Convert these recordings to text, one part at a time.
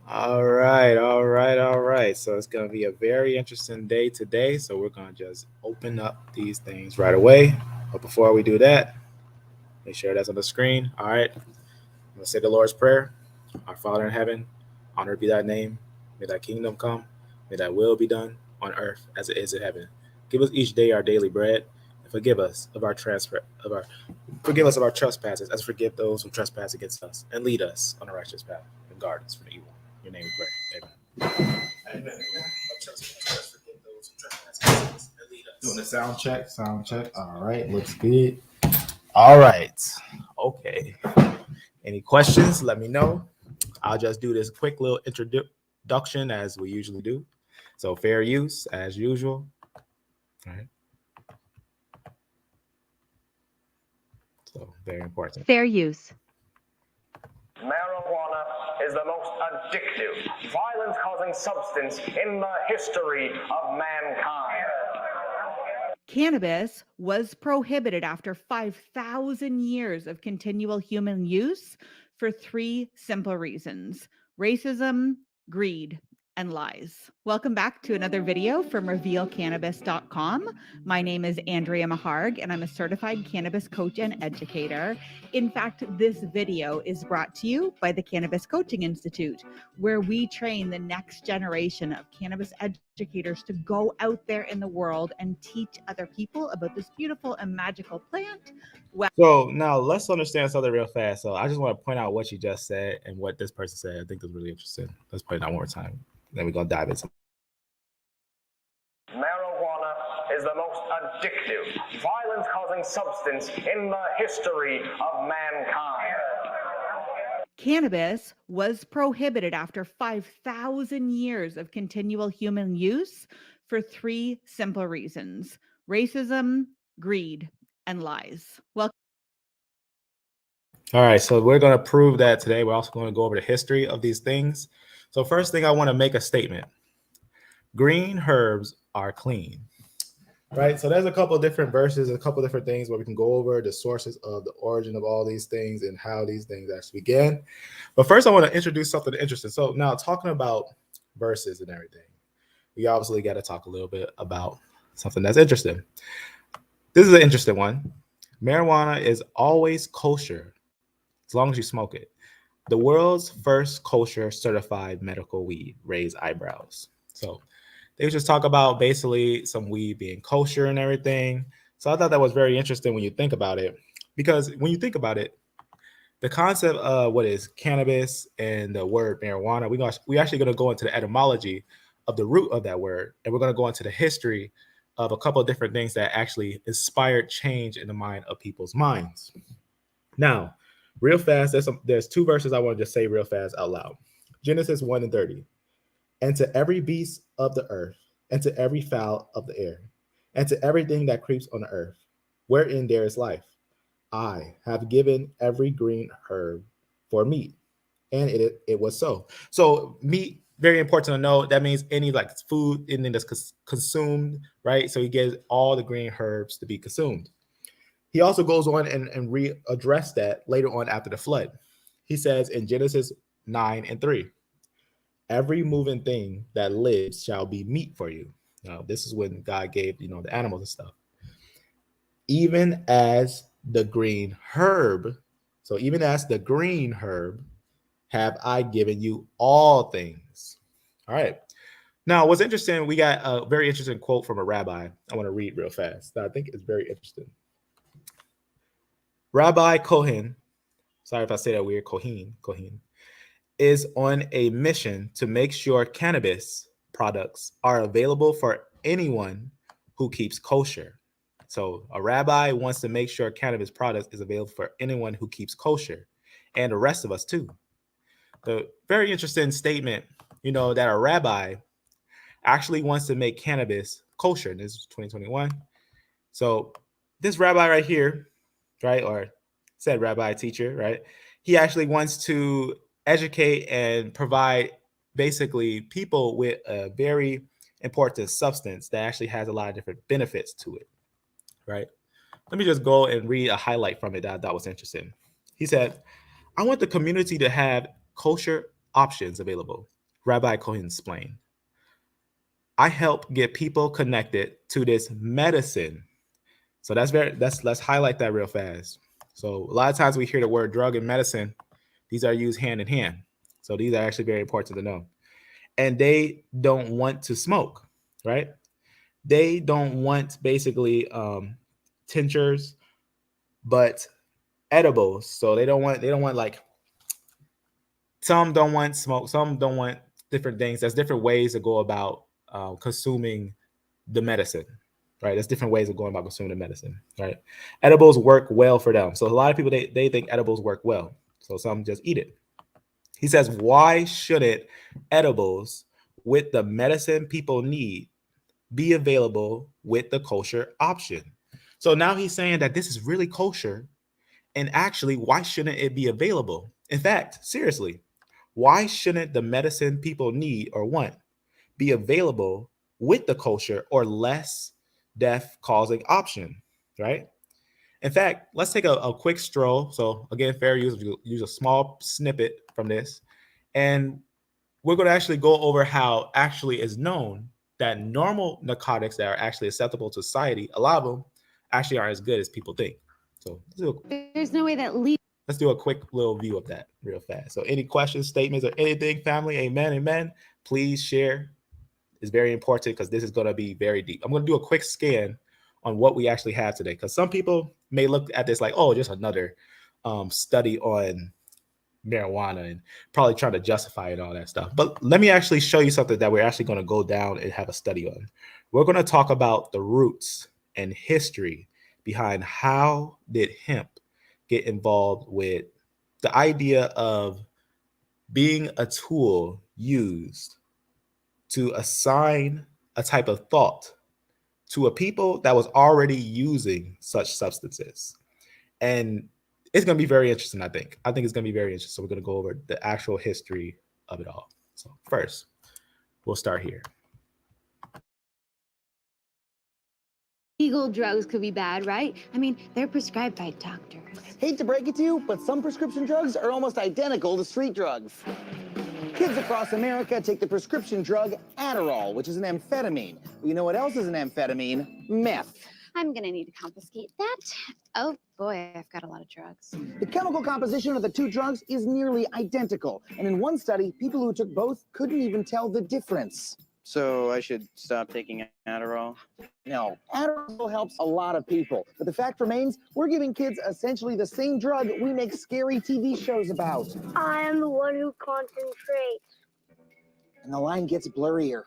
All right, all right, all right. So it's going to be a very interesting day today. So we're going to just open up these things right away. But before we do that, make sure that's on the screen. All right. I'm going to say the Lord's Prayer. Our Father in heaven, honored be thy name. May thy kingdom come. May thy will be done on earth as it is in heaven. Give us each day our daily bread, and forgive us of our trespasses, as forgive those who trespass against us, and lead us on a righteous path, and guard us from evil. In your name we pray. Amen. Amen. Forgive those who trespass against us, and lead us. Doing the sound check. Sound check. All right. Looks good. All right. Okay. Any questions? Let me know. I'll just do this quick little introduction as we usually do. So fair use as usual. All right. So very important. Fair use. Marijuana is the most addictive, violence-causing substance in the history of mankind. Cannabis was prohibited after 5,000 years of continual human use for three simple reasons: racism, greed, and lies. Welcome back to another video from revealcannabis.com. My name is Andrea Maharg, and I'm a certified cannabis coach and educator. In fact, this video is brought to you by the Cannabis Coaching Institute, where we train the next generation of cannabis educators to go out there in the world and teach other people about this beautiful and magical plant. So now let's understand something real fast. So I just want to point out what you just said and what this person said. I think that's really interesting. Let's play it out one more time. Then we're going to dive into. Marijuana is the most addictive, violence-causing substance in the history of mankind. Cannabis was prohibited after 5,000 years of continual human use for three simple reasons: racism, greed, and lies. Well, all right, so we're going to prove that today. We're also going to go over the history of these things. So first thing, I want to make a statement. Green herbs are clean, right? So there's a couple of different verses, a couple of different things where we can go over the sources of the origin of all these things and how these things actually began. But first, I want to introduce something interesting. So now talking about verses and everything, we obviously got to talk a little bit about something that's interesting. This is an interesting one. Marijuana is always kosher as long as you smoke it. The world's first kosher certified medical weed raised eyebrows. So they just talk about basically some weed being kosher and everything. So I thought that was very interesting when you think about it, because when you think about it, the concept of what is cannabis and the word marijuana, we actually going to go into the etymology of the root of that word, and we're going to go into the history of a couple of different things that actually inspired change in the mind of people's minds. Now, real fast, there's two verses I want to just say real fast out loud. Genesis 1:30. And to every beast of the earth, and to every fowl of the air, and to everything that creeps on the earth, wherein there is life, I have given every green herb for meat. And it was so. So meat, very important to know. That means any like food, anything that's consumed, right? So he gives all the green herbs to be consumed. He also goes on and readdress that later on after the flood. He says in Genesis 9:3, every moving thing that lives shall be meat for you. Now, this is when God gave, the animals and stuff. Even as the green herb, so even as the green herb, have I given you all things. All right. Now, what's interesting, we got a very interesting quote from a rabbi. I want to read real fast. That I think is very interesting. Rabbi Cohen, sorry if I say that weird, Cohen, is on a mission to make sure cannabis products are available for anyone who keeps kosher. So a rabbi wants to make sure cannabis products is available for anyone who keeps kosher, and the rest of us too. The very interesting statement, that a rabbi actually wants to make cannabis kosher. And this is 2021. So this rabbi right here, right, or said rabbi teacher, right, he actually wants to educate and provide basically people with a very important substance that actually has a lot of different benefits to it, right? Let me just go and read a highlight from it that I thought was interesting. He said, I want the community to have kosher options available. Rabbi Cohen explained. I help get people connected to this medicine. So let's highlight that real fast. So a lot of times we hear the word drug and medicine. These are used hand in hand. So these are actually very important to know. And they don't want to smoke, right? They don't want basically tinctures, but edibles. So they don't want like, some don't want smoke, some don't want different things. There's different ways to go about consuming the medicine, right? There's different ways of going about consuming the medicine, right? Edibles work well for them. So a lot of people, they think edibles work well. So some just eat it. He says, why shouldn't edibles with the medicine people need be available with the kosher option? So now he's saying that this is really kosher, and actually, why shouldn't it be available? In fact, seriously, why shouldn't the medicine people need or want be available with the kosher or less death-causing option, right? In fact, let's take a quick stroll. So again, fair use a small snippet from this, and we're going to actually go over how actually is known that normal narcotics that are actually acceptable to society, a lot of them actually aren't as good as people think. So there's no way that let's do a quick little view of that real fast. So any questions, statements, or anything, family? Amen, amen. Please share. It's very important because this is going to be very deep. I'm going to do a quick scan on what we actually have today, because some people may look at this like, oh, just another study on marijuana, and probably trying to justify it and all that stuff. But let me actually show you something that we're actually going to go down and have a study on. We're going to talk about the roots and history behind how did hemp get involved with the idea of being a tool used to assign a type of thought to a people that was already using such substances. And it's going to be very interesting, I think. I think it's going to be very interesting. So we're going to go over the actual history of it all. So first, we'll start here. legal drugs could be bad, right? I mean, they're prescribed by doctors. Hate to break it to you, but some prescription drugs are almost identical to street drugs. Kids across America take the prescription drug Adderall, which is an amphetamine. Well, you know what else is an amphetamine? Meth. I'm gonna need to confiscate that. Oh boy, I've got a lot of drugs. The chemical composition of the two drugs is nearly identical. And in one study, people who took both couldn't even tell the difference. So I should stop taking Adderall? No, Adderall helps a lot of people. But the fact remains, we're giving kids essentially the same drug we make scary TV shows about. I am the one who concentrates. And the line gets blurrier.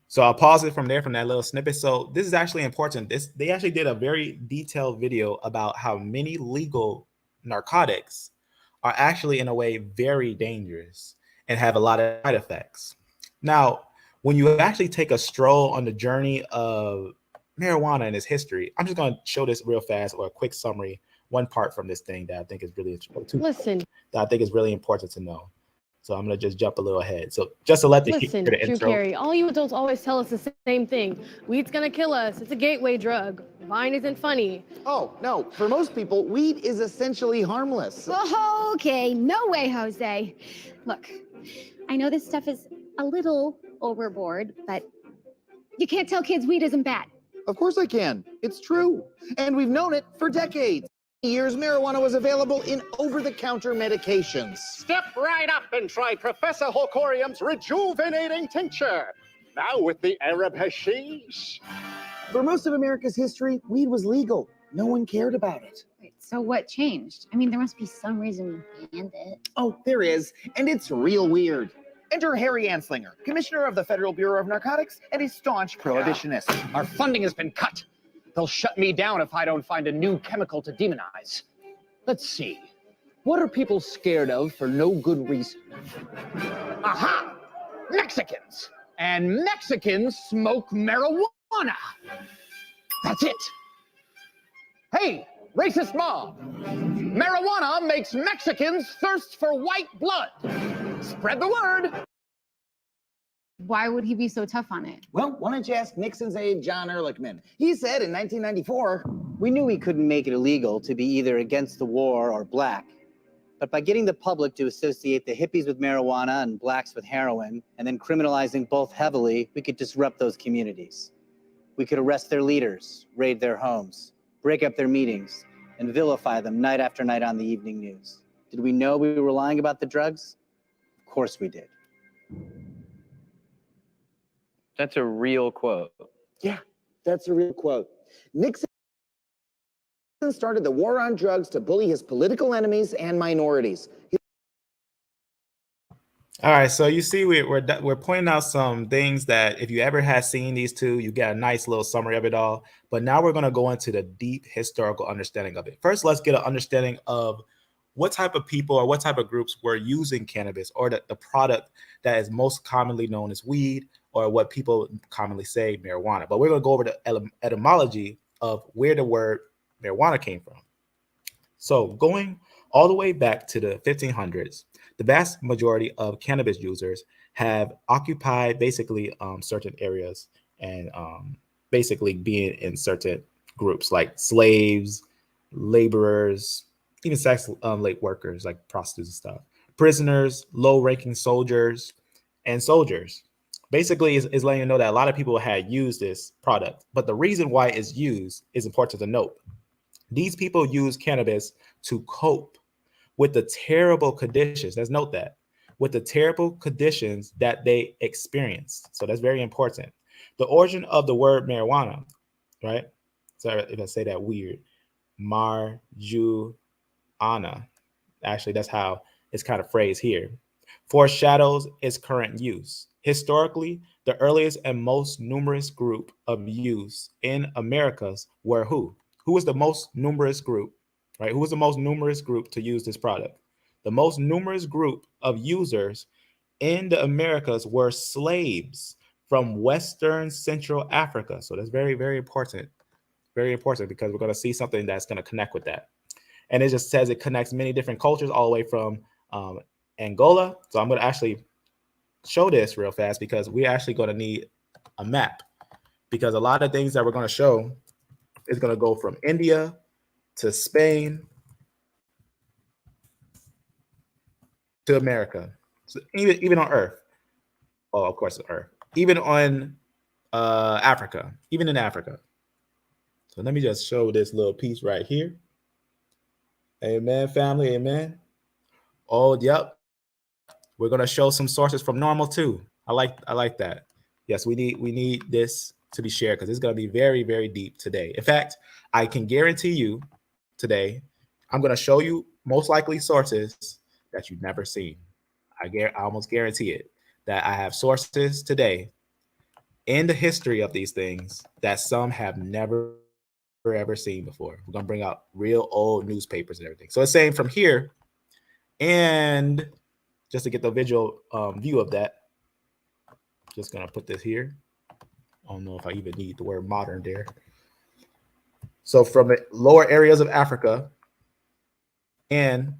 So I'll pause it from there, from that little snippet. So this is actually important. They actually did a very detailed video about how many legal narcotics are actually, in a way, very dangerous and have a lot of side effects. Now, when you actually take a stroll on the journey of marijuana and its history, I'm just going to show this real fast, or a quick summary, one part from this thing that I think is really important. That I think is really important to know. So I'm going to just jump a little ahead. So just to let the Listen, the Drew intro. Carey, all you adults always tell us the same thing. Weed's going to kill us. It's a gateway drug. Vine isn't funny. Oh, no. For most people, weed is essentially harmless. Oh, okay, no way, Jose. Look, I know this stuff is a little overboard, but you can't tell kids weed isn't bad. Of course I can. It's true. And we've known it for decades. For years, marijuana was available in over-the-counter medications. Step right up and try Professor Holcorium's rejuvenating tincture. Now with the Arab hashish. For most of America's history, weed was legal. No one cared about it. Wait, so what changed? I mean, there must be some reason you banned it. Oh, there is. And it's real weird. Enter Harry Anslinger, Commissioner of the Federal Bureau of Narcotics and a staunch prohibitionist. Our funding has been cut. They'll shut me down if I don't find a new chemical to demonize. Let's see. What are people scared of for no good reason? Aha! Mexicans! And Mexicans smoke marijuana! That's it! Hey, racist mob! Marijuana makes Mexicans thirst for white blood! Spread the word! Why would he be so tough on it? Well, why don't you ask Nixon's aide, John Ehrlichman? He said in 1994, We knew we couldn't make it illegal to be either against the war or black. But by getting the public to associate the hippies with marijuana and blacks with heroin, and then criminalizing both heavily, we could disrupt those communities. We could arrest their leaders, raid their homes, break up their meetings, and vilify them night after night on the evening news. Did we know we were lying about the drugs? Of course we did. That's a real quote. Yeah, that's a real quote. Nixon started the war on drugs to bully his political enemies and minorities. All right, so you see, we're pointing out some things that if you ever had seen these two, you get a nice little summary of it all. But now we're going to go into the deep historical understanding of it. First, let's get an understanding of what type of people or what type of groups were using cannabis, or the product that is most commonly known as weed, or what people commonly say marijuana. But we're going to go over the etymology of where the word marijuana came from. So going all the way back to the 1500s, the vast majority of cannabis users have occupied basically certain areas, and basically being in certain groups like slaves, laborers, even sex late workers like prostitutes and stuff, prisoners, low-ranking soldiers, and soldiers. Basically, is letting you know that a lot of people had used this product, but the reason why it's used is important to note. These people use cannabis to cope with the terrible conditions. Let's note that, with the terrible conditions that they experienced. So that's very important. The origin of the word marijuana, right? Sorry if I say that weird. Marjuana. Actually, that's how it's kind of phrased here. Foreshadows its current use. Historically, the earliest and most numerous group of use in Americas were who? Who was the most numerous group, right? Who was the most numerous group to use this product? The most numerous group of users in the Americas were slaves from Western Central Africa. So that's very, very important. Very important, because we're going to see something that's going to connect with that. And it just says it connects many different cultures all the way from Angola. So I'm going to actually show this real fast, because we're actually going to need a map, because a lot of things that we're going to show is going to go from India to Spain to America. So even on Earth. Oh, of course, Earth. Even on Africa, even in Africa. So let me just show this little piece right here. Amen, family. Amen. Oh, yep. We're gonna show some sources from normal too. I like that. Yes, we need this to be shared, because it's gonna be very, very deep today. In fact, I can guarantee you today, I'm gonna show you most likely sources that you've never seen. I almost guarantee it, that I have sources today in the history of these things that some have never ever seen before. We're gonna bring out real old newspapers and everything. So it's saying from here, and just to get the visual view of that, just gonna put this here. I don't know if I even need the word modern there. So from the lower areas of Africa and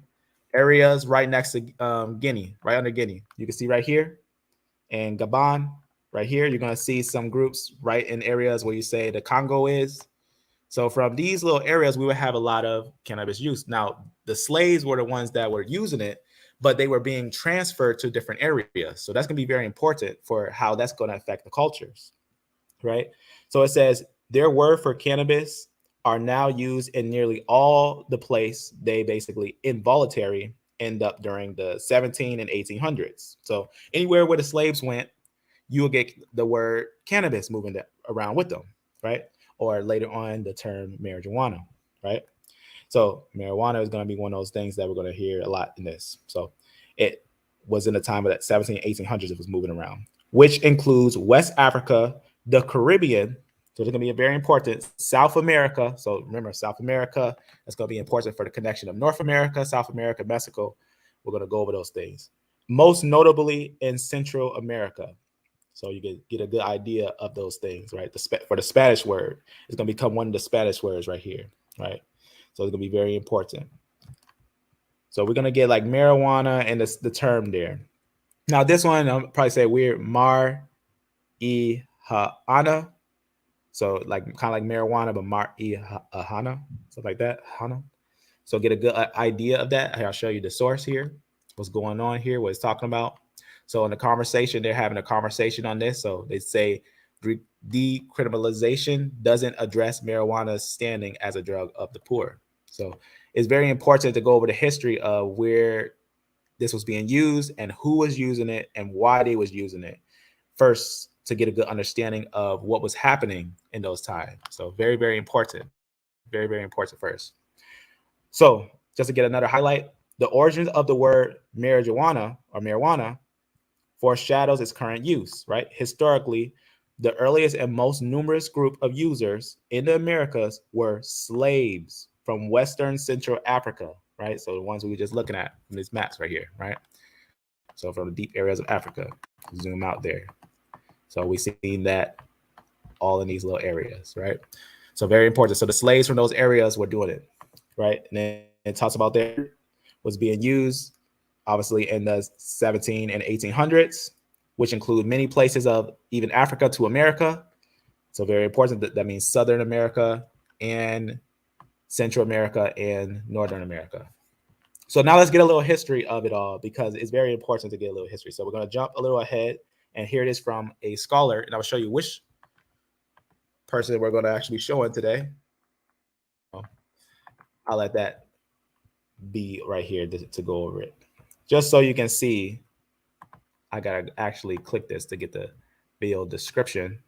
areas right next to Guinea, right under Guinea, you can see right here, and Gabon, right here, you're gonna see some groups right in areas where you say the Congo is. So from these little areas, we would have a lot of cannabis use. Now, the slaves were the ones that were using it, but they were being transferred to different areas. So that's going to be very important for how that's going to affect the cultures, right? So it says their word for cannabis are now used in nearly all the place they basically involuntary end up during the 17 and 1800s. So anywhere where the slaves went, you will get the word cannabis moving around with them, right? Or later on the term marijuana, right? So marijuana is going to be one of those things that we're going to hear a lot in this. So it was in the time of that 17, 1800s, it was moving around, which includes West Africa, the Caribbean. So it's going to be very important. South America. So remember, South America, that's going to be important for the connection of North America, South America, Mexico. We're going to go over those things. Most notably in Central America. So you can get a good idea of those things, right? For the Spanish word, it's going to become one of the Spanish words right here, right? So it's going to be very important. So we're going to get like marijuana and the term there. Now this one, I'll probably say weird, marijuana. So like kind of like marijuana, but marijuana, something like that. Hana. So get a good idea of that. I'll show you the source here, what's going on here, what it's talking about. So in the conversation, they're having a conversation on this. So they say decriminalization doesn't address marijuana's standing as a drug of the poor. So it's very important to go over the history of where this was being used and who was using it and why they was using it first, to get a good understanding of what was happening in those times. So very, very important. Very, very important first. So just to get another highlight, the origins of the word marijuana or marijuana foreshadows its current use, right? Historically, the earliest and most numerous group of users in the Americas were slaves from Western Central Africa, right? So the ones we were just looking at from these maps right here, right? So from the deep areas of Africa, zoom out there. So we seen that all in these little areas, right? So very important. So the slaves from those areas were doing it, right? And then it talks about that was being used, obviously, in the 17 and 1800s, which include many places of even Africa to America. So very important. That means Southern America and Central America and Northern America. So now let's get a little history of it all, because it's very important to get a little history. So we're going to jump a little ahead, and here it is from a scholar, and I'll show you which person we're going to actually be showing today. I'll let that be right here to go over it. Just so you can see, I got to actually click this to get the video description,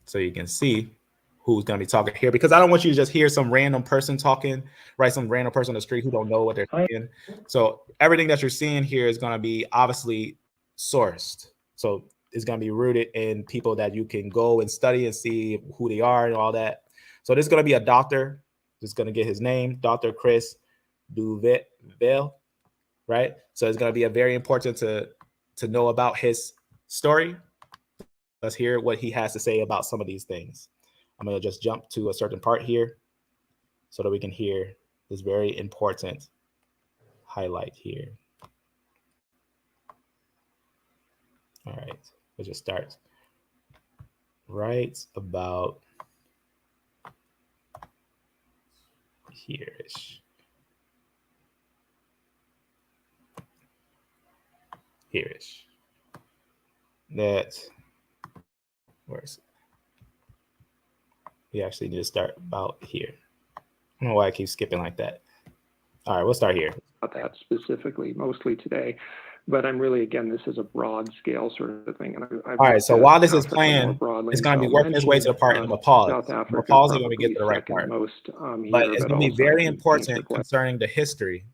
so you can see who's going to be talking here, because I don't want you to just hear some random person talking, right? Some random person on the street who don't know what they're saying. So everything that you're seeing here is going to be obviously sourced. So it's going to be rooted in people that you can go and study and see who they are and all that. So this is going to be a doctor. Just going to get his name, Dr. Chris Duvel, right? So it's going to be a very important to know about his story. Let's hear what he has to say about some of these things. I'm going to just jump to a certain part here so that we can hear this very important highlight here. All right, we'll just start right about here-ish. Here-ish. Where is it? We actually need to start about here. I don't know why I keep skipping like that. All right, we'll start here. About that specifically, mostly today, but I'm really, again, this is a broad scale sort of thing. And all right, so while this is playing, it's going to be working its way to the part. I'm going to pause. I'm going to pause it when we get to the right part. But it's going to be very important concerning the history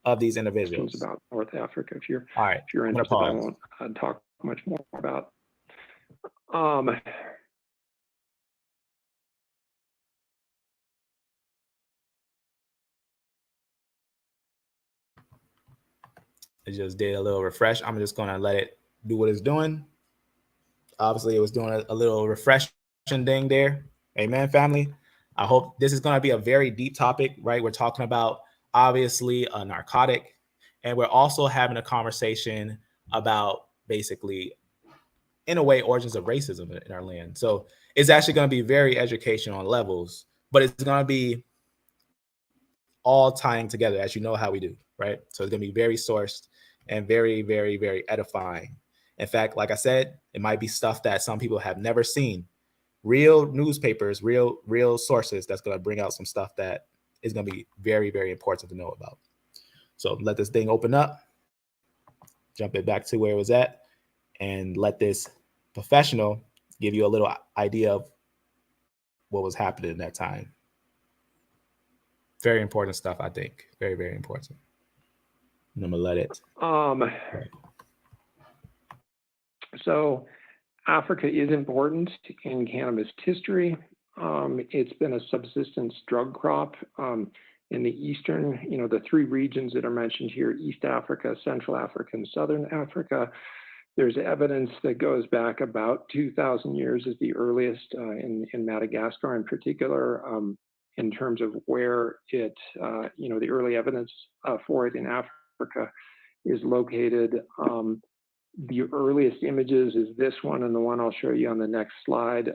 of these individuals. About North Africa, if you're all right, if you're interested, I won't talk much more about. It just did a little refresh. I'm just going to let it do what it's doing. Obviously, it was doing a little refreshing thing there. Amen, family. I hope this is going to be a very deep topic, right? We're talking about, obviously, a narcotic, and we're also having a conversation about basically, in a way, origins of racism in our land. So it's actually going to be very educational on levels, but it's going to be all tying together, as you know how we do, right? So it's going to be very sourced and very, very, very edifying. In fact, like I said, it might be stuff that some people have never seen. Real newspapers, real sources that's going to bring out some stuff that is going to be very, very important to know about. So let this thing open up, jump it back to where it was at, and let this professional give you a little idea of what was happening in that time. Very important stuff, I think. Very, very important. And I'm gonna let it. So Africa is important in cannabis history. It's been a subsistence drug crop in the eastern, the three regions that are mentioned here: East Africa, Central Africa, and Southern Africa. There's evidence that goes back about 2,000 years as the earliest in Madagascar in particular, in terms of where it, the early evidence for it in Africa is located. The earliest images is this one and the one I'll show you on the next slide.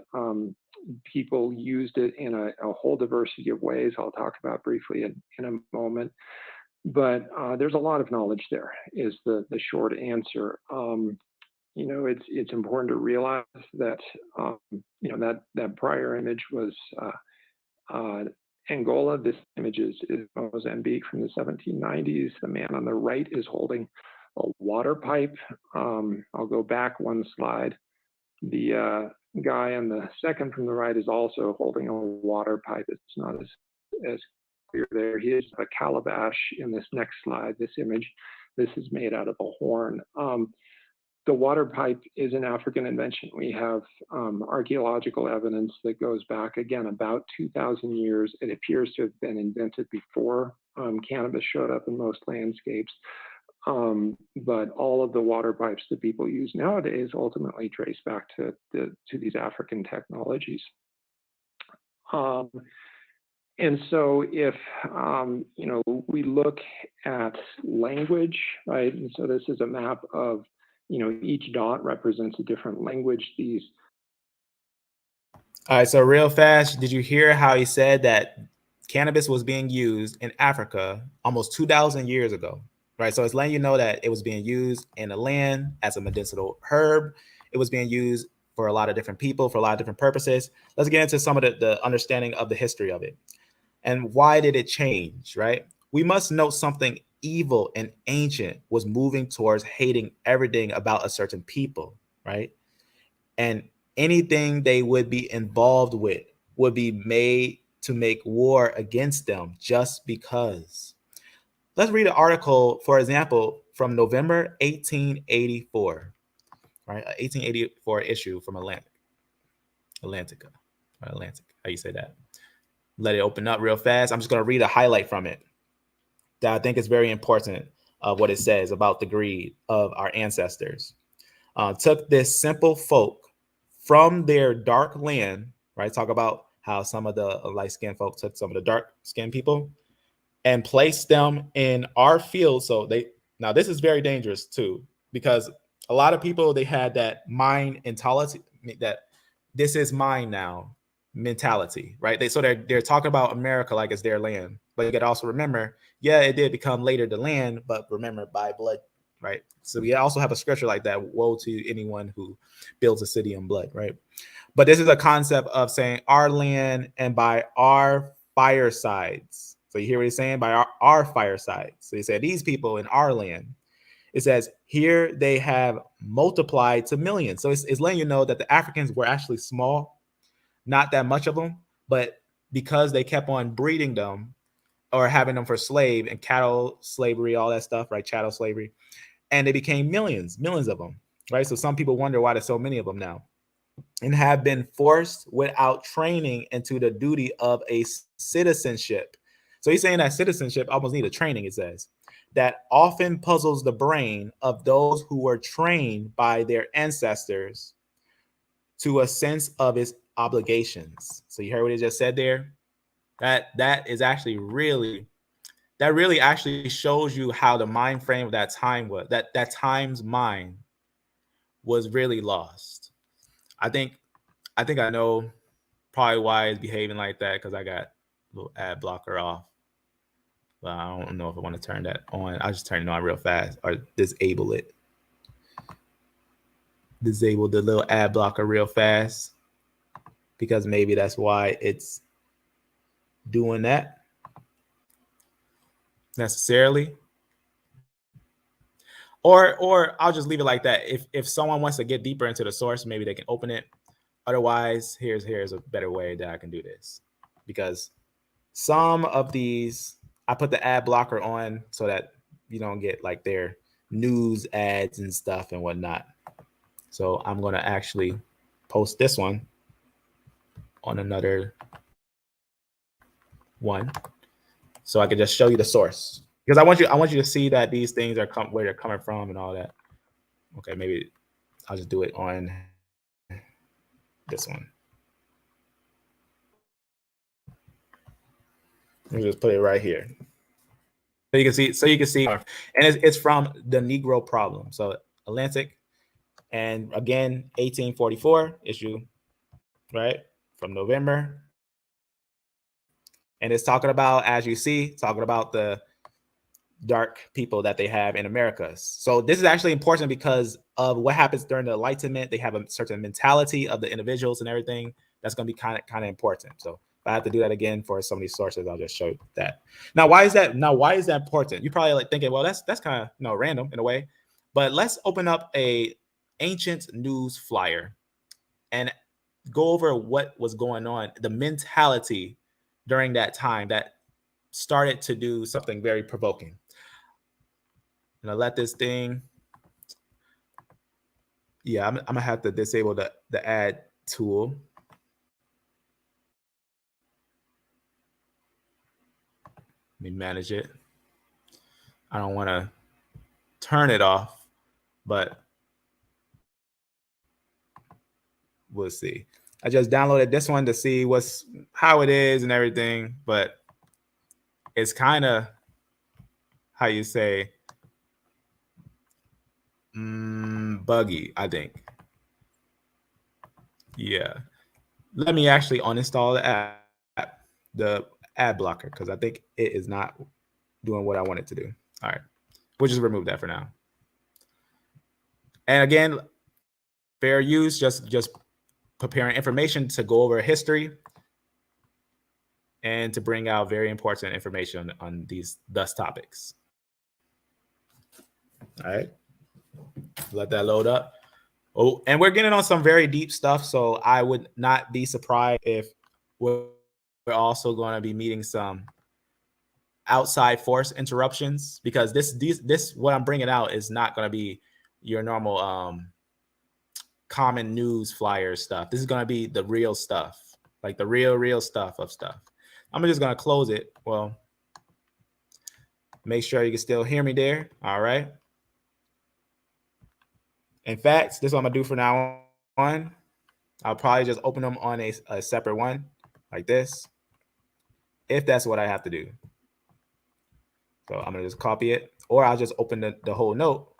People used it in a whole diversity of ways I'll talk about briefly in a moment. But there's a lot of knowledge there, is the short answer. It's important to realize that, that prior image was Angola. This image is Mozambique from the 1790s. The man on the right is holding a water pipe. I'll go back one slide. The guy on the second from the right is also holding a water pipe. It's not as clear there. He has a calabash in this next slide, this image. This is made out of a horn. The water pipe is an African invention. We have archaeological evidence that goes back, again, about 2,000 years. It appears to have been invented before cannabis showed up in most landscapes. But all of the water pipes that people use nowadays ultimately trace back to these African technologies. And so if, we look at language, right? And so this is a map of, each dot represents a different language. All right, so real fast, did you hear how he said that cannabis was being used in Africa almost 2,000 years ago, right? So it's letting you know that it was being used in the land as a medicinal herb. It was being used for a lot of different people, for a lot of different purposes. Let's get into some of the understanding of the history of it. And why did it change, right? We must note something evil and ancient was moving towards hating everything about a certain people, right? And anything they would be involved with would be made to make war against them just because. Let's read an article, for example, from November 1884, right? 1884 issue from Atlantic, how you say that? Let it open up real fast. I'm just going to read a highlight from it that I think is very important of what it says about the greed of our ancestors. Took this simple folk from their dark land, right? Talk about how some of the light-skinned folk took some of the dark-skinned people and placed them in our field. So now this is very dangerous too, because a lot of people, they had that mind mentality, that this is mine now mentality, right? They're talking about America like it's their land, but you got to also remember, yeah, it did become later the land, but remember, by blood, right? So we also have a scripture like that: woe to anyone who builds a city in blood, right? But this is a concept of saying our land and by our firesides. So you hear what he's saying? By our firesides. So he said these people in our land. It says here they have multiplied to millions. So it's letting you know that the Africans were actually small, not that much of them, but because they kept on breeding them or having them for slave and cattle slavery, all that stuff, right? Chattel slavery. And they became millions of them, right? So some people wonder why there's so many of them now, and have been forced without training into the duty of a citizenship. So he's saying that citizenship almost need a training, it says, that often puzzles the brain of those who were trained by their ancestors to a sense of its obligations. So you heard what he just said there? That is actually really actually shows you how the mind frame of that time was, that time's mind was really lost. I think I know probably why it's behaving like that, because I got a little ad blocker off. But I don't know if I want to turn that on. I'll just turn it on real fast or disable it. Disable the little ad blocker real fast, because maybe that's why it's doing that necessarily. Or I'll just leave it like that. If someone wants to get deeper into the source, maybe they can open it. Otherwise, here's a better way that I can do this, because some of these I put the ad blocker on so that you don't get like their news ads and stuff and whatnot. So I'm going to actually post this one on another one so I can just show you the source, because I want you to see that these things are where they're coming from and all that. Okay, maybe I'll just do it on this one. Let me just put it right here. So you can see, and it's from the Negro Problem. So Atlantic, And again, 1844 issue, right, from November. And it's talking about, as you see, talking about the dark people that they have in America. So this is actually important because of what happens during the Enlightenment. They have a certain mentality of the individuals and everything that's going to be kind of important. So if I have to do that again for some of these sources, I'll just show you that. Now, why is that? Now, why is that important? You're probably like thinking, well, that's kind of random in a way. But let's open up a ancient news flyer and go over what was going on, the mentality during that time that started to do something very provoking. And I let this thing, yeah, I'm gonna have to disable the add tool. Let me manage it. I don't want to turn it off, but we'll see. I just downloaded this one to see how it is and everything, but it's kind of, how you say, buggy, I think. Yeah. Let me actually uninstall the app, the ad blocker, because I think it is not doing what I want it to do. All right. We'll just remove that for now. And again, fair use, just preparing information to go over history and to bring out very important information on these topics. All right. Let that load up. Oh, and we're getting on some very deep stuff, so I would not be surprised if we're also going to be meeting some outside force interruptions, because this what I'm bringing out is not going to be your normal common news flyer stuff. This is going to be the real stuff, like the real stuff of stuff. I'm just going to close it. Well, make sure you can still hear me there. All right. In fact, this is what I'm going to do for now on. I'll probably just open them on a separate one like this, if that's what I have to do. So I'm going to just copy it, or I'll just open the whole note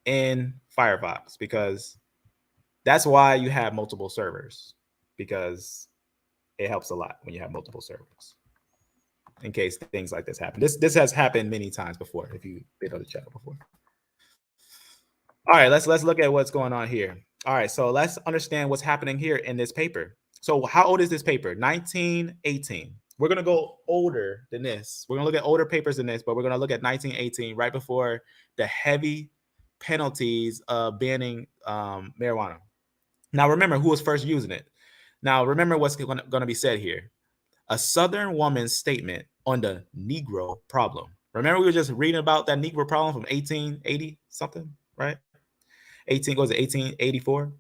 in Firefox, because that's why you have multiple servers, because it helps a lot when you have multiple servers in case things like this happen. This has happened many times before, if you've been on the channel before. All right, let's look at what's going on here. All right, so let's understand what's happening here in this paper. So how old is this paper? 1918. We're going to go older than this. We're going to look at older papers than this, but we're going to look at 1918, right before the heavy penalties of banning marijuana. Now, remember who was first using it. Now, remember what's going to be said here. A Southern woman's statement on the Negro problem. Remember, we were just reading about that Negro problem from 1880 something, right? 1884.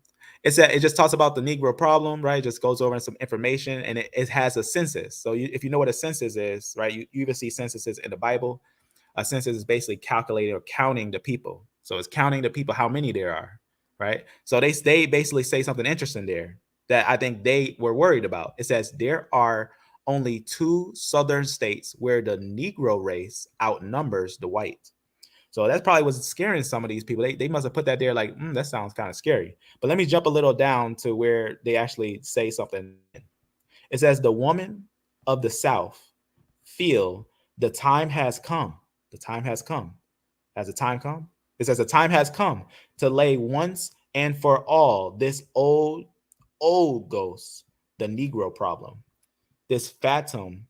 It just talks about the Negro problem, right? It just goes over some information, and it has a census. So if you know what a census is, right? You even see censuses in the Bible. A census is basically calculating or counting the people. So it's counting the people, how many there are, right? So they basically say something interesting there that I think they were worried about. It says there are only 2 Southern states where the Negro race outnumbers the white. So that's probably what's scaring some of these people. They must have put that there like, that sounds kind of scary. But let me jump a little down to where they actually say something. It says the woman of the South feel the time has come. The time has come. Has the time come? It says the time has come to lay once and for all this old ghost, the Negro problem, this phantom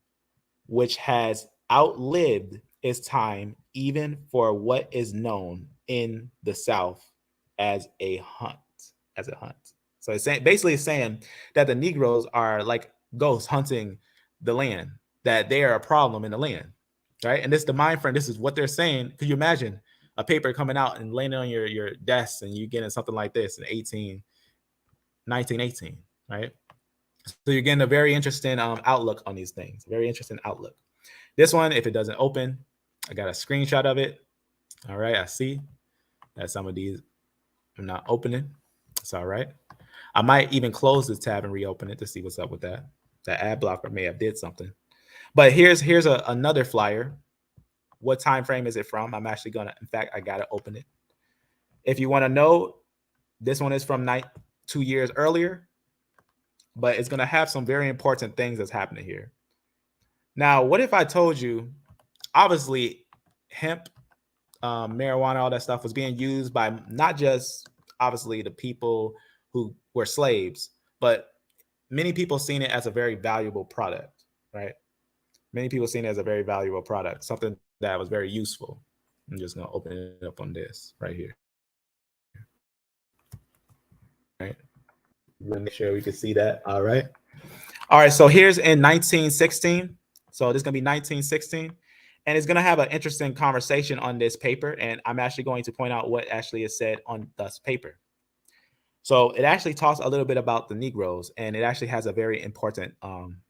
which has outlived its time, even for what is known in the South as a hunt. So it's basically saying that the Negroes are like ghosts hunting the land, that they are a problem in the land, right? And this the mind frame. This is what they're saying. Could you imagine a paper coming out and landing on your desk, and you getting something like this in 1918, right? So you're getting a very interesting outlook on these things. Very interesting outlook. This one, if it doesn't open, I got a screenshot of it. All right, I see that some of these are not opening. It's all right. I might even close this tab and reopen it to see what's up with that. That ad blocker may have did something. But here's another flyer. What time frame is it from? I'm actually gonna, in fact, I gotta open it. If you want to know, This one is from 2 years earlier, but it's going to have some very important things that's happening here. Now, what if I told you, obviously, hemp, marijuana, all that stuff was being used by not just obviously the people who were slaves, but many people seen it as a very valuable product, right? Many people seen it as a very valuable product, something that was very useful. I'm just going to open it up on this right here. Right. Let me make sure we can see that. All right. All right. So here's in 1916. So this is going to be 1916. And it's going to have an interesting conversation on this paper. And I'm actually going to point out what actually is said on this paper. So it actually talks a little bit about the Negroes, and it actually has a very important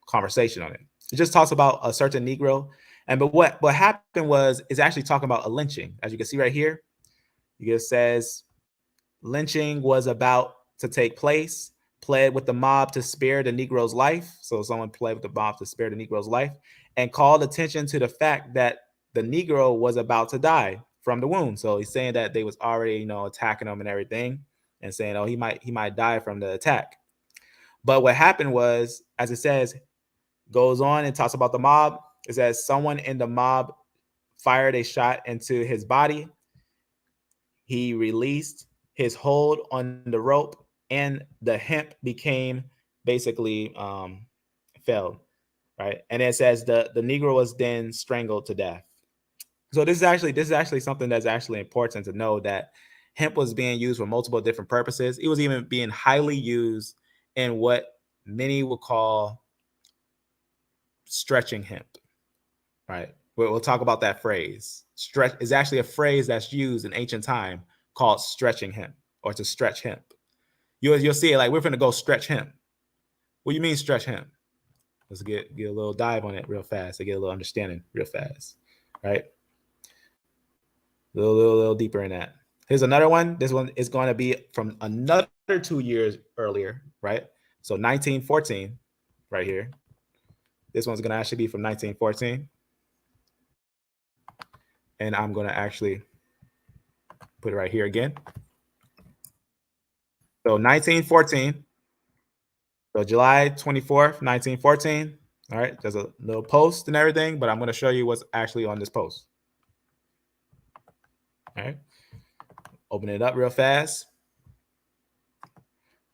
conversation on it. It just talks about a certain Negro. But what happened was, it's actually talking about a lynching. As you can see right here, it says lynching was about to take place, pled with the mob to spare the Negro's life. So someone pled with the mob to spare the Negro's life, and called attention to the fact that the Negro was about to die from the wound. So he's saying that they was already, attacking him and everything, and saying, oh, he might die from the attack. But what happened was, as it says, goes on and talks about the mob. It says someone in the mob fired a shot into his body. He released his hold on the rope, and the hemp became basically felled, right? And it says the Negro was then strangled to death. So this is actually something that's actually important to know, that hemp was being used for multiple different purposes. It was even being highly used in what many would call stretching hemp, right? We'll talk about that phrase. Stretch is actually a phrase that's used in ancient time called stretching hemp, or to stretch hemp. You'll see it like, we're going to go stretch hemp. What do you mean stretch hemp? Let's get a little dive on it real fast to get a little understanding real fast, right? A little deeper in that. Here's another one. This one is going to be from another 2 years earlier, right? So 1914, right here. This one's going to actually be from 1914. And I'm going to actually put it right here again. So 1914. So July 24th, 1914. All right. There's a little post and everything, but I'm going to show you what's actually on this post. All right. Open it up real fast.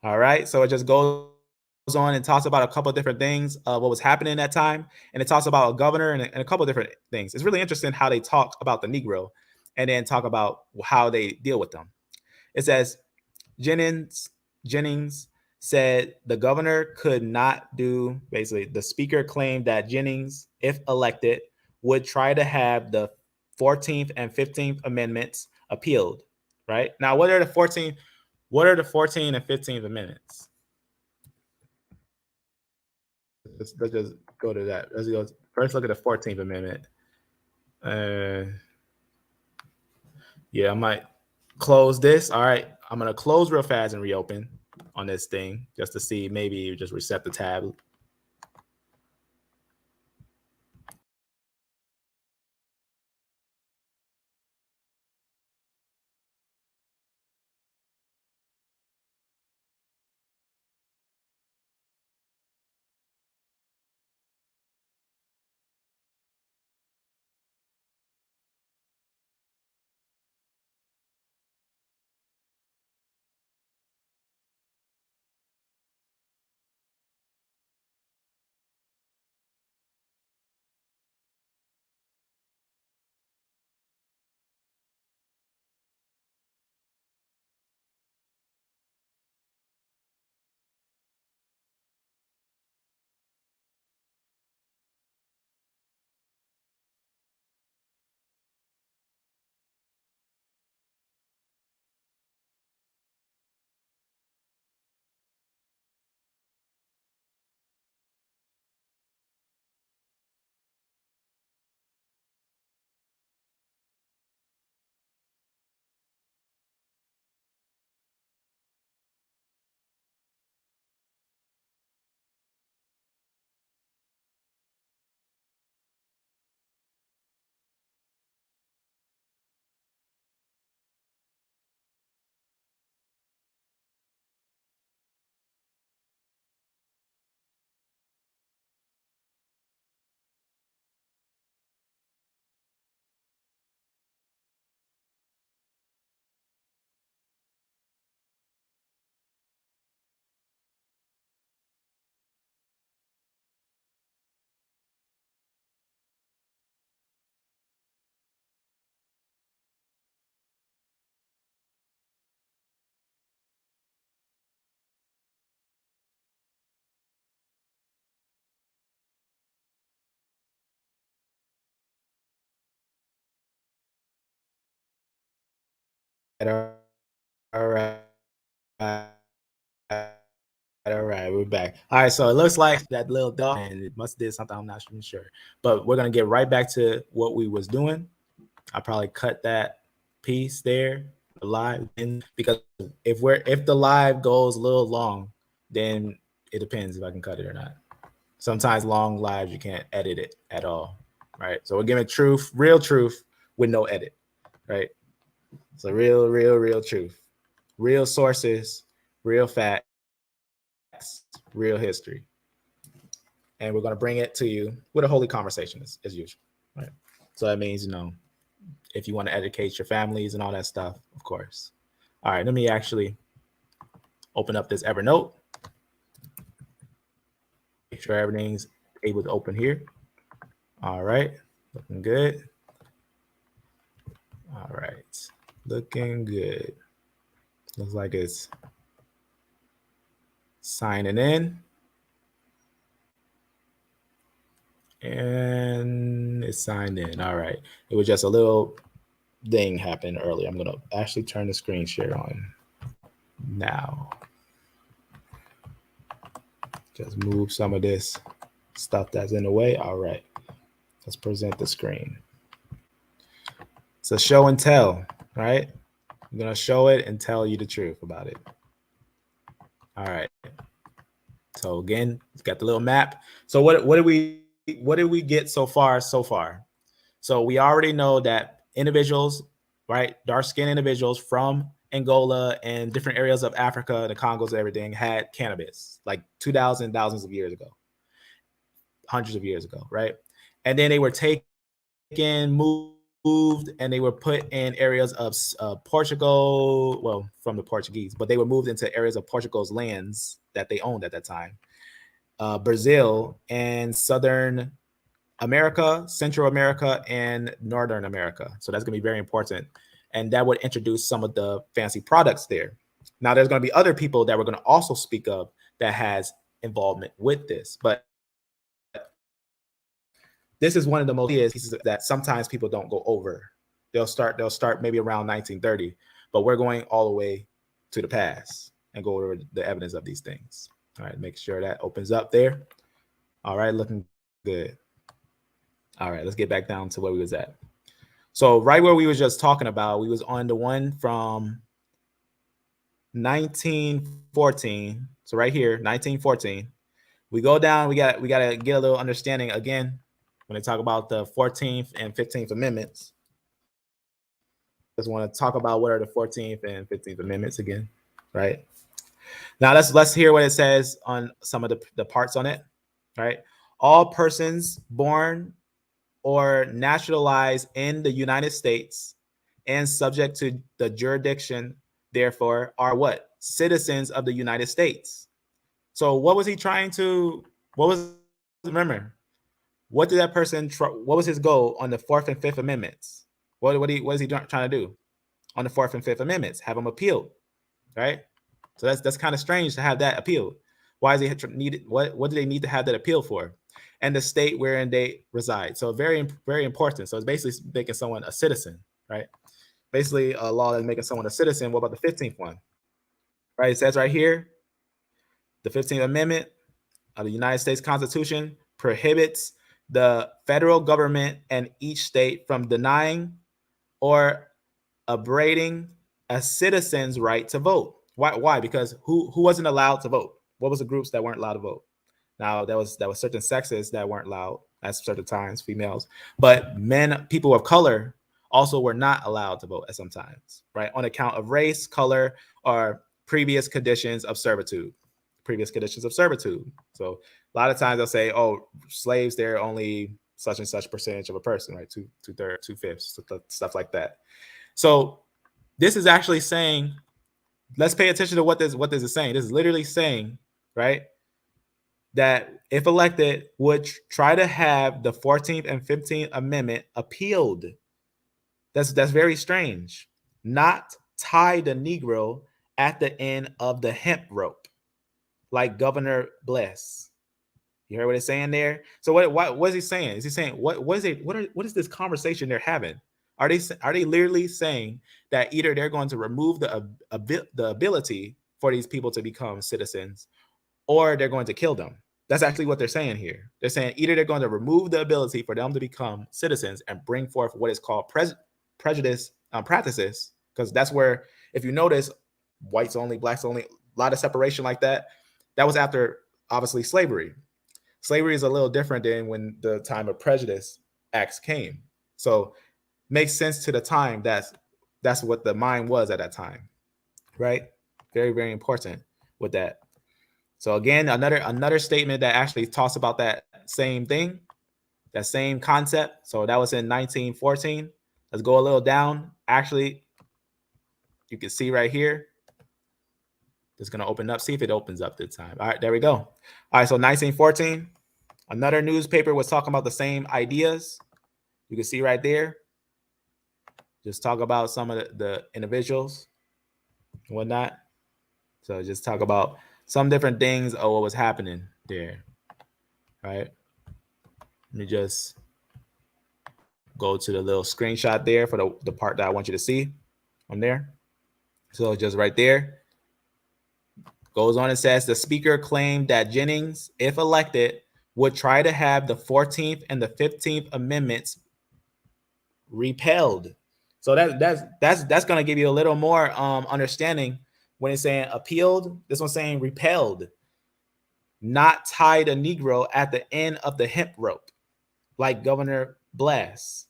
All right. So it just goes on and talks about a couple of different things, what was happening in that time. And it talks about a governor and a couple of different things. It's really interesting how they talk about the Negro and then talk about how they deal with them. It says, Jennings said the governor could not do, basically, the speaker claimed that Jennings, if elected, would try to have the 14th and 15th Amendments appealed, right? Now, what are the 14th and 15th Amendments? Let's just go to that. Let's go first. Look at the 14th Amendment. Yeah, I might close this. All right, I'm gonna close real fast and reopen on this thing just to see, maybe just reset the tab. All right. All right, we're back. All right, so it looks like that little dog, and it must have did something. I'm not even sure, but we're gonna get right back to what we was doing. I probably cut that piece there, the live, because if the live goes a little long, then it depends if I can cut it or not. Sometimes long lives you can't edit it at all, right? So we're giving truth, real truth with no edit, right? So real truth, real sources, real facts, real history. And we're going to bring it to you with a holy conversation as usual, right? So that means, if you want to educate your families and all that stuff, of course. All right, let me actually open up this Evernote. Make sure everything's able to open here. All right, looking good. All right, looking good. Looks like it's signing in. And it's signed in. All right. It was just a little thing happened earlier. I'm going to actually turn the screen share on now. Just move some of this stuff that's in the way. All right. Let's present the screen. It's a show and tell, right? I'm going to show it and tell you the truth about it. All right. So again, it's got the little map. So what did we get so far? So we already know that individuals, right, dark-skinned individuals from Angola and different areas of Africa, the Congos and everything, had cannabis like 2,000, thousands of years ago, hundreds of years ago, right? And then they were taken, moved, and they were put in areas of Portugal, well, from the Portuguese, but they were moved into areas of Portugal's lands that they owned at that time, Brazil and Southern America, Central America, and Northern America. So that's going to be very important. And that would introduce some of the fancy products there. Now, there's going to be other people that we're going to also speak of that has involvement with this. But this is one of the most pieces that sometimes people don't go over. They'll start maybe around 1930, but we're going all the way to the past and go over the evidence of these things. All right, make sure that opens up there. All right, looking good. All right, let's get back down to where we was at. So right where we was just talking about, we was on the one from 1914. So right here, 1914. We go down, we got to get a little understanding again when they talk about the 14th and 15th Amendments. Just want to talk about what are the 14th and 15th Amendments again, right? Now let's hear what it says on some of the parts on it, right? All persons born or naturalized in the United States and subject to the jurisdiction, therefore, are what? Citizens of the United States. So what was he trying to, remember, what did that person, what was his goal on the 4th and 5th Amendments? What is he trying to do on the 4th and 5th Amendments? Have them appealed, right? So that's kind of strange to have that appealed. Why is he needed? What do they need to have that appeal for? And the state wherein they reside. So very, very important. So it's basically making someone a citizen, right? Basically a law that's making someone a citizen. What about the 15th one? Right, it says right here, the 15th Amendment of the United States Constitution prohibits the federal government and each state from denying or abrading a citizen's right to vote. Why? Because who wasn't allowed to vote? What was the groups that weren't allowed to vote? Now, there was certain sexes that weren't allowed at certain times, females, but men, people of color, also were not allowed to vote at some times, right? On account of race, color, or previous conditions of servitude. So a lot of times they'll say, oh, slaves, they're only such and such percentage of a person, right? 2/3, 2/5, stuff like that. So this is actually saying, let's pay attention to what this is saying. This is literally saying, right, that if elected, would try to have the 14th and 15th Amendment appealed. That's very strange. Not tie the Negro at the end of the hemp rope, like Governor Bless. You heard what it's saying there? So what is he saying? Is he saying what is this conversation they're having? Are they literally saying that either they're going to remove the ability for these people to become citizens, or they're going to kill them? That's actually what they're saying here. They're saying either they're going to remove the ability for them to become citizens and bring forth what is called prejudice practices, because that's where, if you notice, whites only, blacks only, a lot of separation like that. That was after, obviously, slavery. Slavery is a little different than when the time of prejudice acts came. So makes sense to the time. That's what the mind was at that time, right? Very, very important with that. So again, another statement that actually talks about that same thing, that same concept. So that was in 1914. Let's go a little down. Actually, you can see right here. It's going to open up. See if it opens up this time. All right, there we go. All right, so 1914, another newspaper was talking about the same ideas. You can see right there. Just talk about some of the individuals and whatnot. So just talk about some different things of what was happening there. Right. Let me just go to the little screenshot there for the part that I want you to see on there. So just right there. Goes on and says the speaker claimed that Jennings, if elected, would try to have the 14th and the 15th Amendments repealed. So that's going to give you a little more understanding when it's saying appealed. This one's saying repelled. Not tied a Negro at the end of the hemp rope, like Governor Bliss,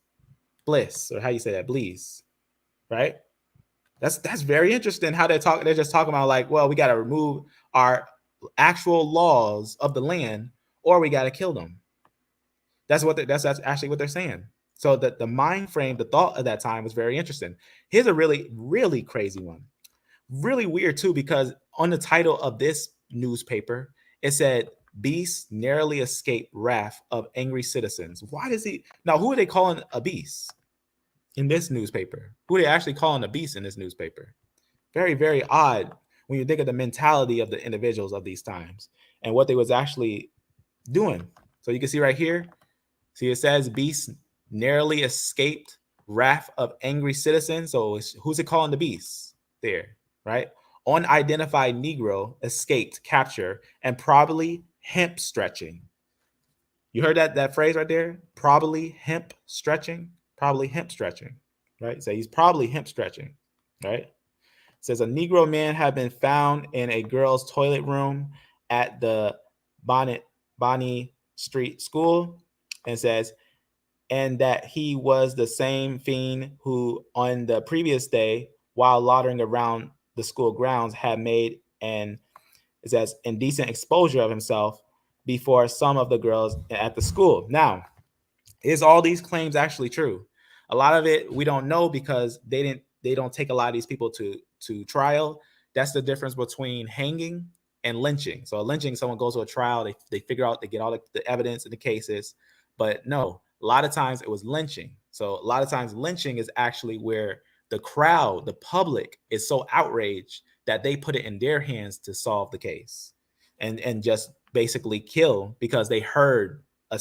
or how you say that, Blease, right? That's very interesting how they're talking. They're just talking about like, well, we got to remove our actual laws of the land, or we got to kill them. That's actually what they're saying. So that the mind frame, the thought of that time was very interesting. Here's a really, really crazy one. Really weird too, because on the title of this newspaper, it said, "Beast narrowly escaped wrath of angry citizens." Why does he now? Who are they calling a beast in this newspaper? Who are they actually calling a beast in this newspaper? Very, very odd when you think of the mentality of the individuals of these times and what they was actually doing. So you can see right here. See, it says beast narrowly escaped wrath of angry citizens. So who's it calling the beast there, right? Unidentified Negro escaped capture and probably hemp stretching. You heard that phrase right there? Probably hemp stretching, right? So he's probably hemp stretching, right? It says a Negro man had been found in a girl's toilet room at the Bonnie Street School, and says, and that he was the same fiend who on the previous day, while loitering around the school grounds, had made an, it says, indecent exposure of himself before some of the girls at the school. Now, is all these claims actually true? A lot of it we don't know because they don't take a lot of these people to trial. That's the difference between hanging and lynching. So lynching, someone goes to a trial, they figure out, they get all the evidence in the cases, but no, a lot of times it was lynching. So a lot of times lynching is actually where the crowd, the public, is so outraged that they put it in their hands to solve the case and just basically kill because they heard a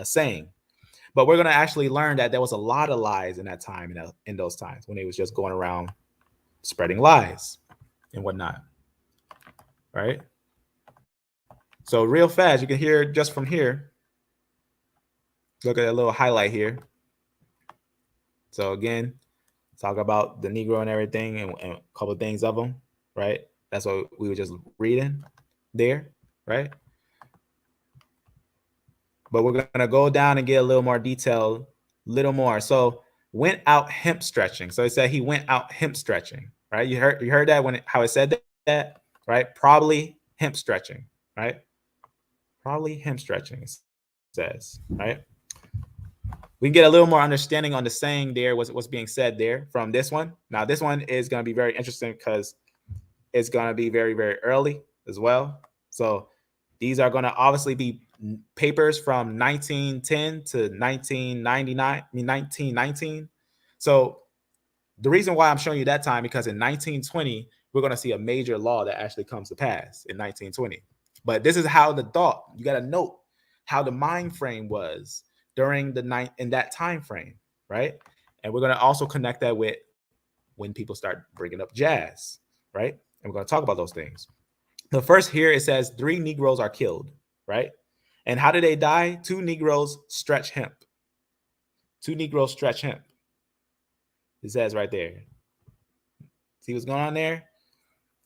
saying. But we're going to actually learn that there was a lot of lies in that time, in those times when they was just going around spreading lies and whatnot, right? So real fast, you can hear just from here. Look at that little highlight here. So again, talk about the Negro and everything and a couple of things of them, right? That's what we were just reading there, right? But we're going to go down and get a little more detail, little more. So went out hemp stretching. So it said he went out hemp stretching, right? You heard that how it said that, right? Probably hemp stretching, right? Probably hemp stretching, it says, right? We can get a little more understanding on the saying there, what's being said there from this one. Now, this one is going to be very interesting because it's going to be very, very early as well. So these are going to obviously be papers from 1910 to 1919. So the reason why I'm showing you that time, because in 1920, we're going to see a major law that actually comes to pass in 1920. But this is how the thought, you got to note how the mind frame was during the night in that time frame, right? And we're going to also connect that with when people start bringing up jazz, right? And we're going to talk about those things. The first here, it says 3 Negroes are killed, right? And how did they die? 2 Negroes stretch hemp. 2 Negroes stretch hemp. It says right there. See what's going on there?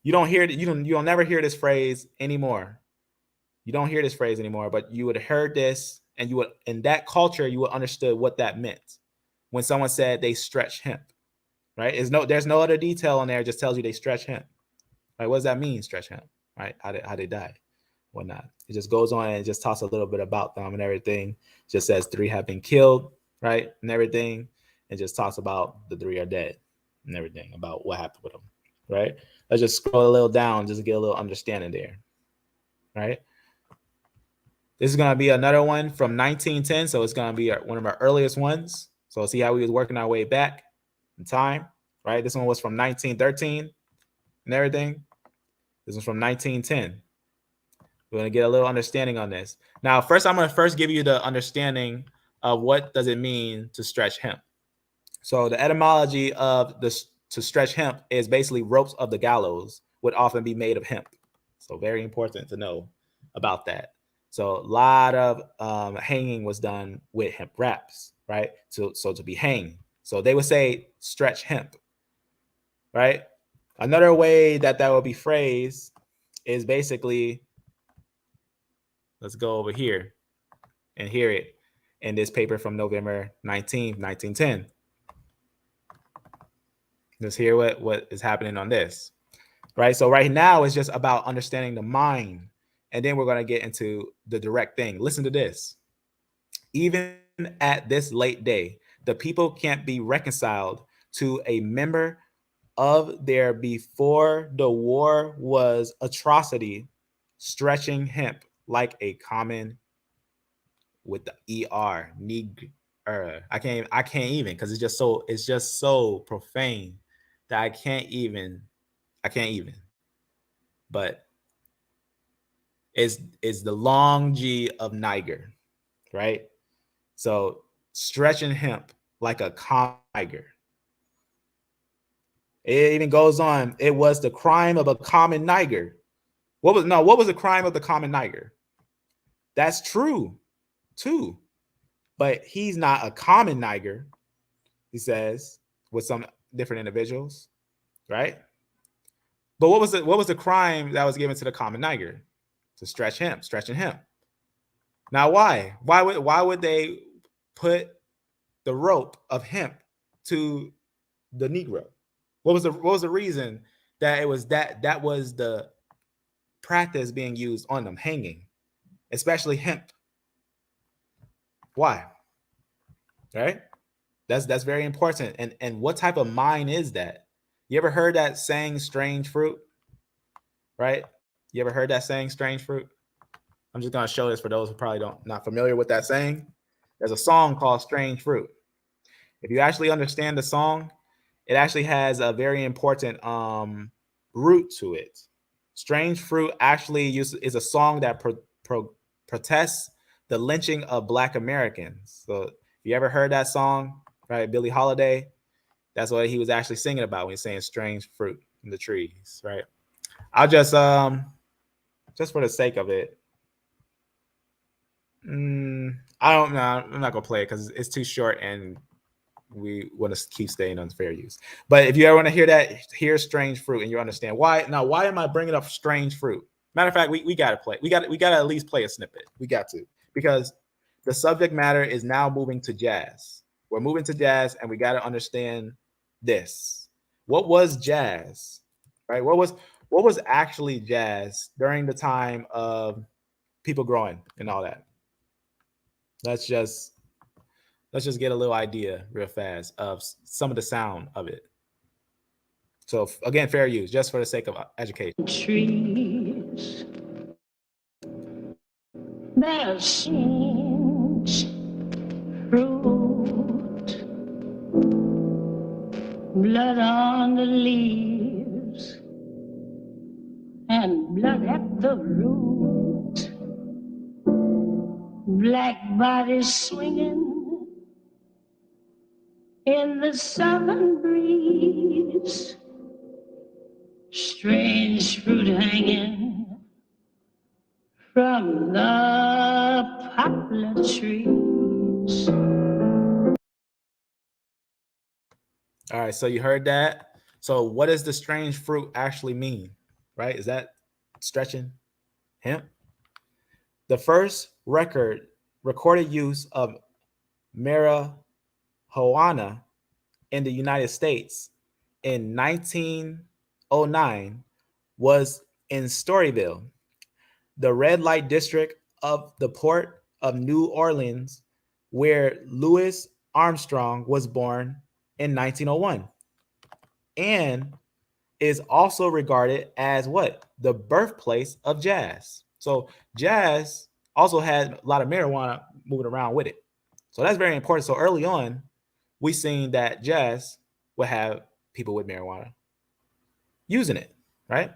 You don't hear it. You'll never hear this phrase anymore. You don't hear this phrase anymore, but you would have heard this, and you would, in that culture, you would understood what that meant when someone said they stretch hemp, right? There's no other detail on there. It just tells you they stretch hemp. Right? What does that mean, stretch hemp? Right? How they die, whatnot. It just goes on and it just talks a little bit about them and everything. Just says 3 have been killed, right? And everything. And just talks about the 3 are dead and everything about what happened with them, right? Let's just scroll a little down just to get a little understanding there, right? This is going to be another one from 1910. So it's going to be one of our earliest ones. So see how we was working our way back in time, right? This one was from 1913 and everything. This is from 1910. We're going to get a little understanding on this. Now, first, I'm going to give you the understanding of what does it mean to stretch hemp. So the etymology of to stretch hemp is basically ropes of the gallows would often be made of hemp. So very important to know about that. So a lot of hanging was done with hemp wraps, right? So to be hanged. So they would say stretch hemp, right? Another way that would be phrased is basically, let's go over here and hear it in this paper from November 19th, 1910. Let's hear what is happening on this, right? So right now it's just about understanding the mind. And then we're going to get into the direct thing. Listen to this. Even at this late day, the people can't be reconciled to a member of their before the war was atrocity, stretching hemp like a common with the ER, I can't even, because it's just so profane that I can't even. But is the long G of Niger, right? So stretching hemp like a common Niger. It even goes on. It was the crime of a common Niger. What was the crime of the common Niger? That's true, too. But he's not a common Niger, he says, with some different individuals, right? But what was the crime that was given to the common Niger? To stretching hemp. Now, why? Why would they put the rope of hemp to the Negro? What was the reason that it was that was the practice being used on them, hanging, especially hemp? Why? Right? That's very important. And what type of mind is that? You ever heard that saying, strange fruit? Right? You ever heard that saying, strange fruit? I'm just going to show this for those who probably not familiar with that saying. There's a song called Strange Fruit. If you actually understand the song, it actually has a very important root to it. Strange Fruit actually is a song that protests the lynching of Black Americans. So if you ever heard that song, right, Billie Holiday, that's what he was actually singing about when he's saying strange fruit in the trees, right? I'll just for the sake of it, I don't know. I'm not gonna play it because it's too short and we want to keep staying on fair use. But if you ever want to hear strange fruit, and you understand why. Now, why am I bringing up strange fruit? Matter of fact, we got to play. We got to at least play a snippet. We got to, because the subject matter is now moving to jazz. We're moving to jazz, and we got to understand this. What was jazz? Right? What was actually jazz during the time of people growing and all that? Let's just get a little idea real fast of some of the sound of it. So again, fair use, just for the sake of education. Trees, there seems fruit, blood on the leaves, and blood at the root, black bodies swinging in the southern breeze. Strange fruit hanging from the poplar trees. All right, so you heard that. So what does the strange fruit actually mean? Right? Is that stretching hemp? The first recorded use of marijuana in the United States in 1909 was in Storyville, the red light district of the Port of New Orleans, where Louis Armstrong was born in 1901, and is also regarded as what? The birthplace of jazz. So jazz also had a lot of marijuana moving around with it. So that's very important. So early on, we seen that jazz would have people with marijuana using it, right?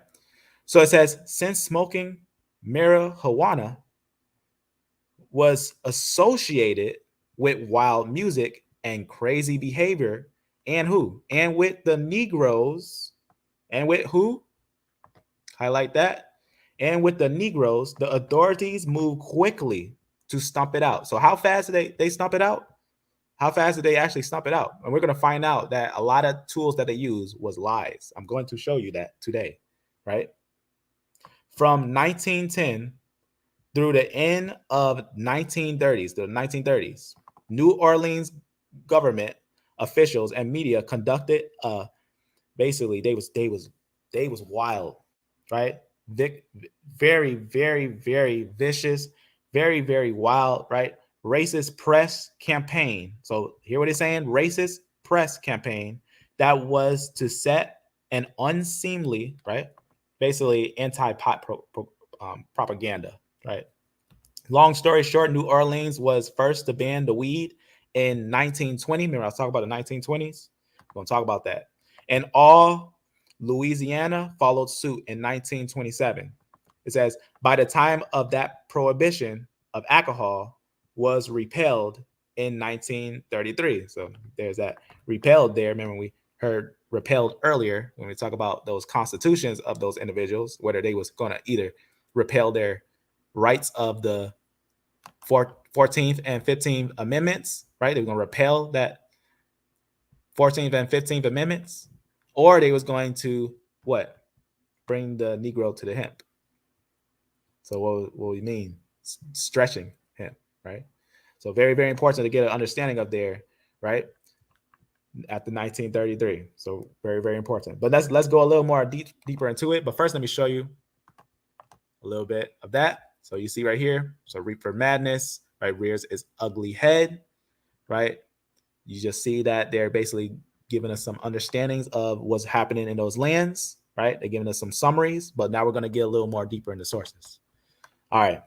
So it says, since smoking marijuana was associated with wild music and crazy behavior, and who? And with the Negroes, and with who? Highlight that. And with the Negroes, the authorities moved quickly to stomp it out. So how fast did they stomp it out? How fast did they actually stomp it out? And we're going to find out that a lot of tools that they use was lies. I'm going to show you that today, right? From 1910 through the end of 1930s, New Orleans government officials and media conducted basically they was wild, right? Very, very, very vicious, very, very wild, right? Racist press campaign. So hear what it's saying? Racist press campaign that was to set an unseemly, right? Basically anti-pot propaganda, right? Long story short, New Orleans was first to ban the weed in 1920. Remember, I was talking about the 1920s. We're going to talk about that. And all Louisiana followed suit in 1927. It says, by the time of that prohibition of alcohol was repealed in 1933. So there's that repealed there. Remember, we heard repealed earlier when we talk about those constitutions of those individuals, whether they was going to either repeal their rights of the 14th and 15th amendments, right? They were going to repeal that 14th and 15th amendments, or they was going to what? Bring the Negro to the hemp. So what we mean? Stretching hemp, right? So very, very important to get an understanding of there, right? At the 1933. So very, very important. But let's go a little more deeper into it. But first, let me show you a little bit of that. So you see right here, so Reaper Madness, right, rears its ugly head, right? You just see that they're basically giving us some understandings of what's happening in those lands, right? They're giving us some summaries, but now we're going to get a little more deeper into sources. All right.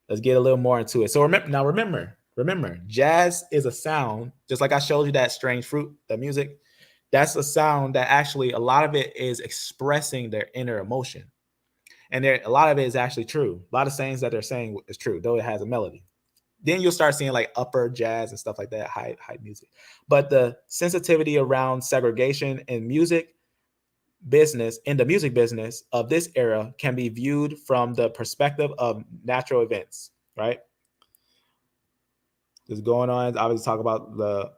Let's get a little more into it. So remember, jazz is a sound, just like I showed you that strange fruit, that music. That's a sound that actually a lot of it is expressing their inner emotion. And a lot of it is actually true. A lot of sayings that they're saying is true, though it has a melody. Then you'll start seeing like upper jazz and stuff like that, high music. But the sensitivity around segregation in music business, in the music business of this era, can be viewed from the perspective of natural events, right? Just going on, obviously talk about the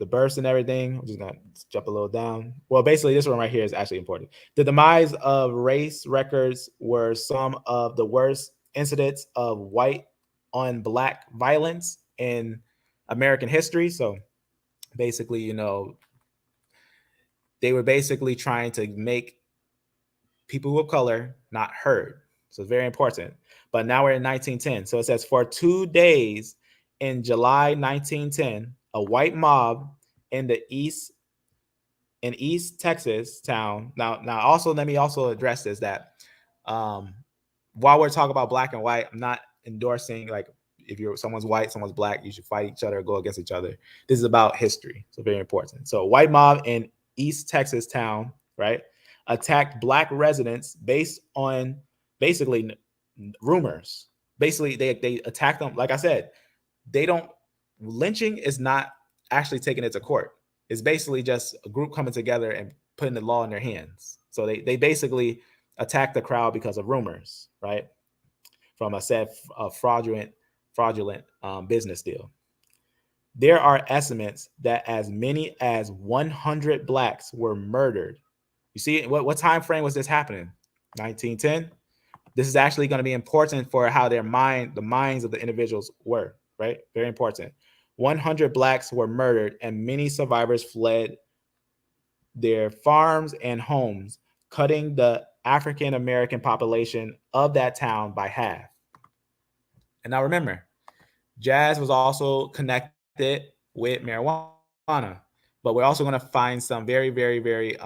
burst and everything. I'm just gonna jump a little down. Well, basically, this one right here is actually important. The demise of race records were some of the worst incidents of white on black violence in American history. So basically, you know, they were basically trying to make people of color not heard. So it's very important. But now we're in 1910. So it says, for 2 days in July 1910, a white mob in the East Texas town. Now also let me also address this, that while we're talking about black and white, I'm not endorsing like if someone's white, someone's black, you should fight each other, go against each other. This is about history, so very important. So white mob in East Texas town, right, attacked black residents based on basically rumors. Basically, they attacked them. Like I said, lynching is not actually taking it to court. It's basically just a group coming together and putting the law in their hands. So they basically attack the crowd because of rumors, right? From a said fraudulent business deal. There are estimates that as many as 100 blacks were murdered. You see, what time frame was this happening? 1910. This is actually going to be important for how the minds of the individuals were, right? Very important. 100 blacks were murdered, and many survivors fled their farms and homes, cutting the African American population of that town by half. And now remember, jazz was also connected with marijuana, but we're also going to find some very, very, very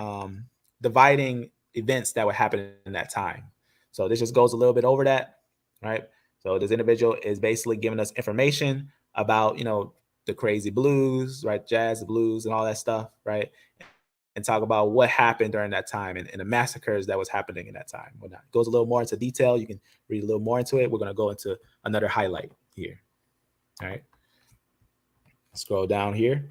dividing events that would happen in that time. So this just goes a little bit over that, right? So this individual is basically giving us information about, the crazy blues, right? Jazz, the blues, and all that stuff, right? And talk about what happened during that time and the massacres that was happening in that time. It goes a little more into detail. You can read a little more into it. We're going to go into another highlight here. All right. Scroll down here.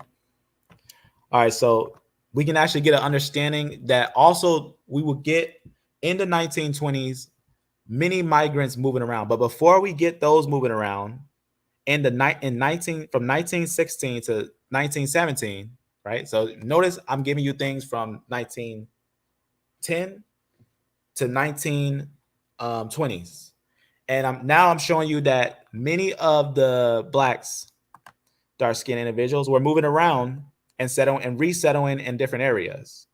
All right. So we can actually get an understanding that also we will get in the 1920s, many migrants moving around. But before we get those moving around from 1916 to 1917, right? So notice I'm giving you things from 1910 to 1920s. And I'm showing you that many of the blacks, dark-skinned individuals, were moving around and resettling in different areas.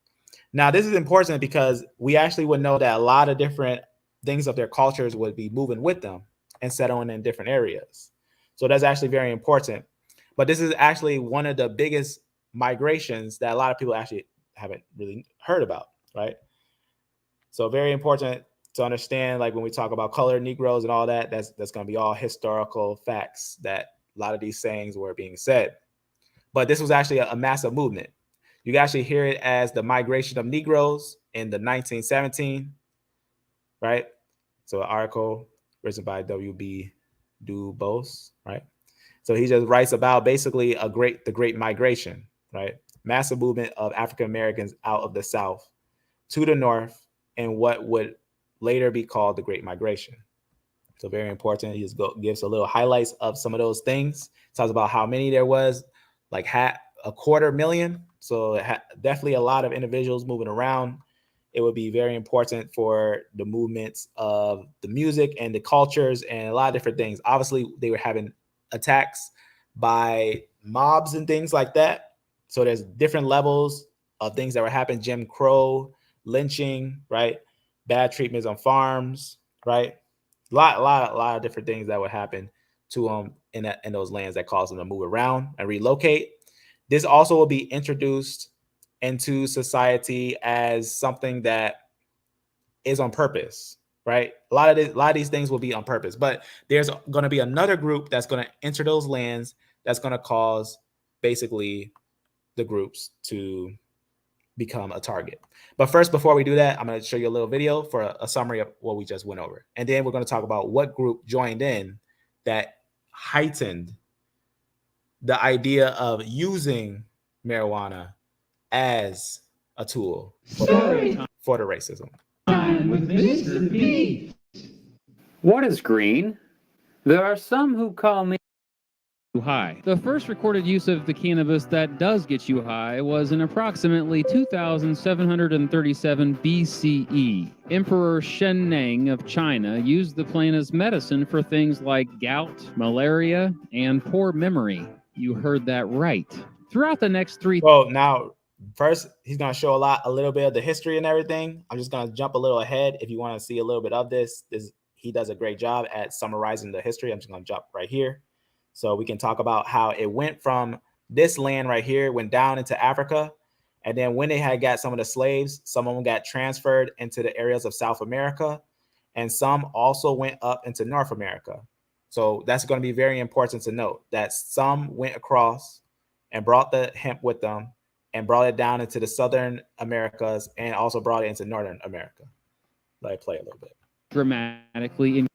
Now, this is important because we actually would know that a lot of different things of their cultures would be moving with them and settling in different areas. So that's actually very important. But this is actually one of the biggest migrations that a lot of people actually haven't really heard about, right? So very important to understand, like when we talk about colored Negroes and all that, that's going to be all historical facts that a lot of these sayings were being said. But this was actually a massive movement. You can actually hear it as the migration of Negroes in the 1917, right? So an article written by W.B. Du Bois, right? So he just writes about basically the Great Migration, right? Massive movement of African Americans out of the South to the North in what would later be called the Great Migration. So very important. He just gives a little highlights of some of those things. Talks about how many there was, like 250,000. So definitely a lot of individuals moving around. It would be very important for the movements of the music and the cultures and a lot of different things. Obviously, they were having attacks by mobs and things like that. So there's different levels of things that were happening. Jim Crow, lynching, right? Bad treatments on farms, right? A lot of different things that would happen to them in those lands that caused them to move around and relocate. This also will be introduced into society as something that is on purpose, right? A lot of these things will be on purpose, but there's going to be another group that's going to enter those lands that's going to cause basically the groups to become a target. But first, before we do that, I'm going to show you a little video for a summary of what we just went over. And then we're going to talk about what group joined in that heightened the idea of using marijuana as a tool for the racism. With Mr. B. What is green? There are some who call me High. The first recorded use of the cannabis that does get you high was in approximately 2737 BCE. Emperor Shennang of China used the plant as medicine for things like gout, malaria, and poor memory. You heard that right. Throughout the next three... Well, now, first, he's going to show a little bit of the history and everything. I'm just going to jump a little ahead. If you want to see a little bit of this, he does a great job at summarizing the history. I'm just going to jump right here. So we can talk about how it went from this land right here, went down into Africa. And then when they had got some of the slaves, some of them got transferred into the areas of South America. And some also went up into North America. So that's going to be very important to note that some went across and brought the hemp with them and brought it down into the Southern Americas and also brought it into Northern America. Let me play a little bit. Dramatically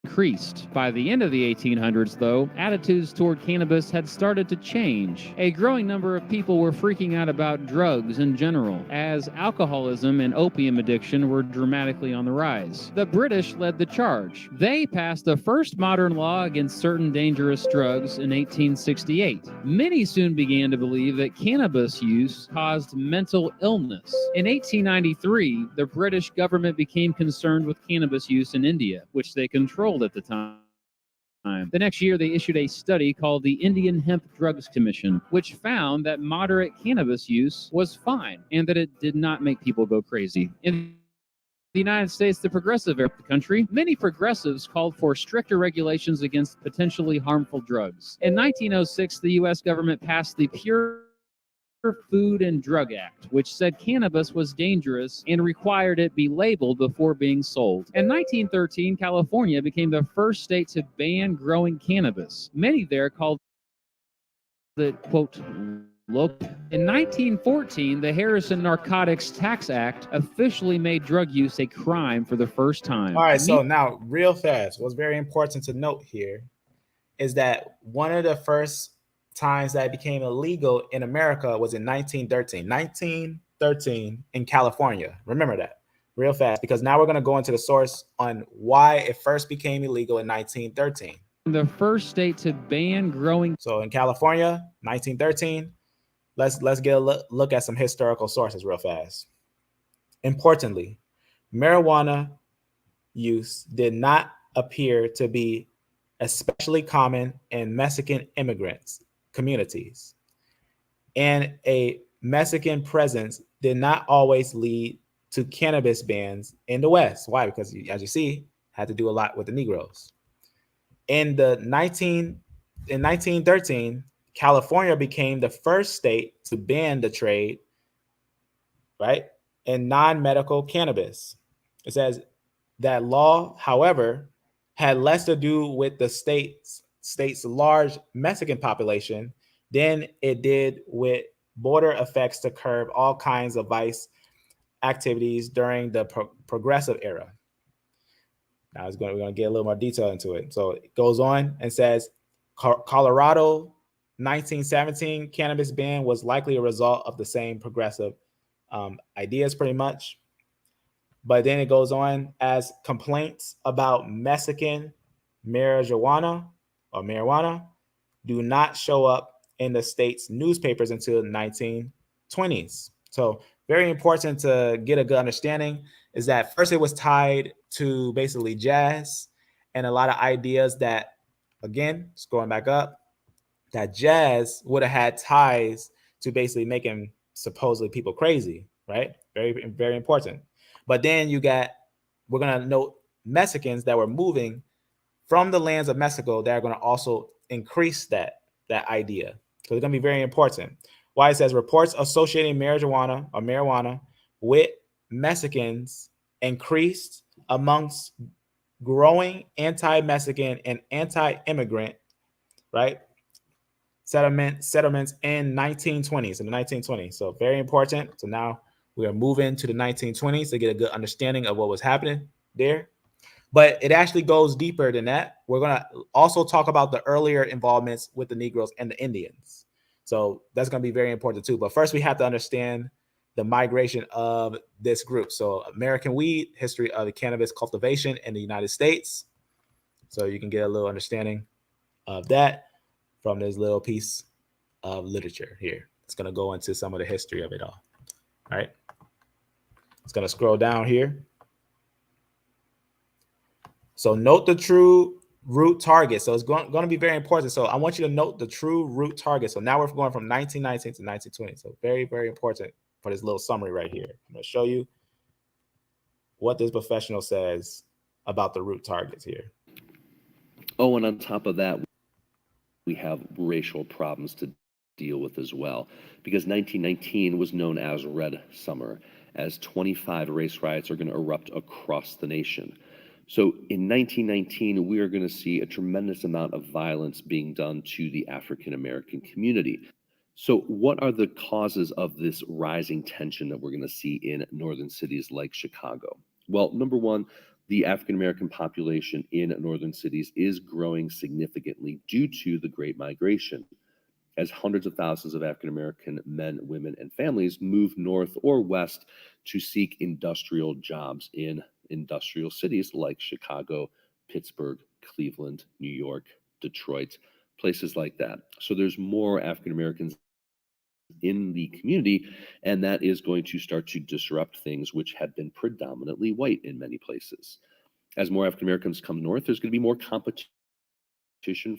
increased. By the end of the 1800s, though, attitudes toward cannabis had started to change. A growing number of people were freaking out about drugs in general, as alcoholism and opium addiction were dramatically on the rise. The British led the charge. They passed the first modern law against certain dangerous drugs in 1868. Many soon began to believe that cannabis use caused mental illness. In 1893, the British government became concerned with cannabis use in India, which they controlled at the time. The next year, they issued a study called the Indian Hemp Drugs Commission, which found that moderate cannabis use was fine and that it did not make people go crazy. In the United States, the progressive area of the country, many progressives called for stricter regulations against potentially harmful drugs. In 1906, the U.S. government passed the Pure Food and Drug Act, which said cannabis was dangerous and required it be labeled before being sold. In 1913, California became the first state to ban growing cannabis. Many there called it, quote, local. In 1914, the Harrison Narcotics Tax Act officially made drug use a crime for the first time. All right, so now real fast, what's very important to note here is that one of the first times that it became illegal in America was in 1913. 1913 in California. Remember that real fast, because now we're going to go into the source on why it first became illegal in 1913. The first state to ban growing. So in California, 1913. Let's get a look at some historical sources real fast. Importantly, marijuana use did not appear to be especially common in Mexican immigrants communities, and a Mexican presence did not always lead to cannabis bans in the West. Why? Because, as you see, had to do a lot with the Negroes. In 1913, California became the first state to ban the trade, right, in non-medical cannabis. It says that law, however, had less to do with the state's large Mexican population than it did with border effects to curb all kinds of vice activities during the progressive era. Now we're going to get a little more detail into it. So it goes on and says, Colorado 1917 cannabis ban was likely a result of the same progressive ideas pretty much. But then it goes on as complaints about Mexican marijuana do not show up in the state's newspapers until the 1920s. So very important to get a good understanding is that first it was tied to basically jazz and a lot of ideas that, again, just going back up, that jazz would have had ties to basically making supposedly people crazy, right? Very, very important. But then we're going to note Mexicans that were moving from the lands of Mexico that are going to also increase that idea. So it's going to be very important. Why it says reports associating marijuana with Mexicans increased amongst growing anti-Mexican and anti-immigrant, right, settlements in 1920s, in the 1920s. So very important. So now we are moving to the 1920s to get a good understanding of what was happening there. But it actually goes deeper than that. We're going to also talk about the earlier involvements with the Negroes and the Indians. So that's going to be very important too. But first we have to understand the migration of this group. So American weed, history of the cannabis cultivation in the United States. So you can get a little understanding of that from this little piece of literature here. It's going to go into some of the history of it all. All right. It's going to scroll down here. So note the true root target. So it's going to be very important. So I want you to note the true root target. So now we're going from 1919 to 1920. So very, very important for this little summary right here. I'm going to show you what this professional says about the root targets here. Oh, and on top of that, we have racial problems to deal with as well, because 1919 was known as Red Summer, as 25 race riots are going to erupt across the nation. So in 1919, we are going to see a tremendous amount of violence being done to the African American community. So what are the causes of this rising tension that we're going to see in northern cities like Chicago? Well, number one, the African American population in northern cities is growing significantly due to the Great Migration, as hundreds of thousands of African American men, women, and families move north or west to seek industrial jobs in industrial cities like Chicago, Pittsburgh, Cleveland, New York, Detroit, places like that. So there's more African Americans in the community, and that is going to start to disrupt things which had been predominantly white in many places. As more African Americans come north, there's going to be more competition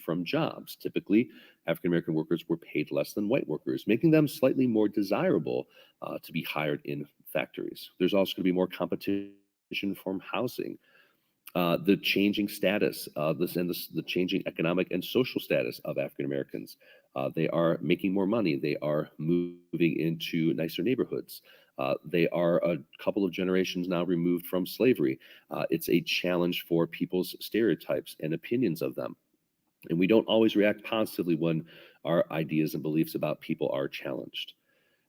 from jobs. Typically, African American workers were paid less than white workers, making them slightly more desirable to be hired in factories. There's also going to be more competition from housing. The changing status, the changing economic and social status of African Americans. They are making more money. They are moving into nicer neighborhoods. They are a couple of generations now removed from slavery. It's a challenge for people's stereotypes and opinions of them. And we don't always react positively when our ideas and beliefs about people are challenged.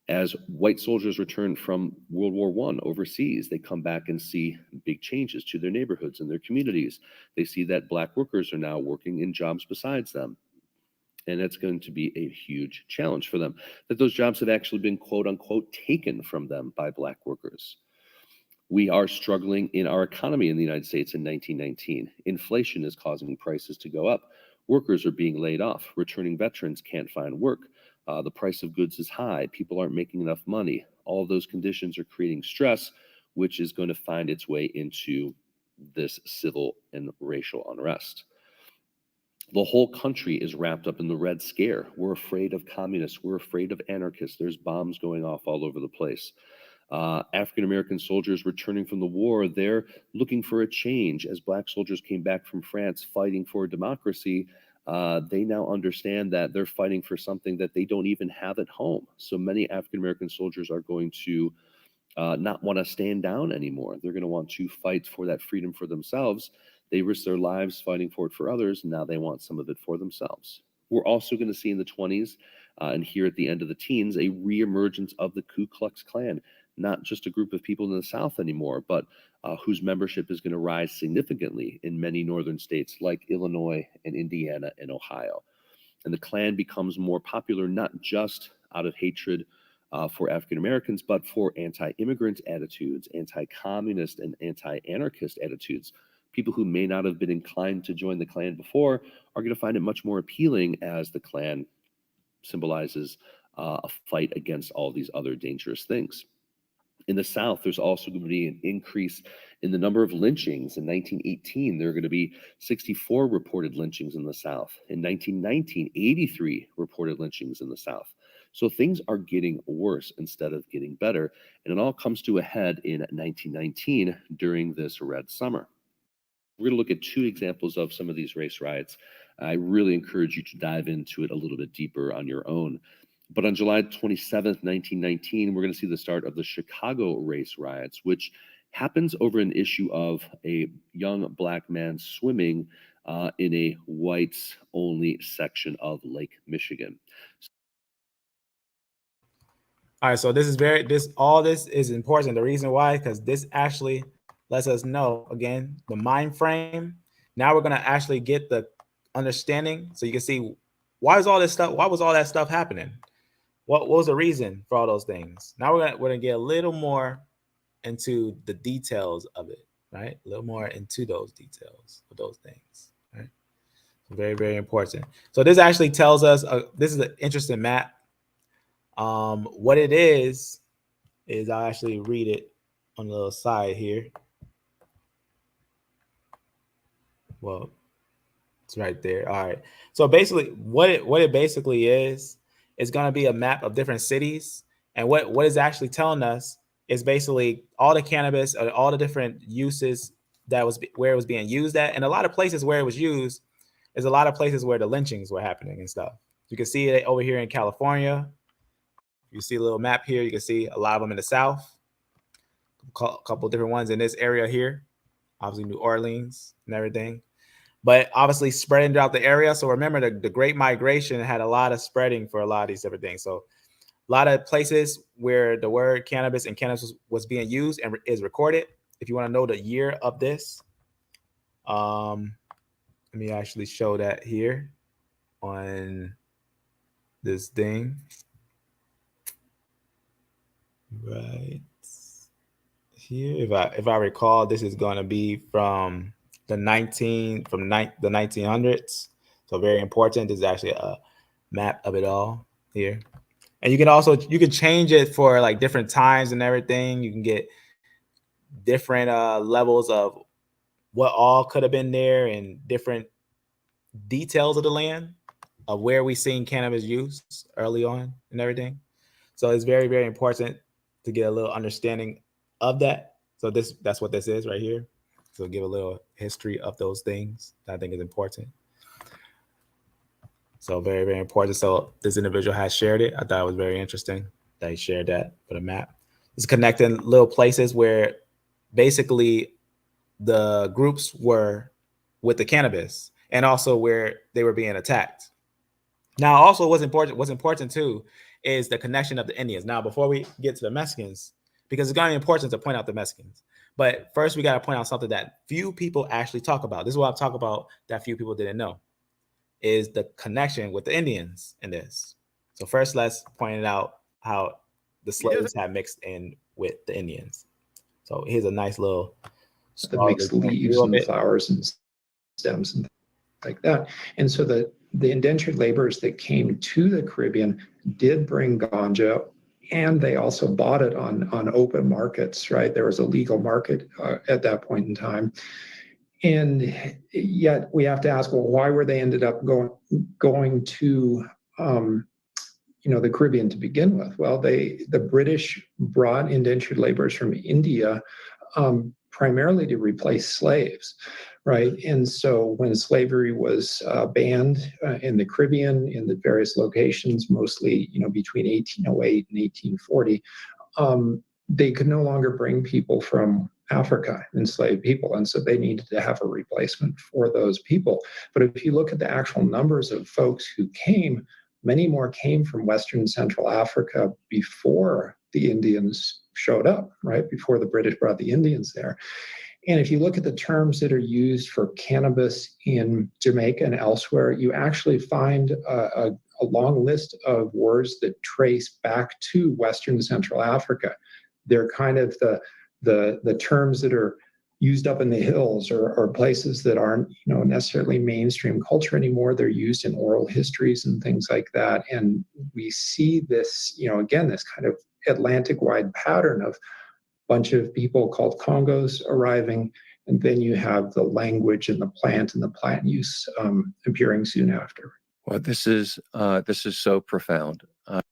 As white soldiers return from World War I overseas, they come back and see big changes to their neighborhoods and their communities. They see that Black workers are now working in jobs besides them. And that's going to be a huge challenge for them, that those jobs have actually been, quote unquote, taken from them by Black workers. We are struggling in our economy in the United States in 1919. Inflation is causing prices to go up. Workers are being laid off. Returning veterans can't find work. The price of goods is high. People aren't making enough money. All of those conditions are creating stress, which is going to find its way into this civil and racial unrest. The whole country is wrapped up in the Red Scare. We're afraid of communists. We're afraid of anarchists. There's bombs going off all over the place. African American soldiers returning from the war, they're looking for a change. As Black soldiers came back from France fighting for democracy, they now understand that they're fighting for something that they don't even have at home. So many African American soldiers are going to not want to stand down anymore. They're going to want to fight for that freedom for themselves. They risk their lives fighting for it for others. Now they want some of it for themselves. We're also going to see in the 20s and here at the end of the teens a reemergence of the Ku Klux Klan. Not just a group of people in the South anymore, but whose membership is going to rise significantly in many northern states like Illinois and Indiana and Ohio. And the Klan becomes more popular not just out of hatred for African Americans, but for anti-immigrant attitudes, anti-communist and anti-anarchist attitudes. People who may not have been inclined to join the Klan before are going to find it much more appealing, as the Klan symbolizes a fight against all these other dangerous things. In the South, there's also going to be an increase in the number of lynchings. In 1918, there are going to be 64 reported lynchings in the South. In 1919, 83 reported lynchings in the South. So things are getting worse instead of getting better. And it all comes to a head in 1919 during this Red Summer. We're going to look at two examples of some of these race riots. I really encourage you to dive into it a little bit deeper on your own. But on July 27th, 1919, we're going to see the start of the Chicago race riots, which happens over an issue of a young Black man swimming in a whites-only section of Lake Michigan. All right, so all this is important. The reason why, because this actually lets us know, again, the mind frame. Now we're going to actually get the understanding, so you can see why was all that stuff happening? What was the reason for all those things? Now we're gonna get a little more into the details of it, right? A little more into those details of those things, right? Very, very important. So this actually tells us, this is an interesting map. What it is I'll actually read it on the little side here. Well, it's right there. All right. So basically, what it basically is going to be a map of different cities, and what it's actually telling us is basically all the cannabis, all the different uses where it was being used at, and a lot of places where it was used is a lot of places where the lynchings were happening and stuff. You can see it over here in California. You see a little map here. You can see a lot of them in the South. A couple of different ones in this area here, obviously New Orleans and everything. But obviously spreading throughout the area. So remember, the Great Migration had a lot of spreading for a lot of these different things. So a lot of places where the word cannabis and cannabis was being used and is recorded. If you want to know the year of this, Let me actually show that here on this thing. Right here. If I recall, this is going to be from the 1900s. So very important. This is actually a map of it all here. And you can change it for like different times and everything. You can get different levels of what all could have been there and different details of the land of where we seen cannabis use early on and everything. So it's very, very important to get a little understanding of that. So that's what this is right here. So give a little history of those things that I think is important. So very, very important. So this individual has shared it. I thought it was very interesting that he shared that for the map. It's connecting little places where basically the groups were with the cannabis and also where they were being attacked. Now, also what's important too is the connection of the Indians. Now, before we get to the Mexicans, because it's going to be important to point out the Mexicans. But first, we got to point out something that few people actually talk about. This is what I'm talking about that few people didn't know, is the connection with the Indians in this. So first, let's point out how the slaves have mixed in with the Indians. So here's a nice little that makes leaves and flowers and stems and things like that. And so the indentured laborers that came to the Caribbean did bring ganja, and they also bought it on open markets, right? There was a legal market at that point in time. And yet we have to ask, well, why were they ended up going to the Caribbean to begin with? Well, the British brought indentured laborers from India primarily to replace slaves, right? And so when slavery was banned in the Caribbean, in the various locations, mostly between 1808 and 1840, they could no longer bring people from Africa, enslaved people, and so they needed to have a replacement for those people. But if you look at the actual numbers of folks who came, many more came from Western Central Africa before the Indians showed up, right? Before the British brought the Indians there. And if you look at the terms that are used for cannabis in Jamaica and elsewhere, you actually find a long list of words that trace back to Western Central Africa. They're kind of the terms that are used up in the hills or places that aren't necessarily mainstream culture anymore. They're used in oral histories and things like that. And we see this, again, this kind of Atlantic-wide pattern of a bunch of people called Congos arriving, and then you have the language and the plant use appearing soon after. Well, this is so profound. All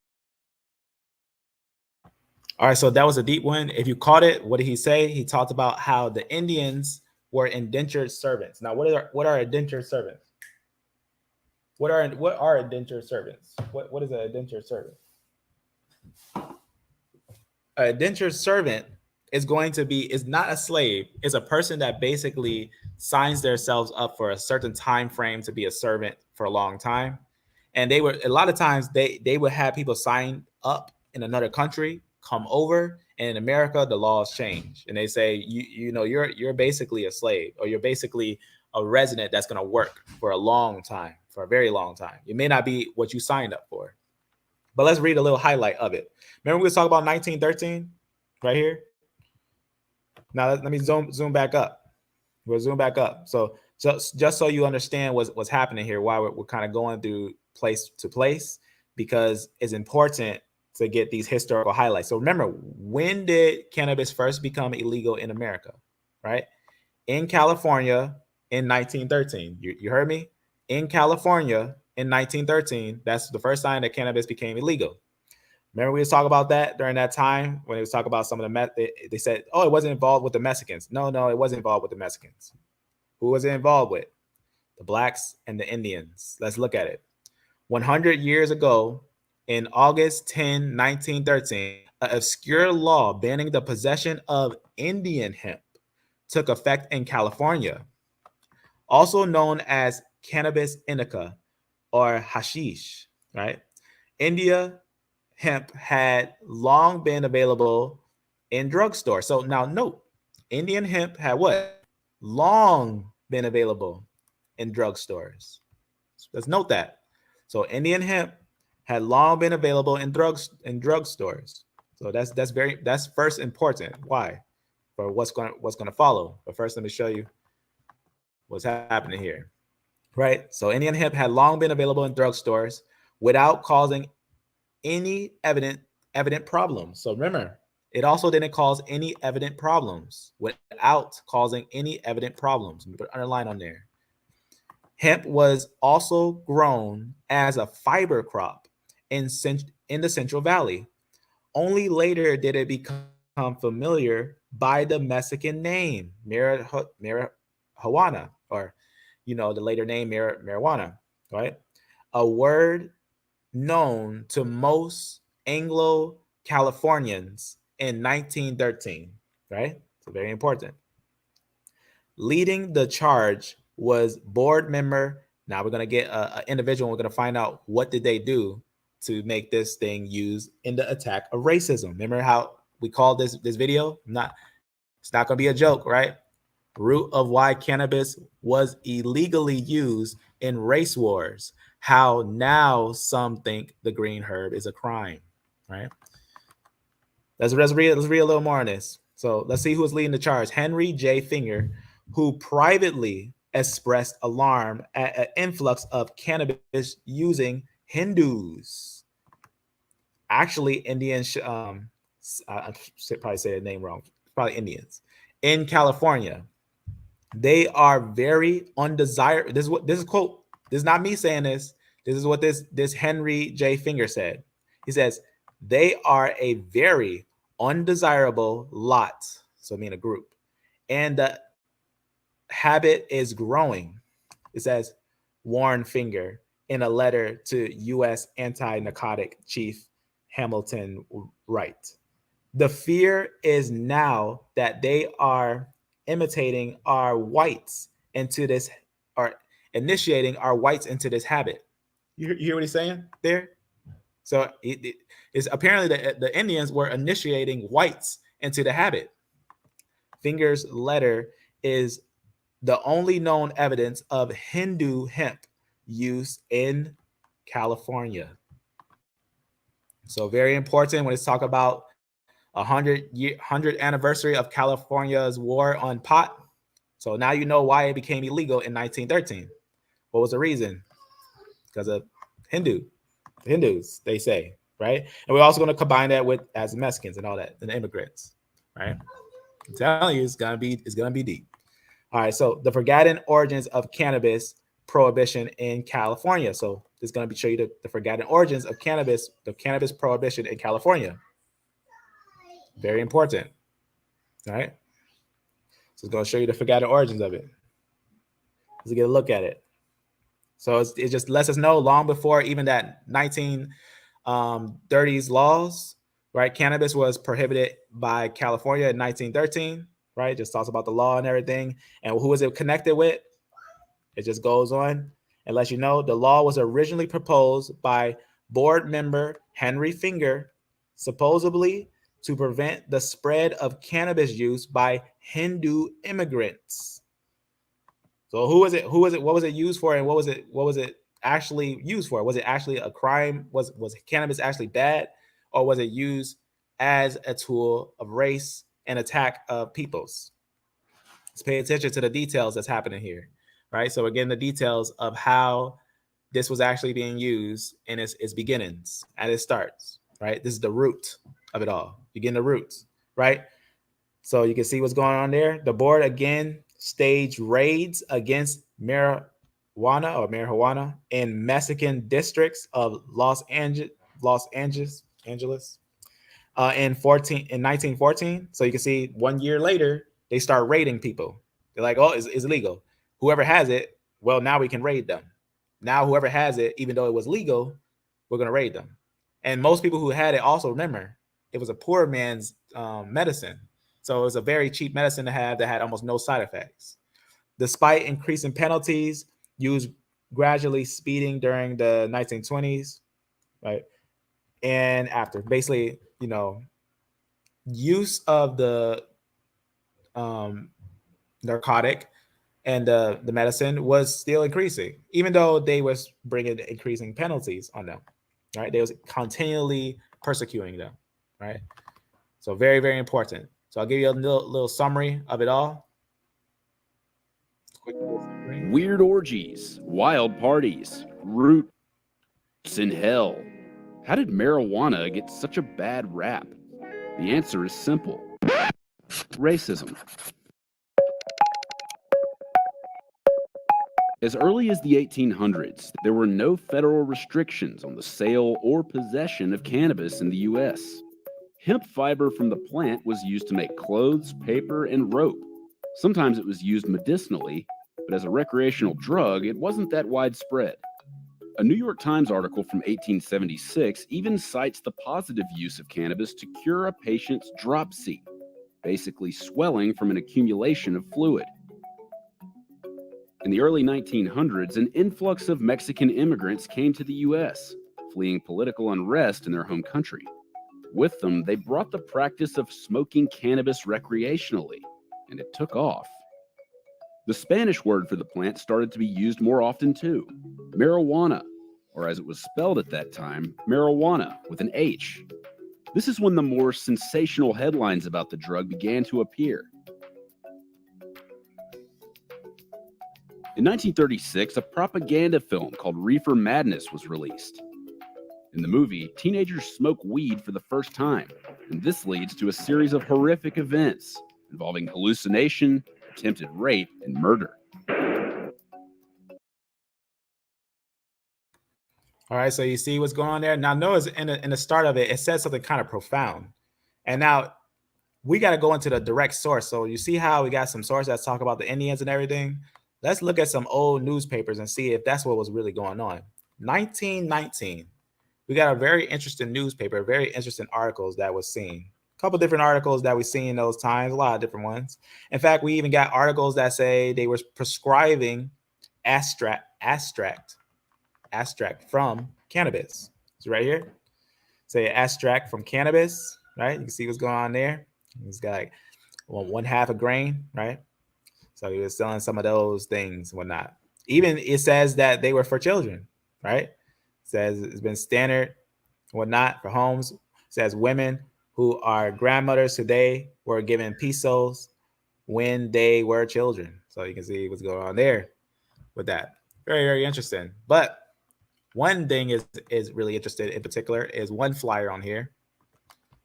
right, so that was a deep one. If you caught it, what did he say? He talked about how the Indians were indentured servants. Now, what are indentured servants? What are indentured servants? What is an indentured servant? An indentured servant is not a slave. It's a person that basically signs themselves up for a certain time frame to be a servant for a long time. And a lot of times they would have people sign up in another country, come over, and in America the laws change, and they say you're basically a slave, or you're basically a resident that's going to work for a long time, for a very long time. It may not be what you signed up for. But let's read a little highlight of it. Remember we was talking about 1913 right here. Now let me zoom back up. We'll zoom back up. So just so you understand what's happening here, why we're kind of going through place to place, because it's important to get these historical highlights. So remember, when did cannabis first become illegal in America, right? In California in 1913. You heard me? In California in 1913, that's the first time that cannabis became illegal. Remember we was talking about that during that time when they was talking about some of they said, oh, it wasn't involved with the Mexicans. No, it wasn't involved with the Mexicans. Who was it involved with? The blacks and the Indians. Let's look at it. 100 years ago, in August 10, 1913, an obscure law banning the possession of Indian hemp took effect in California, also known as cannabis indica or hashish, right? India hemp had long been available in drugstores. So now note, Indian hemp had what? Long been available in drugstores. Let's note that. So Indian hemp had long been available in drugstores. So that's first important. Why? For what's going to follow. But first, let me show you what's happening here. Right. So Indian hemp had long been available in drugstores without causing any evident problems. So remember, it also didn't cause any evident problems without causing any evident problems. Let me put an underline on there. Hemp was also grown as a fiber crop in the Central Valley. Only later did it become familiar by the Mexican name marijuana, or the later name marijuana, right? A word known to most Anglo-Californians in 1913, right? So very important. Leading the charge was board member. Now we're going to get an individual. We're going to find out what did they do to make this thing used in the attack of racism. Remember how we called this video? It's not going to be a joke, right? Root of why cannabis was illegally used in race wars. How now some think the green herb is a crime, right? Let's read a little more on this. So let's see who was leading the charge. Henry J. Finger, who privately expressed alarm at an influx of cannabis using Hindus. Actually, Indians, I should probably say the name wrong, probably Indians, in California. They are very undesirable. This is quote. This is not me saying this. This is what this Henry J. Finger said. He says, they are a very undesirable lot. So I mean a group. And the habit is growing. It says, Warren Finger in a letter to U.S. anti-narcotic chief Hamilton Wright. The fear is now that they are imitating our whites into this, or initiating our whites into this habit. You hear what he's saying there? So it's apparently the Indians were initiating whites into the habit. Finger's letter is the only known evidence of Hindu hemp use in California. So very important when it's talk about 100th anniversary of California's war on pot. So now you know why it became illegal in 1913. What was the reason? Because of Hindus, they say, right? And we're also going to combine that with as Mexicans and all that, and immigrants, right? I'm telling you, it's gonna be deep. All right, so the forgotten origins of cannabis prohibition in California. So this is going to show you the forgotten origins of cannabis, the cannabis prohibition in California. Very important. All right. So it's going to show you the forgotten origins of it. Let's get a look at it. So it just lets us know long before even that 1930s laws, right? Cannabis was prohibited by California in 1913, right? Just talks about the law and everything. And who was it connected with? It just goes on and lets you know the law was originally proposed by board member Henry Finger, supposedly to prevent the spread of cannabis use by Hindu immigrants. So who was it? What was it used for? And what was it actually used for? Was it actually a crime? Was cannabis actually bad? Or was it used as a tool of race and attack of peoples? Let's pay attention to the details that's happening here, right? So again, the details of how this was actually being used in its beginnings, as it starts, right? This is the root of it all. You get the roots, right? So you can see what's going on there. The board again staged raids against marijuana in Mexican districts of Los Angeles in 1914. So you can see 1 year later, they start raiding people. They're like, oh, it's illegal. Whoever has it, well, now we can raid them. Now whoever has it, even though it was legal, we're going to raid them. And most people who had it also, remember, it was a poor man's medicine. So it was a very cheap medicine to have that had almost no side effects. Despite increasing penalties, used gradually speeding during the 1920s, right? And after, basically, use of the narcotic and the medicine was still increasing, even though they was bringing increasing penalties on them, right? They was continually persecuting them, right? So very, very important. So I'll give you a little summary of it all. Weird orgies, wild parties, roots in hell. How did marijuana get such a bad rap? The answer is simple. Racism. As early as the 1800s, there were no federal restrictions on the sale or possession of cannabis in the U.S. Hemp fiber from the plant was used to make clothes, paper, and rope. Sometimes it was used medicinally, but as a recreational drug, it wasn't that widespread. A New York Times article from 1876 even cites the positive use of cannabis to cure a patient's dropsy, basically swelling from an accumulation of fluid. In the early 1900s, an influx of Mexican immigrants came to the U.S., fleeing political unrest in their home country. With them, they brought the practice of smoking cannabis recreationally, and it took off. The Spanish word for the plant started to be used more often too, marijuana, or as it was spelled at that time, marijuana with an H. This is when the more sensational headlines about the drug began to appear. In 1936, a propaganda film called Reefer Madness was released. In the movie, teenagers smoke weed for the first time, and this leads to a series of horrific events involving hallucination, attempted rape, and murder. All right, so you see what's going on there. Now, notice in the start of it, it says something kind of profound. And now we got to go into the direct source. So you see how we got some sources that talk about the Indians and everything. Let's look at some old newspapers and see if that's what was really going on. 1919, we got a very interesting newspaper, very interesting articles that was seen. A couple different articles that we seen in those times, a lot of different ones. In fact, we even got articles that say they were prescribing abstract from cannabis. It's right here. Say abstract from cannabis, right? You can see what's going on there. It's got like 1/2 a grain, right? So he was selling some of those things and whatnot. Even it says that they were for children, right? It says it's been standard whatnot for homes. It says women who are grandmothers today were given pesos when they were children. So you can see what's going on there with that. Very, very interesting. But one thing is really interesting in particular is one flyer on here.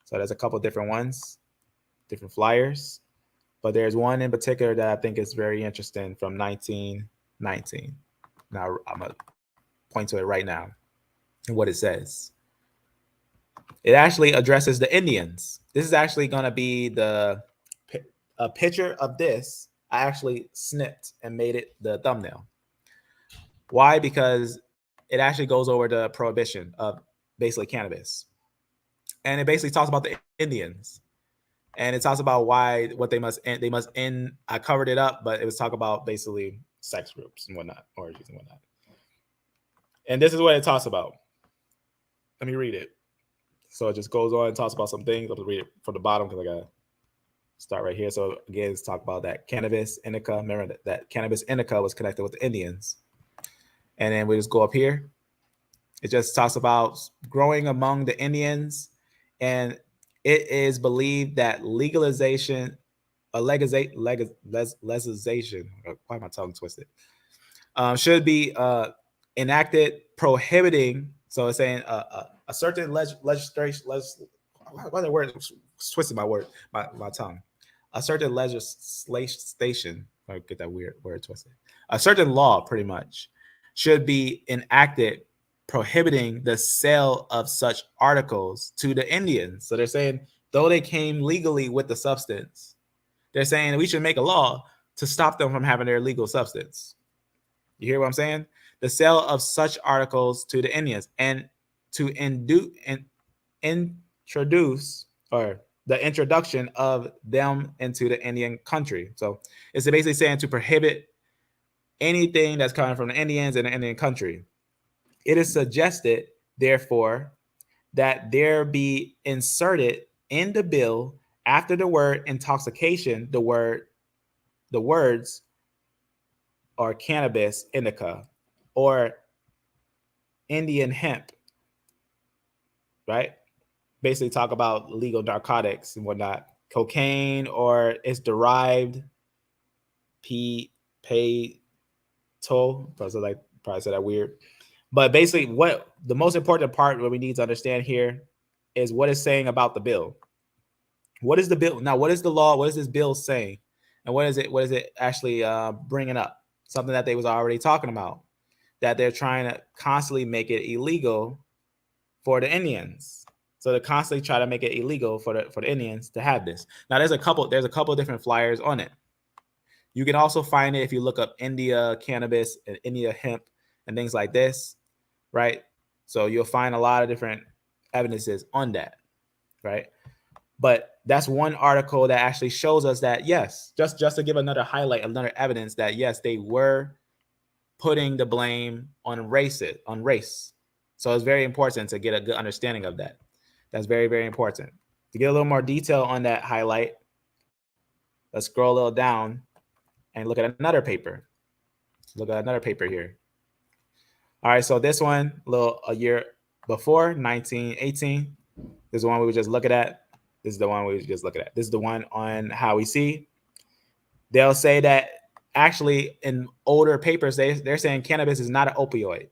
So there's a couple different ones, different flyers. But there's one in particular that I think is very interesting from 1919. Now, I'm going to point to it right now and what it says. It actually addresses the Indians. This is actually going to be a picture of this. I actually snipped and made it the thumbnail. Why? Because it actually goes over the prohibition of basically cannabis. And it basically talks about the Indians. And it talks about what they must end. I covered it up, but it was talk about basically sex groups and whatnot, orgies and whatnot. And this is what it talks about. Let me read it. So it just goes on and talks about some things. I'll read it from the bottom because I gotta start right here. So again, it's talk about that cannabis indica. Remember that cannabis indica was connected with the Indians. And then we just go up here. It just talks about growing among the Indians, and it is believed that legalization. Why am I tongue twisted? Should be enacted prohibiting. So it's saying a certain legislation. Why the word twisting my word, my tongue? A certain legislation. I get that weird word twisted. A certain law, pretty much, should be enacted prohibiting the sale of such articles to the Indians. So they're saying, though they came legally with the substance, they're saying we should make a law to stop them from having their legal substance. You hear what I'm saying? The sale of such articles to the Indians, and to introduce, or the introduction of them into the Indian country. So it's basically saying to prohibit anything that's coming from the Indians in the Indian country. It is suggested, therefore, that there be inserted in the bill after the word intoxication, the words or cannabis indica or Indian hemp, right? Basically talk about legal narcotics and whatnot, cocaine or its derived probably said that weird. But basically what the most important part what we need to understand here is what it's saying about the bill. What is the bill? Now, what is the law? What is this bill saying? And what is it actually bringing up? Something that they was already talking about, that they're trying to constantly make it illegal for the Indians. So they constantly try to make it illegal for the Indians to have this. Now, there's a couple different flyers on it. You can also find it if you look up India cannabis and India hemp and things like this, right? So you'll find a lot of different evidences on that, right? But that's one article that actually shows us that, yes, just to give another highlight, another evidence that, yes, they were putting the blame on race. So it's very important to get a good understanding of that. That's very, very important. To get a little more detail on that highlight, let's scroll a little down and look at another paper. Look at another paper here. All right, so this one, a year before, 1918. This is the one we were just looking at. This is the one we were just looking at. This is the one on how we see. They'll say that actually in older papers, they're saying cannabis is not an opioid.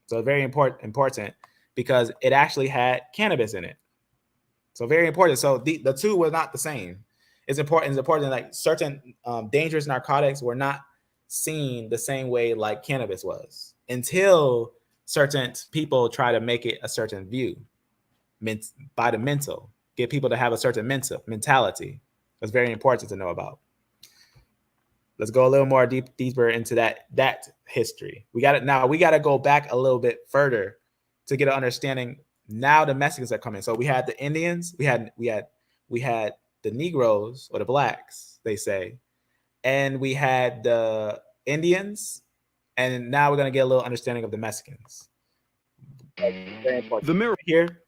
So very important because it actually had cannabis in it. So very important. So the two were not the same. It's important like certain dangerous narcotics were not seen the same way like cannabis was until certain people try to make it a certain view by the mental, get people to have a certain mentality. That's very important to know about. Let's go a little more deeper into that history. We got to go back a little bit further to get an understanding. Now the Mexicans are coming. So we had the Indians, we had the Negroes or the blacks, they say, and we had the Indians, and now we're gonna get a little understanding of the Mexicans. The mirror here,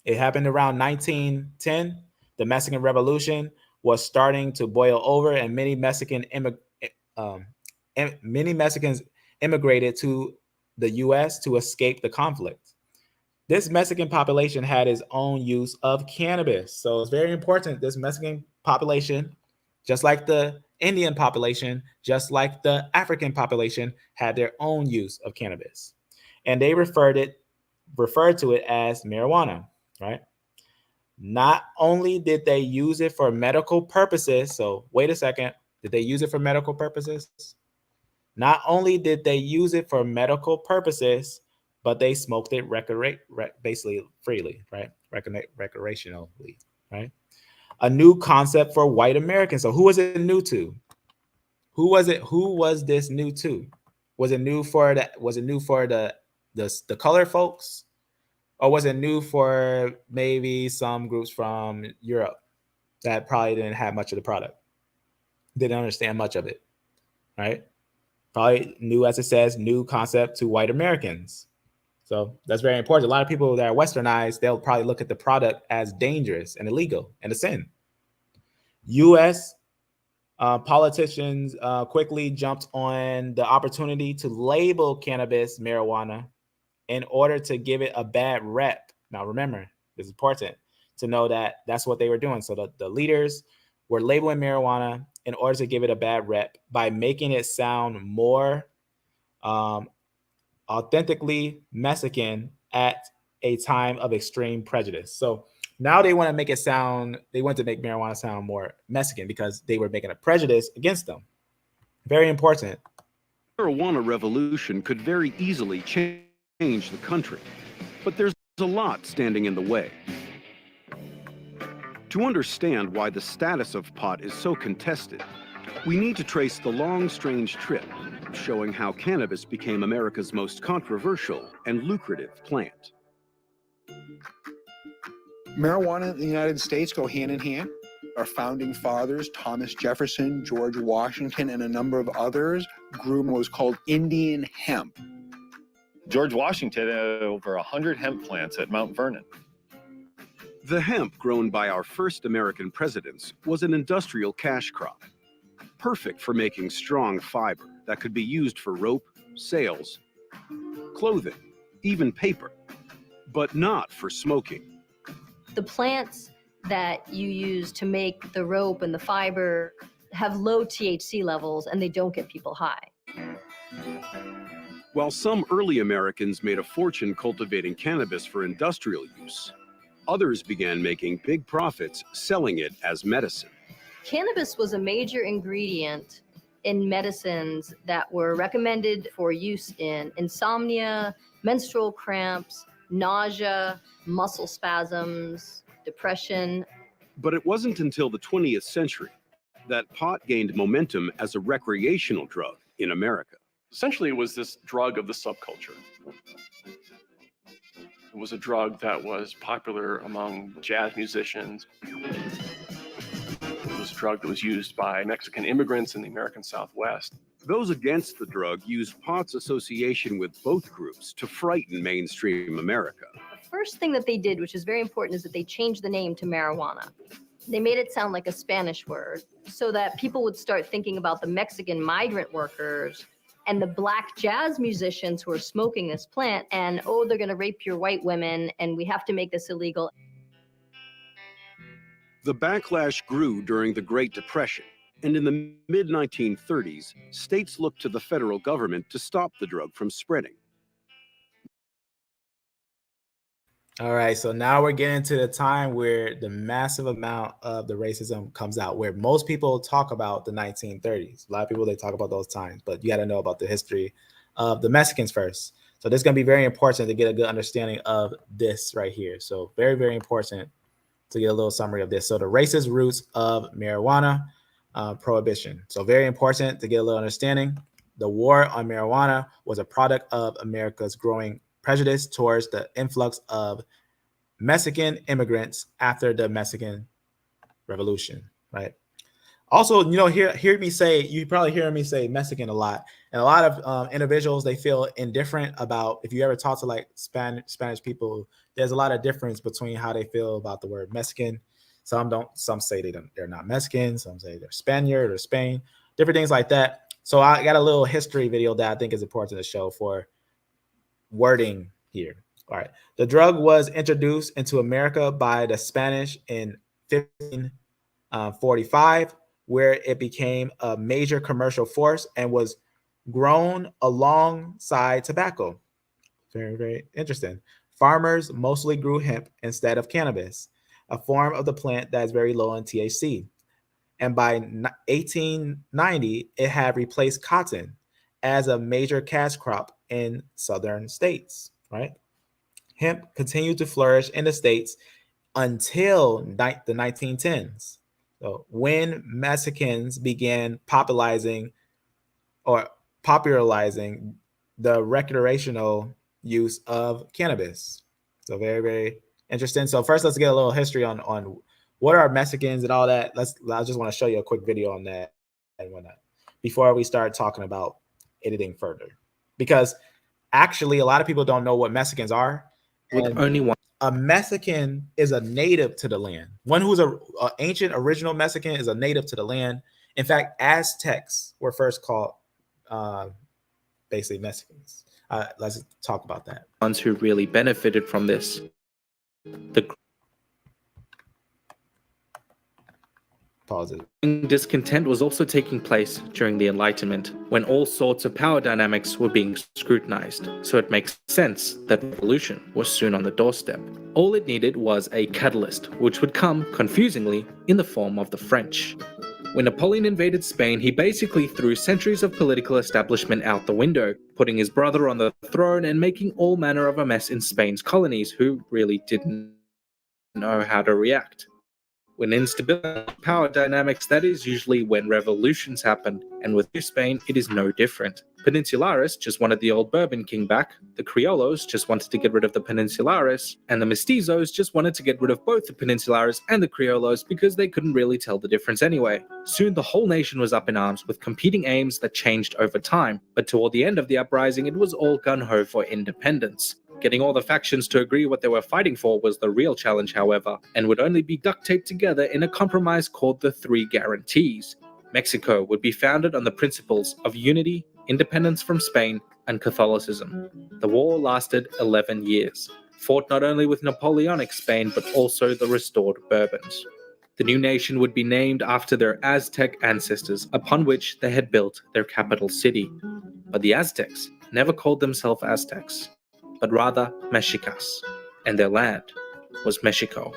it happened around 1910. The Mexican Revolution was starting to boil over, and many Mexicans immigrated to the U.S. to escape the conflict. This Mexican population had its own use of cannabis. So it's very important. This Mexican population, just like the Indian population, just like the African population, had their own use of cannabis. And they referred to it as marijuana, right? Not only did they use it for medical purposes. So wait a second. Did they use it for medical purposes? Not only did they use it for medical purposes, but they smoked it basically freely, right? Recreationally, right? A new concept for white Americans. So who was it new to? Who was this new to? Was it new for the colored folks? Or was it new for maybe some groups from Europe that probably didn't have much of the product? Didn't understand much of it, right? Probably new, as it says, new concept to white Americans. So that's very important. A lot of people that are westernized, they'll probably look at the product as dangerous and illegal and a sin. U.S. Politicians quickly jumped on the opportunity to label cannabis marijuana in order to give it a bad rep. Now, remember, it's important to know that that's what they were doing. So the leaders were labeling marijuana in order to give it a bad rep by making it sound more authentically Mexican at a time of extreme prejudice. So now they want to make marijuana sound more Mexican because they were making a prejudice against them. Very important. The marijuana revolution could very easily change the country, but there's a lot standing in the way. To understand why the status of pot is so contested, we need to trace the long, strange trip showing how cannabis became America's most controversial and lucrative plant. Marijuana and the United States go hand in hand. Our founding fathers, Thomas Jefferson, George Washington, and a number of others grew what was called Indian hemp. George Washington had over 100 hemp plants at Mount Vernon. The hemp grown by our first American presidents was an industrial cash crop, perfect for making strong fiber. that could be used for rope, sails, clothing, even paper, but not for smoking. The plants that you use to make the rope and the fiber have low THC levels and they don't get people high. While some early Americans made a fortune cultivating cannabis for industrial use, others began making big profits selling it as medicine. Cannabis was a major ingredient in medicines that were recommended for use in insomnia, menstrual cramps, nausea, muscle spasms, depression. But it wasn't until the 20th century that pot gained momentum as a recreational drug in America. Essentially, it was this drug of the subculture. It was a drug that was popular among jazz musicians. It was a drug that was used by Mexican immigrants in the American Southwest. Those against the drug used pot's association with both groups to frighten mainstream America. The first thing that they did, which is very important, is that they changed the name to marijuana. They made it sound like a Spanish word so that people would start thinking about the Mexican migrant workers and the black jazz musicians who are smoking this plant, and oh, they're going to rape your white women, and we have to make this illegal. The backlash grew during the Great Depression, and in the mid-1930s, states looked to the federal government to stop the drug from spreading. All right, so now we're getting to the time where the massive amount of the racism comes out, where most people talk about the 1930s. A lot of people, they talk about those times, but you got to know about the history of the Mexicans first. So this is going to be very important to get a good understanding of this right here. So very, very important to get a little summary of this. So the racist roots of marijuana prohibition. So very important to get a little understanding. The war on marijuana was a product of America's growing prejudice towards the influx of Mexican immigrants after the Mexican Revolution, right? Also, you know, hear me say, you probably hear me say Mexican a lot. And a lot of individuals, they feel indifferent about, if you ever talk to like Spanish people, there's a lot of difference between how they feel about the word Mexican. Some don't, some say they're not Mexican, some say they're Spaniard or Spain, different things like that. So I got a little history video that I think is important to show for wording here. All right. The drug was introduced into America by the Spanish in 1545, where it became a major commercial force and was grown alongside tobacco. Very, very interesting. Farmers mostly grew hemp instead of cannabis, a form of the plant that is very low in THC. And by 1890, it had replaced cotton as a major cash crop in southern states, right? Hemp continued to flourish in the States until the 1910s. So when Mexicans began popularizing the recreational use of cannabis. So very, very interesting. So first, let's get a little history on what are Mexicans and all that. I just want to show you a quick video on that and whatnot before we start talking about anything further, because actually a lot of people don't know what Mexicans are. With only one. A Mexican is a native to the land. One who's a ancient original Mexican is a native to the land. In fact, Aztecs were first called basically Mexicans. Let's talk about that. Ones who really benefited from this. Discontent was also taking place during the Enlightenment, when all sorts of power dynamics were being scrutinized, so it makes sense that revolution was soon on the doorstep. All it needed was a catalyst, which would come, confusingly, in the form of the French. When Napoleon invaded Spain, he basically threw centuries of political establishment out the window, putting his brother on the throne and making all manner of a mess in Spain's colonies, who really didn't know how to react. When instability power dynamics, that is usually when revolutions happen, and with New Spain, it is no different. Peninsulares just wanted the old Bourbon king back, the Criollos just wanted to get rid of the Peninsulares, and the Mestizos just wanted to get rid of both the Peninsulares and the Criollos because they couldn't really tell the difference anyway. Soon the whole nation was up in arms with competing aims that changed over time, but toward the end of the uprising it was all gung-ho for independence. Getting all the factions to agree what they were fighting for was the real challenge, however, and would only be duct taped together in a compromise called the Three Guarantees. Mexico would be founded on the principles of unity, independence from Spain, and Catholicism. The war lasted 11 years, fought not only with Napoleonic Spain but also the restored Bourbons. The new nation would be named after their Aztec ancestors, upon which they had built their capital city. But the Aztecs never called themselves Aztecs, but rather Mexicas, and their land was Mexico.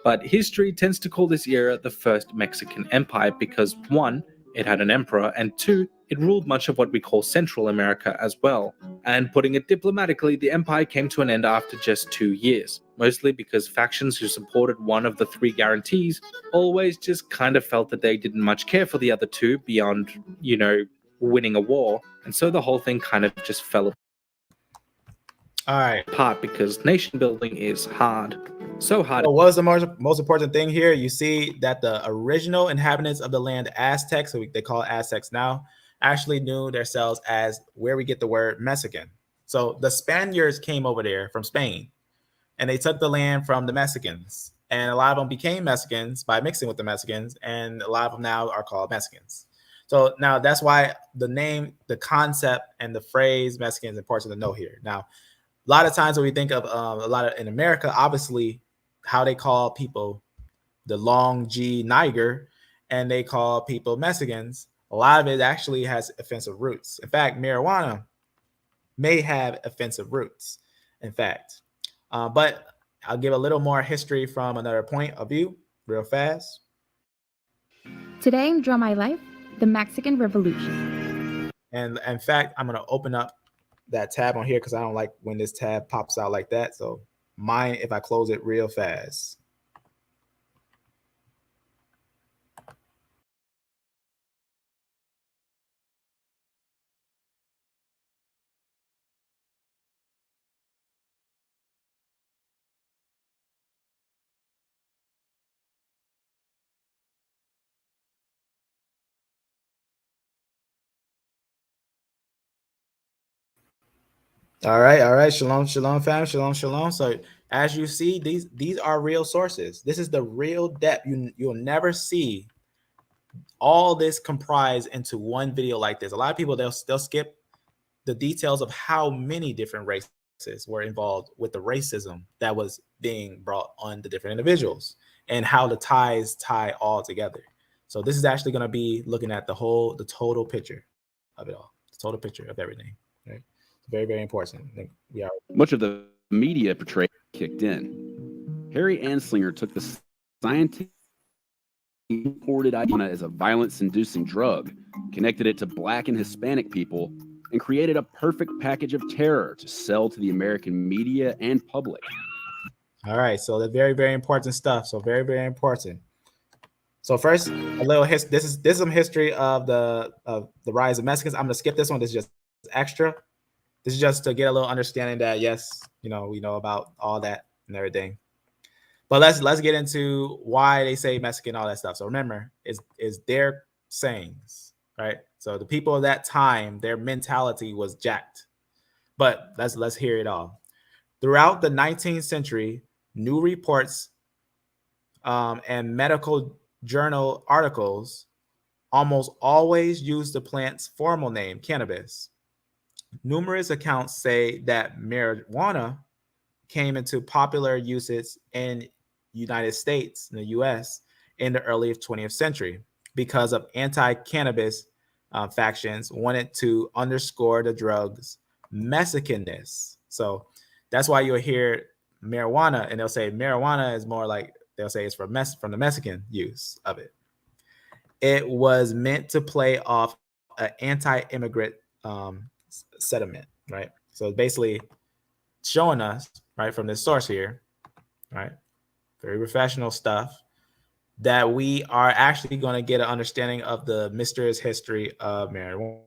But history tends to call this era the First Mexican Empire because 1. It had an emperor, and 2. It ruled much of what we call Central America as well. And putting it diplomatically, the empire came to an end after just 2 years, mostly because factions who supported one of the 3 guarantees always just kind of felt that they didn't much care for the other 2 beyond, winning a war, and so the whole thing kind of just fell apart because nation building is hard. So hard. So what was the most important thing here? You see that the original inhabitants of the land, Aztecs, so they call it Aztecs now, actually knew themselves as where we get the word Mexican. So the Spaniards came over there from Spain, and they took the land from the Mexicans. And a lot of them became Mexicans by mixing with the Mexicans, and a lot of them now are called Mexicans. So now that's why the name, the concept, and the phrase Mexican is important to know here. Now, a lot of times when we think of in America, obviously, how they call people the long G Niger, and they call people Mexicans, a lot of it actually has offensive roots. In fact, marijuana may have offensive roots, in fact. But I'll give a little more history from another point of view real fast. Today in Draw My Life, the Mexican Revolution. And in fact, I'm going to open up that tab on here because I don't like when this tab pops out like that. So mind if I close it real fast. All right. Shalom, fam. Shalom. So as you see, these are real sources. This is the real depth. You'll never see all this comprised into one video like this. A lot of people they'll skip the details of how many different races were involved with the racism that was being brought on the different individuals and how the ties tie all together. So this is actually going to be looking at the total picture of it all, the total picture of everything. Right? Very, very important. I think Much of the media portrayal kicked in. Harry Anslinger took the scientific imported marijuana as a violence-inducing drug, connected it to Black and Hispanic people, and created a perfect package of terror to sell to the American media and public. All right, so that's very, very important stuff. So very, very important. So first, a little this is some history of the rise of Mexicans. I'm gonna skip this one. This is just extra. This is just to get a little understanding that yes, we know about all that and everything. But let's get into why they say Mexican, all that stuff. So remember, is their sayings, right? So the people of that time, their mentality was jacked. But let's hear it all. Throughout the 19th century, new reports and medical journal articles almost always use the plant's formal name, cannabis. Numerous accounts say that marijuana came into popular usage in United States, in the US, in the early 20th century because of anti-cannabis factions wanted to underscore the drug's Mexicanness. So that's why you'll hear marijuana and they'll say marijuana is more like, they'll say it's from the Mexican use of it. It was meant to play off an anti-immigrant sentiment, right? So basically showing us, right, from this source here, right, very professional stuff, that we are actually going to get an understanding of the mysterious history of marijuana.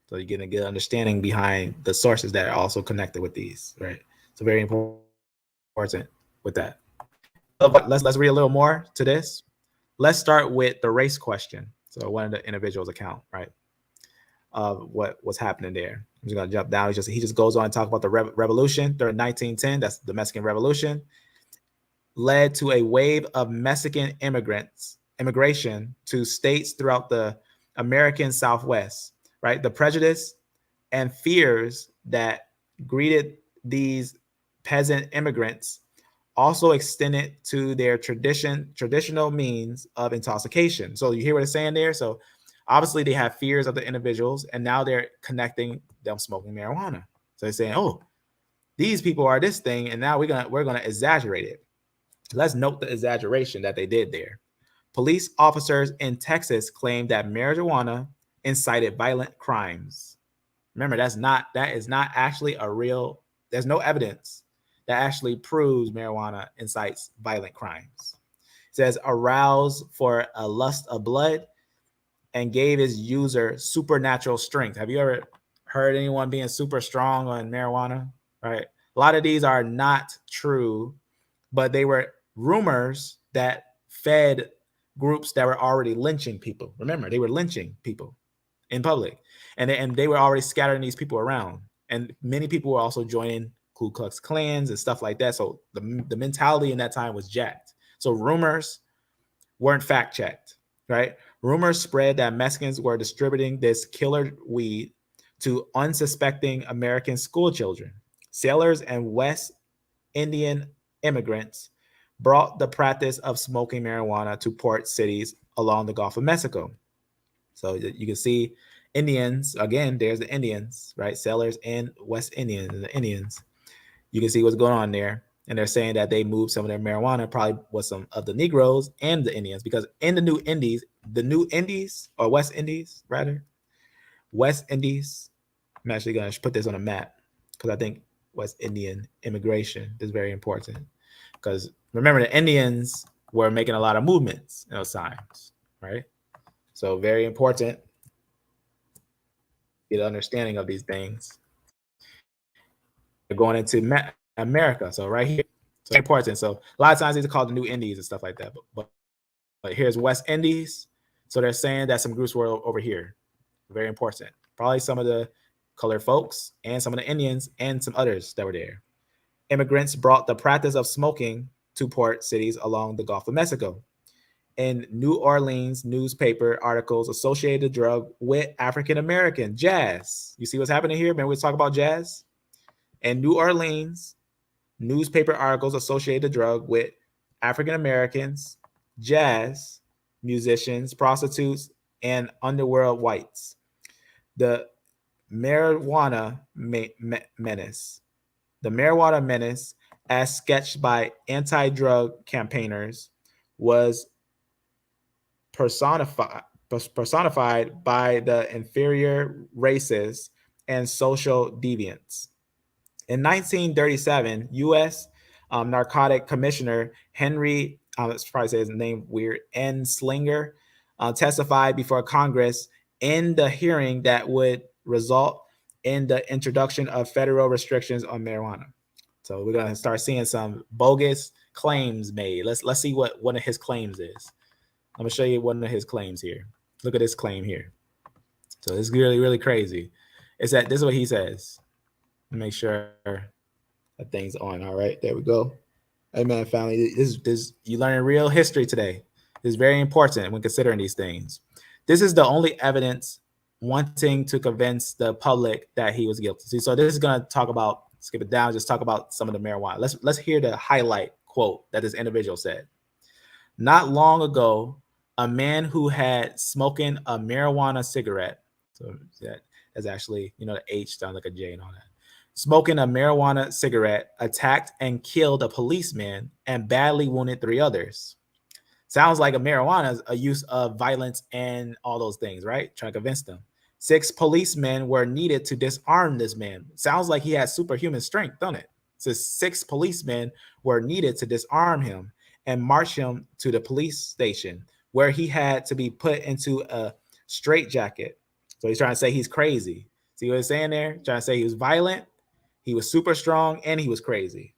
So you're getting a good understanding behind the sources that are also connected with these, right? So very important with that. But let's read a little more to this. Let's start with the race question. So one of the individuals' account, right, of what was happening there. I'm just gonna jump down. He just goes on and talk about the revolution during 1910. That's the Mexican Revolution. Led to a wave of Mexican immigration to states throughout the American Southwest. right? The prejudice and fears that greeted these peasant immigrants also extended to their traditional means of intoxication. So you hear what it's saying there? So obviously they have fears of the individuals, and now they're connecting them smoking marijuana. So they're saying, oh, these people are this thing, and now we're gonna exaggerate it. Let's note the exaggeration that they did there. Police officers in Texas claimed that marijuana incited violent crimes. Remember, that is not actually a real, there's no evidence that actually proves marijuana incites violent crimes. It says aroused for a lust of blood and gave his user supernatural strength. Have you ever heard anyone being super strong on marijuana? Right? A lot of these are not true, but they were rumors that fed groups that were already lynching people. Remember, they were lynching people in public, and they were already scattering these people around. And many people were also joining Ku Klux Klans and stuff like that. So the mentality in that time was jacked. So rumors weren't fact checked, right? Rumors spread that Mexicans were distributing this killer weed to unsuspecting American school children. Sailors and West Indian immigrants brought the practice of smoking marijuana to port cities along the Gulf of Mexico. So you can see Indians, again, there's the Indians, right? Sailors and West Indians, the Indians. You can see what's going on there. And they're saying that they moved some of their marijuana probably with some of the Negroes and the Indians, because in the New Indies, or West Indies, rather, West Indies, I'm actually going to put this on a map because I think West Indian immigration is very important. Because remember, the Indians were making a lot of movements in those times, right? So very important, get an understanding of these things. They're going into America. So right here, so important. So a lot of times these are called the New Indies and stuff like that. But here's West Indies. So they're saying that some groups were over here. Very important. Probably some of the colored folks and some of the Indians and some others that were there. Immigrants brought the practice of smoking to port cities along the Gulf of Mexico. In New Orleans newspaper articles associated the drug with African American jazz. You see what's happening here? Remember we talk about jazz? In New Orleans newspaper articles associated the drug with African Americans, jazz musicians, prostitutes, and underworld whites. The marijuana menace. The marijuana menace, as sketched by anti-drug campaigners, was personified by the inferior races and social deviants. In 1937, U.S. Narcotic Commissioner Henry, let's probably say his name weird, N. Slinger, testified before Congress in the hearing that would result in the introduction of federal restrictions on marijuana. So we're gonna start seeing some bogus claims made. Let's see what one of his claims is. I'm gonna show you one of his claims here. Look at this claim here. So it's really, really crazy. It's that this is what he says. Make sure that thing's on. All right, there we go. Amen, family. This you learning real history today. This is very important when considering these things. This is the only evidence wanting to convince the public that he was guilty. See, so this is gonna talk about, skip it down, just talk about some of the marijuana. Let's hear the highlight quote that this individual said. Not long ago, a man who had smoking a marijuana cigarette, so that's actually, the H sounds like a J and all that, smoking a marijuana cigarette, attacked and killed a policeman and badly wounded 3 others. Sounds like a marijuana is a use of violence and all those things, right? Trying to convince them. 6 policemen were needed to disarm this man. Sounds like he has superhuman strength, don't it? So 6 policemen were needed to disarm him and march him to the police station, where he had to be put into a straitjacket. So he's trying to say he's crazy. See what he's saying there? Trying to say he was violent, he was super strong, and he was crazy.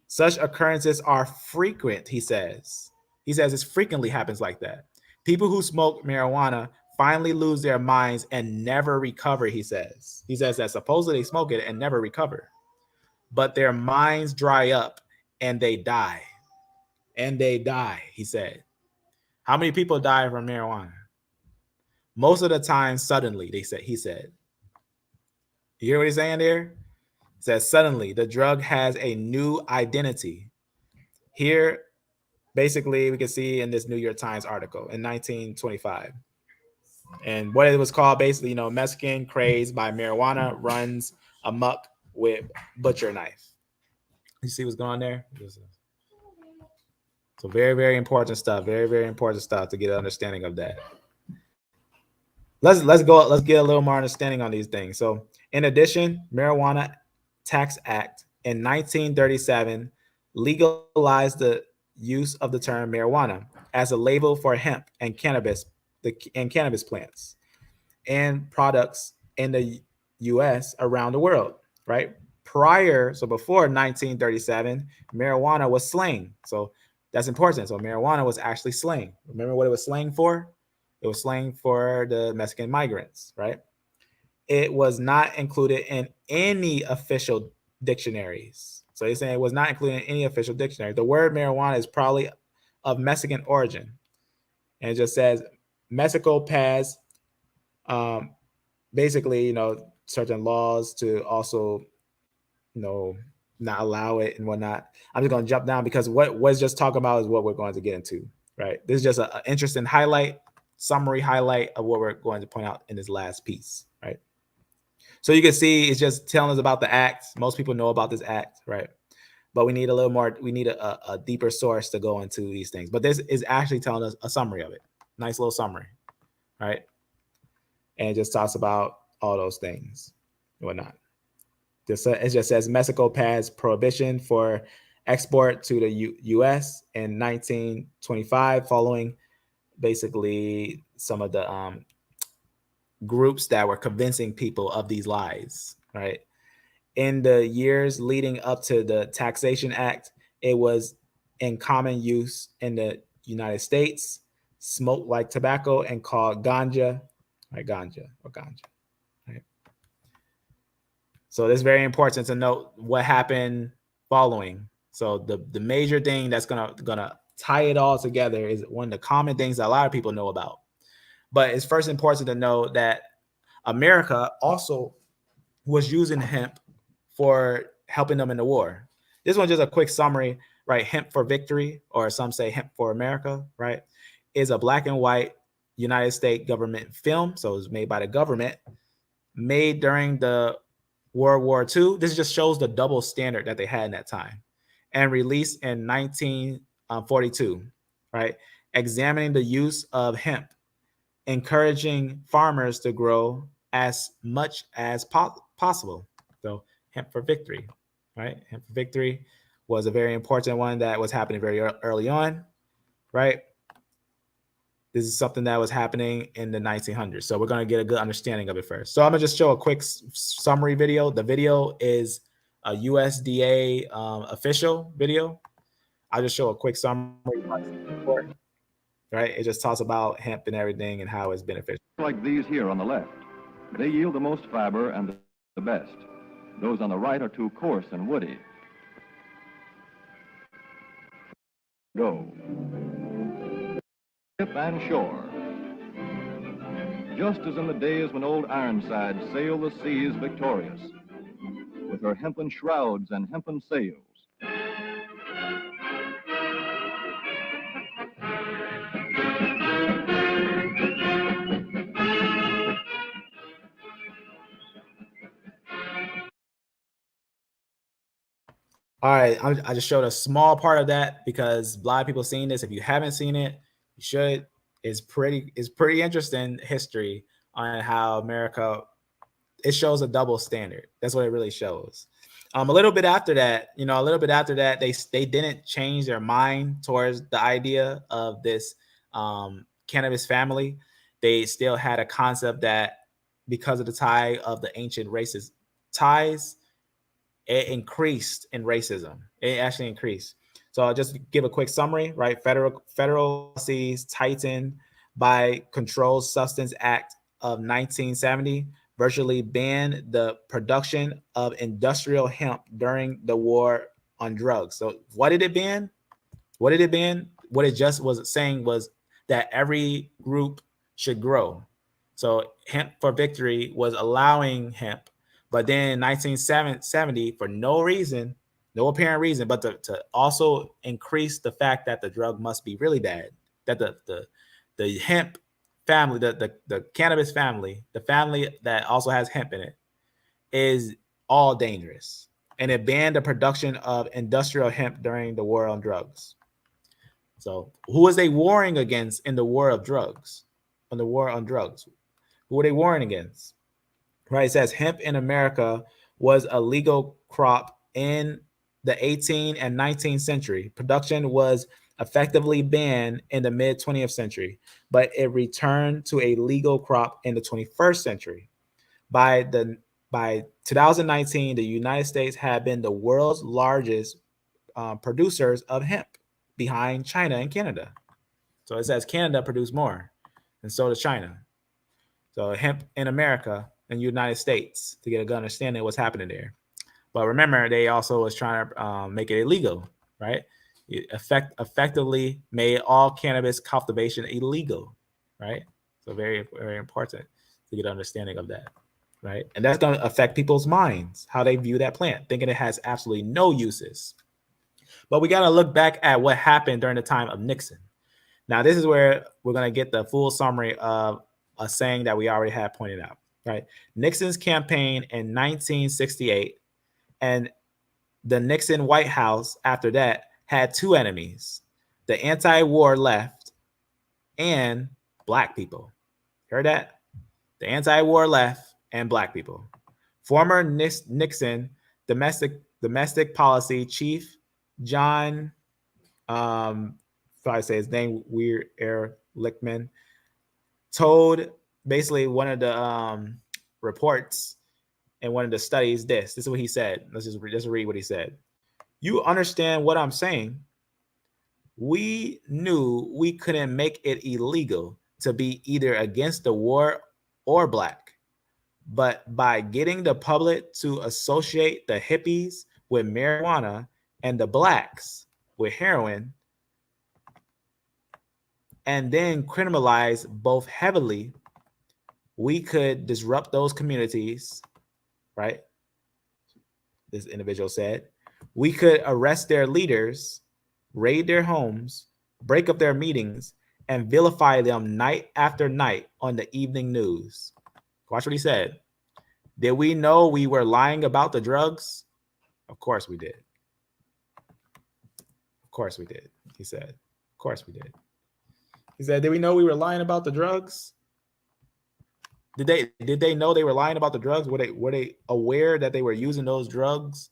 Such occurrences are frequent, he says. He says it frequently happens like that. People who smoke marijuana finally lose their minds and never recover, he says. He says that supposedly they smoke it and never recover. But their minds dry up and they die. And they die, he said. How many people die from marijuana? Most of the time, suddenly, he said. You hear what he's saying there? It says suddenly the drug has a new identity. Here, basically, we can see in this New York Times article in 1925. And what it was called, basically, Mexican crazed by marijuana runs amok with butcher knife. You see what's going on there? So very, very important stuff. Very, very important stuff to get an understanding of that. Let's get a little more understanding on these things. So in addition, Marijuana Tax Act in 1937 legalized the use of the term marijuana as a label for hemp and cannabis plants and products in the US around the world, right? Before 1937, marijuana was slang. So that's important. So marijuana was actually slang. Remember what it was slang for? It was slang for the Mexican migrants, right? It was not included in any official dictionaries. So he's saying it was not included in any official dictionary. The word marijuana is probably of Mexican origin. And it just says Mexico passed basically, certain laws to also, not allow it and whatnot. I'm just going to jump down because what was just talking about is what we're going to get into, right? This is just an interesting summary highlight of what we're going to point out in this last piece, right? So you can see it's just telling us about the act. Most people know about this act, right? But we need a little more, we need a deeper source to go into these things. But this is actually telling us a summary of it. Nice little summary, right? And it just talks about all those things and whatnot. It just says Mexico passed prohibition for export to the U.S. in 1925, following basically some of the groups that were convincing people of these lies, right? In the years leading up to the Taxation Act, it was in common use in the United States, smoked like tobacco and called ganja, right? Ganja. Right? So it's very important to note what happened following. So the major thing that's gonna tie it all together is one of the common things that a lot of people know about. But it's first important to know that America also was using hemp for helping them in the war. This one's just a quick summary, right? Hemp for Victory, or some say Hemp for America, right? Is a black and white United States government film. So it was made by the government, made during the World War II. This just shows the double standard that they had in that time, and released in 1942, right? Examining the use of hemp, encouraging farmers to grow as much as possible. So Hemp for Victory, right? Hemp for Victory was a very important one that was happening very early on, right? This is something that was happening in the 1900s. So we're going to get a good understanding of it first. So I'm going to just show a quick summary video. The video is a USDA official video. I'll just show a quick summary. Right? It just talks about hemp and everything and how it's beneficial. Like these here on the left, they yield the most fiber and the best. Those on the right are too coarse and woody. Go. Ship and shore. Just as in the days when old Ironside sailed the seas victorious, with her hempen shrouds and hempen sails. All right, I just showed a small part of that because a lot of people seen this. If you haven't seen it, you should. It's pretty interesting history on how America, it shows a double standard. That's what it really shows. A little bit after that, they didn't change their mind towards the idea of this cannabis family. They still had a concept that because of the tie of the ancient racist ties, it increased in racism. It actually increased. So I'll just give a quick summary, right? Federal policies tightened by Controlled Substance Act of 1970 virtually banned the production of industrial hemp during the war on drugs. So what did it ban? What it just was saying was that every group should grow. So hemp for victory was allowing hemp, but then in 1970, for no reason, no apparent reason, but to also increase the fact that the drug must be really bad, that the hemp family, the cannabis family, the family that also has hemp in it, is all dangerous. And it banned the production of industrial hemp during the war on drugs. So who was they warring against in the war of drugs? On the war on drugs, who were they warring against? Right, it says hemp in America was a legal crop in the 18th and 19th century. Production was effectively banned in the mid 20th century, but it returned to a legal crop in the 21st century. By 2019, the United States had been the world's largest producers of hemp, behind China and Canada. So it says Canada produced more, and so does China. So hemp in America and United States, to get a good understanding of what's happening there. But remember, they also was trying to make it illegal, right? It effectively made all cannabis cultivation illegal, right? So very, very important to get an understanding of that, right? And that's going to affect people's minds, how they view that plant, thinking it has absolutely no uses. But we got to look back at what happened during the time of Nixon. Now, this is where we're going to get the full summary of a saying that we already had pointed out, right? Nixon's campaign in 1968 and the Nixon White House after that had two enemies: the anti-war left and black people. Heard that? The anti-war left and black people. Former Nixon domestic policy chief John, if I say his name weird, Lichtman, told basically one of the reports in one of the studies this is what he said. Let's just read what he said. You understand what I'm saying? We knew we couldn't make it illegal to be either against the war or black, but by getting the public to associate the hippies with marijuana and the blacks with heroin, and then criminalize both heavily, we could disrupt those communities, right? This individual said. We could arrest their leaders, raid their homes, break up their meetings, and vilify them night after night on the evening news. Watch what he said. Did we know we were lying about the drugs? Of course we did. Of course we did, he said. Of course we did. He said, did we know we were lying about the drugs? Did they know they were lying about the drugs? Were they aware that they were using those drugs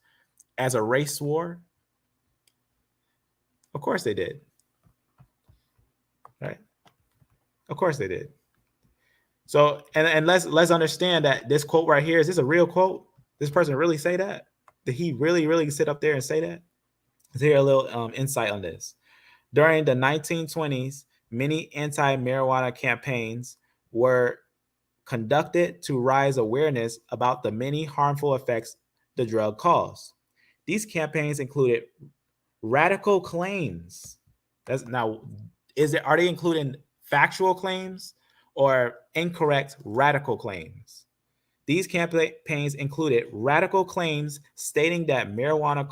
as a race war? Of course they did. Right? Of course they did. So, and let's understand that this quote right here, is this a real quote? This person really say that? Did he really sit up there and say that? Let's hear a little insight on this. During the 1920s, many anti-marijuana campaigns were conducted to raise awareness about the many harmful effects the drug caused. These campaigns included radical claims. Are they including factual claims or incorrect radical claims? These campaigns included radical claims stating that marijuana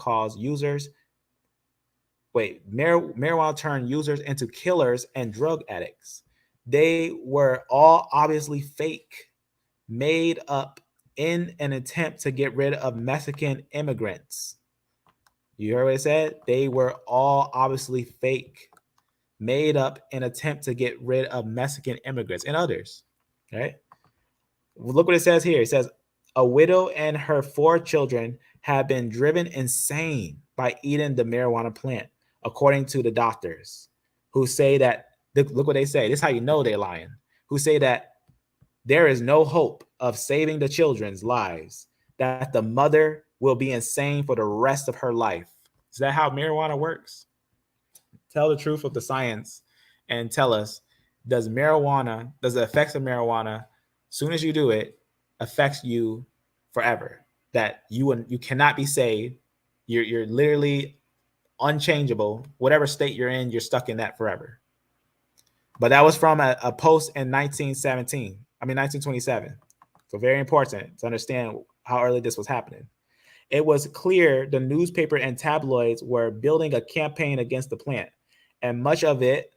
turned users into killers and drug addicts. They were all obviously fake, made up in an attempt to get rid of Mexican immigrants. You heard what I said? They were all obviously fake, made up in an attempt to get rid of Mexican immigrants and others. Right? Look what it says here. It says, a widow and her 4 children have been driven insane by eating the marijuana plant, according to the doctors, who say that, look what they say. This is how you know they're lying. Who say that there is no hope of saving the children's lives, that the mother will be insane for the rest of her life. Is that how marijuana works? Tell the truth of the science and tell us, does the effects of marijuana, as soon as you do it, affects you forever? That you cannot be saved. You're literally unchangeable. Whatever state you're in, you're stuck in that forever. But that was from a post in 1917. 1927. So very important to understand how early this was happening. It was clear the newspaper and tabloids were building a campaign against the plant. And much of it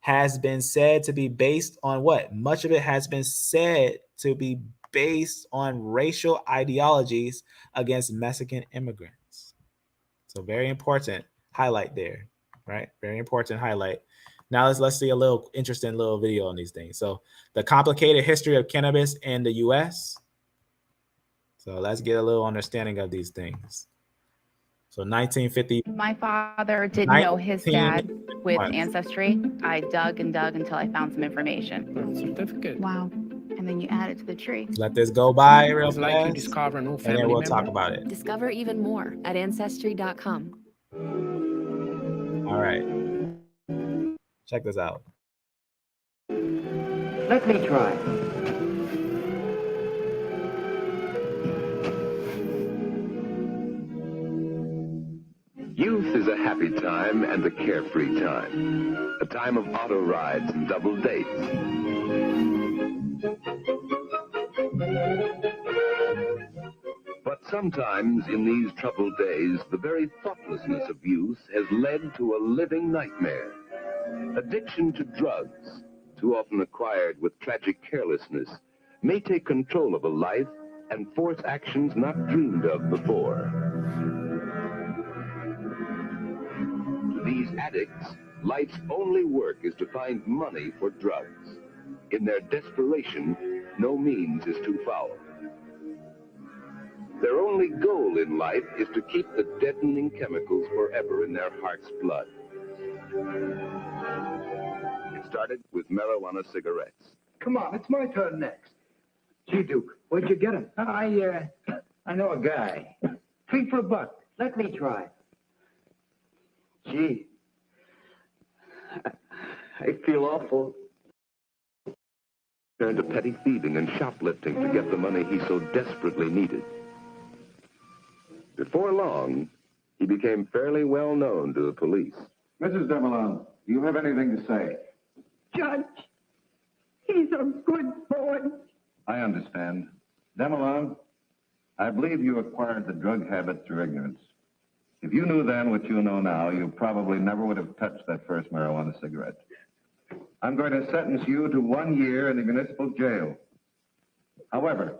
has been said to be based on what? Much of it has been said to be based on racial ideologies against Mexican immigrants. So very important highlight there, right? Very important highlight. Now let's see a little interesting little video on these things. So the complicated history of cannabis in the US. So let's get a little understanding of these things. So 1950. My father didn't know his dad with Ancestry. I dug and dug until I found some information. Certificate. Wow. And then you add it to the tree. Let this go by real It's fast. like you discover a new and family then we'll member. talk about it. Discover even more at Ancestry.com. All right. Check this out. Let me try. Youth is a happy time and a carefree time. A time of auto rides and double dates. But sometimes in these troubled days, the very thoughtlessness of youth has led to a living nightmare. Addiction to drugs, too often acquired with tragic carelessness, may take control of a life and force actions not dreamed of before. To these addicts, life's only work is to find money for drugs. In their desperation, no means is too foul. Their only goal in life is to keep the deadening chemicals forever in their heart's blood. It started with marijuana cigarettes. Come on, it's my turn next. Gee, Duke, where'd you get him? I know a guy. 3 for $1. Let me try. Gee, I feel awful. Turned to petty thieving and shoplifting to get the money he so desperately needed. Before long, he became fairly well known to the police. Mrs. Demelon, do you have anything to say? Judge, he's a good boy. I understand. Demelon, I believe you acquired the drug habit through ignorance. If you knew then what you know now, you probably never would have touched that first marijuana cigarette. I'm going to sentence you to 1 year in the municipal jail. However,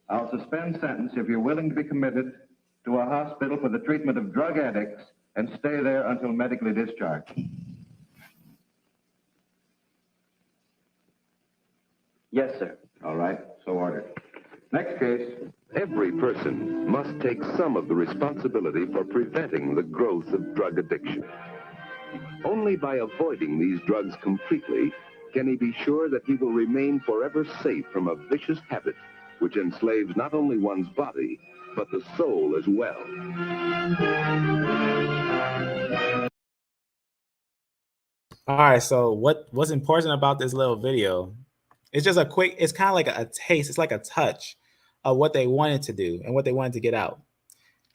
I'll suspend sentence if you're willing to be committed to a hospital for the treatment of drug addicts and stay there until medically discharged. Yes, sir. All right, so ordered. Next case. Every person must take some of the responsibility for preventing the growth of drug addiction. Only by avoiding these drugs completely can he be sure that he will remain forever safe from a vicious habit which enslaves not only one's body, but the soul as well. All right, so what's important about this little video? It's just it's kind of like a taste, it's like a touch of what they wanted to do and what they wanted to get out.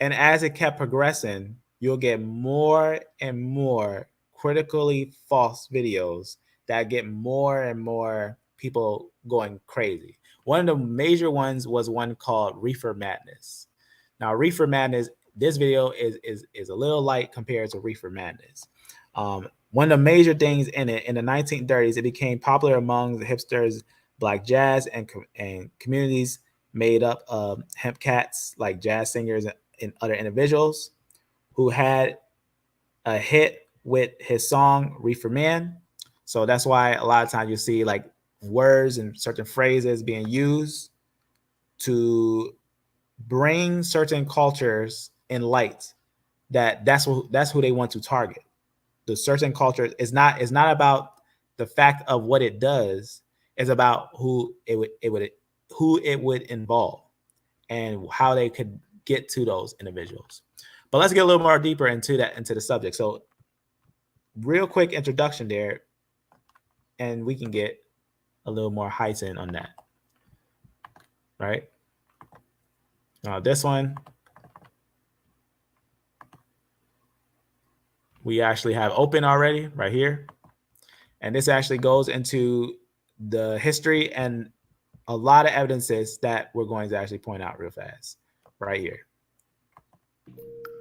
And as it kept progressing, you'll get more and more critically false videos that get more and more people going crazy. One of the major ones was one called Reefer Madness. Now, Reefer Madness, this video is a little light compared to Reefer Madness. One of the major things in it, in the 1930s, it became popular among the hipsters, black jazz, and communities made up of hemp cats, like jazz singers and other individuals who had a hit with his song Reefer Man. So that's why a lot of times you see like words and certain phrases being used to bring certain cultures in light. That's who they want to target. The certain culture is not about the fact of what it does. It's about who it would involve and how they could get to those individuals. But let's get a little more deeper into the subject. So real quick introduction there, and we can get a little more heightened on that. Right? Now this one, we actually have open already right here. And this actually goes into the history and a lot of evidences that we're going to actually point out real fast right here.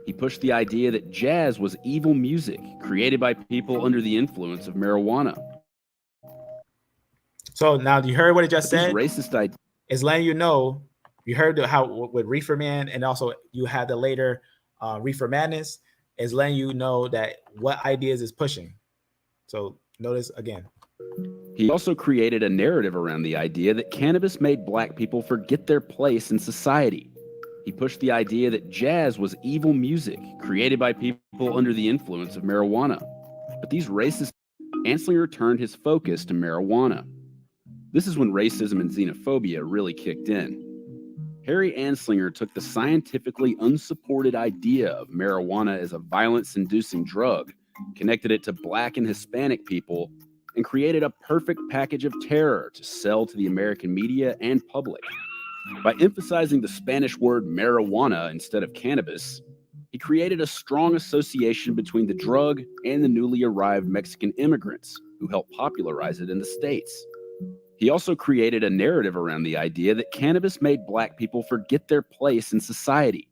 He pushed the idea that jazz was evil music created by people under the influence of marijuana. So now you heard what it just said? Racist idea. It's letting you know, you heard how with Reefer Man, and also you had the later Reefer Madness, is letting you know that what ideas is pushing. So notice again. He also created a narrative around the idea that cannabis made black people forget their place in society. He pushed the idea that jazz was evil music created by people under the influence of marijuana. But these racist Anslinger turned his focus to marijuana. This is when racism and xenophobia really kicked in. Harry Anslinger took the scientifically unsupported idea of marijuana as a violence-inducing drug, connected it to black and Hispanic people, and created a perfect package of terror to sell to the American media and public. By emphasizing the Spanish word marijuana instead of cannabis, he created a strong association between the drug and the newly arrived Mexican immigrants who helped popularize it in the States. He also created a narrative around the idea that cannabis made black people forget their place in society.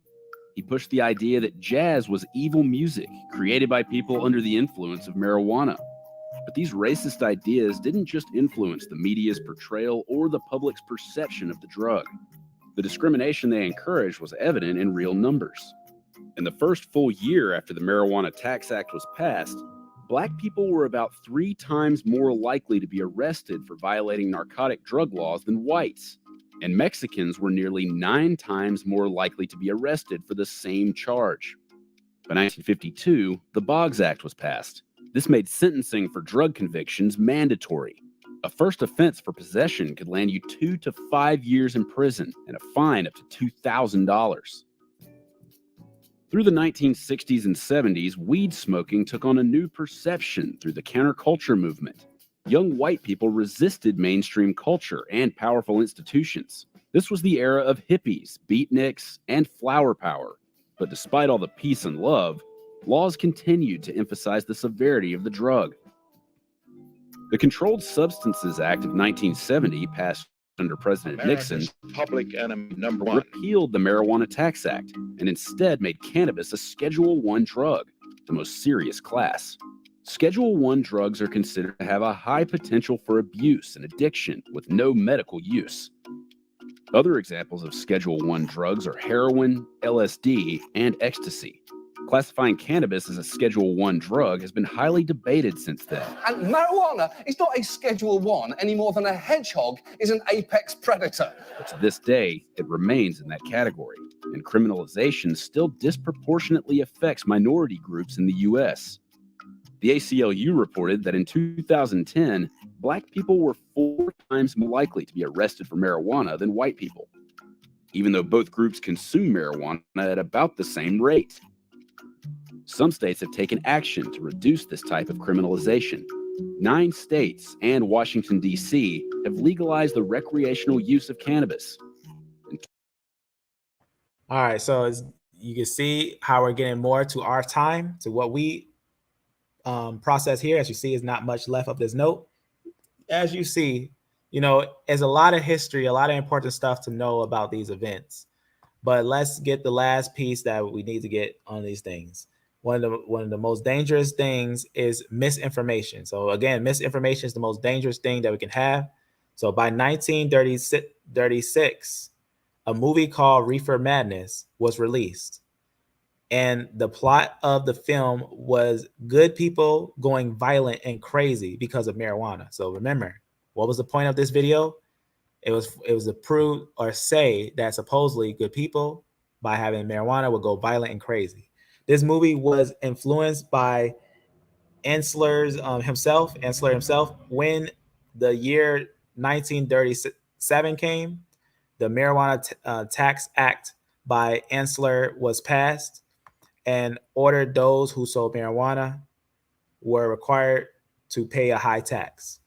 He pushed the idea that jazz was evil music created by people under the influence of marijuana. But these racist ideas didn't just influence the media's portrayal or the public's perception of the drug. The discrimination they encouraged was evident in real numbers. In the first full year after the Marijuana Tax Act was passed, black people were about 3 times more likely to be arrested for violating narcotic drug laws than whites, and Mexicans were nearly 9 times more likely to be arrested for the same charge. By 1952, the Boggs Act was passed. This made sentencing for drug convictions mandatory. A first offense for possession could land you 2 to 5 years in prison and a fine up to $2,000. Through the 1960s and 70s, weed smoking took on a new perception through the counterculture movement. Young white people resisted mainstream culture and powerful institutions. This was the era of hippies, beatniks, and flower power. But despite all the peace and love, laws continued to emphasize the severity of the drug. The Controlled Substances Act of 1970, passed under President Nixon, public enemy number 1, repealed the Marijuana Tax Act and instead made cannabis a Schedule I drug, the most serious class. Schedule I drugs are considered to have a high potential for abuse and addiction with no medical use. Other examples of Schedule I drugs are heroin, LSD, and ecstasy. Classifying cannabis as a Schedule I drug has been highly debated since then. And marijuana is not a Schedule I any more than a hedgehog is an apex predator. But to this day, it remains in that category, and criminalization still disproportionately affects minority groups in the U.S. The ACLU reported that in 2010, black people were 4 times more likely to be arrested for marijuana than white people, even though both groups consume marijuana at about the same rate. Some states have taken action to reduce this type of criminalization. 9 states and Washington, D.C. have legalized the recreational use of cannabis. All right, so as you can see how we're getting more to our time, to what we process here. As you see, is not much left of this note. As you see, there's a lot of history, a lot of important stuff to know about these events. But let's get the last piece that we need to get on these things. One of the most dangerous things is misinformation. So again, misinformation is the most dangerous thing that we can have. So by 1936, a movie called Reefer Madness was released. And the plot of the film was good people going violent and crazy because of marijuana. So remember, what was the point of this video? It was to prove or say that supposedly good people, by having marijuana, would go violent and crazy. This movie was influenced by Anslinger himself. When the year 1937 came, the Marijuana Tax Act by Anslinger was passed and ordered those who sold marijuana were required to pay a high tax.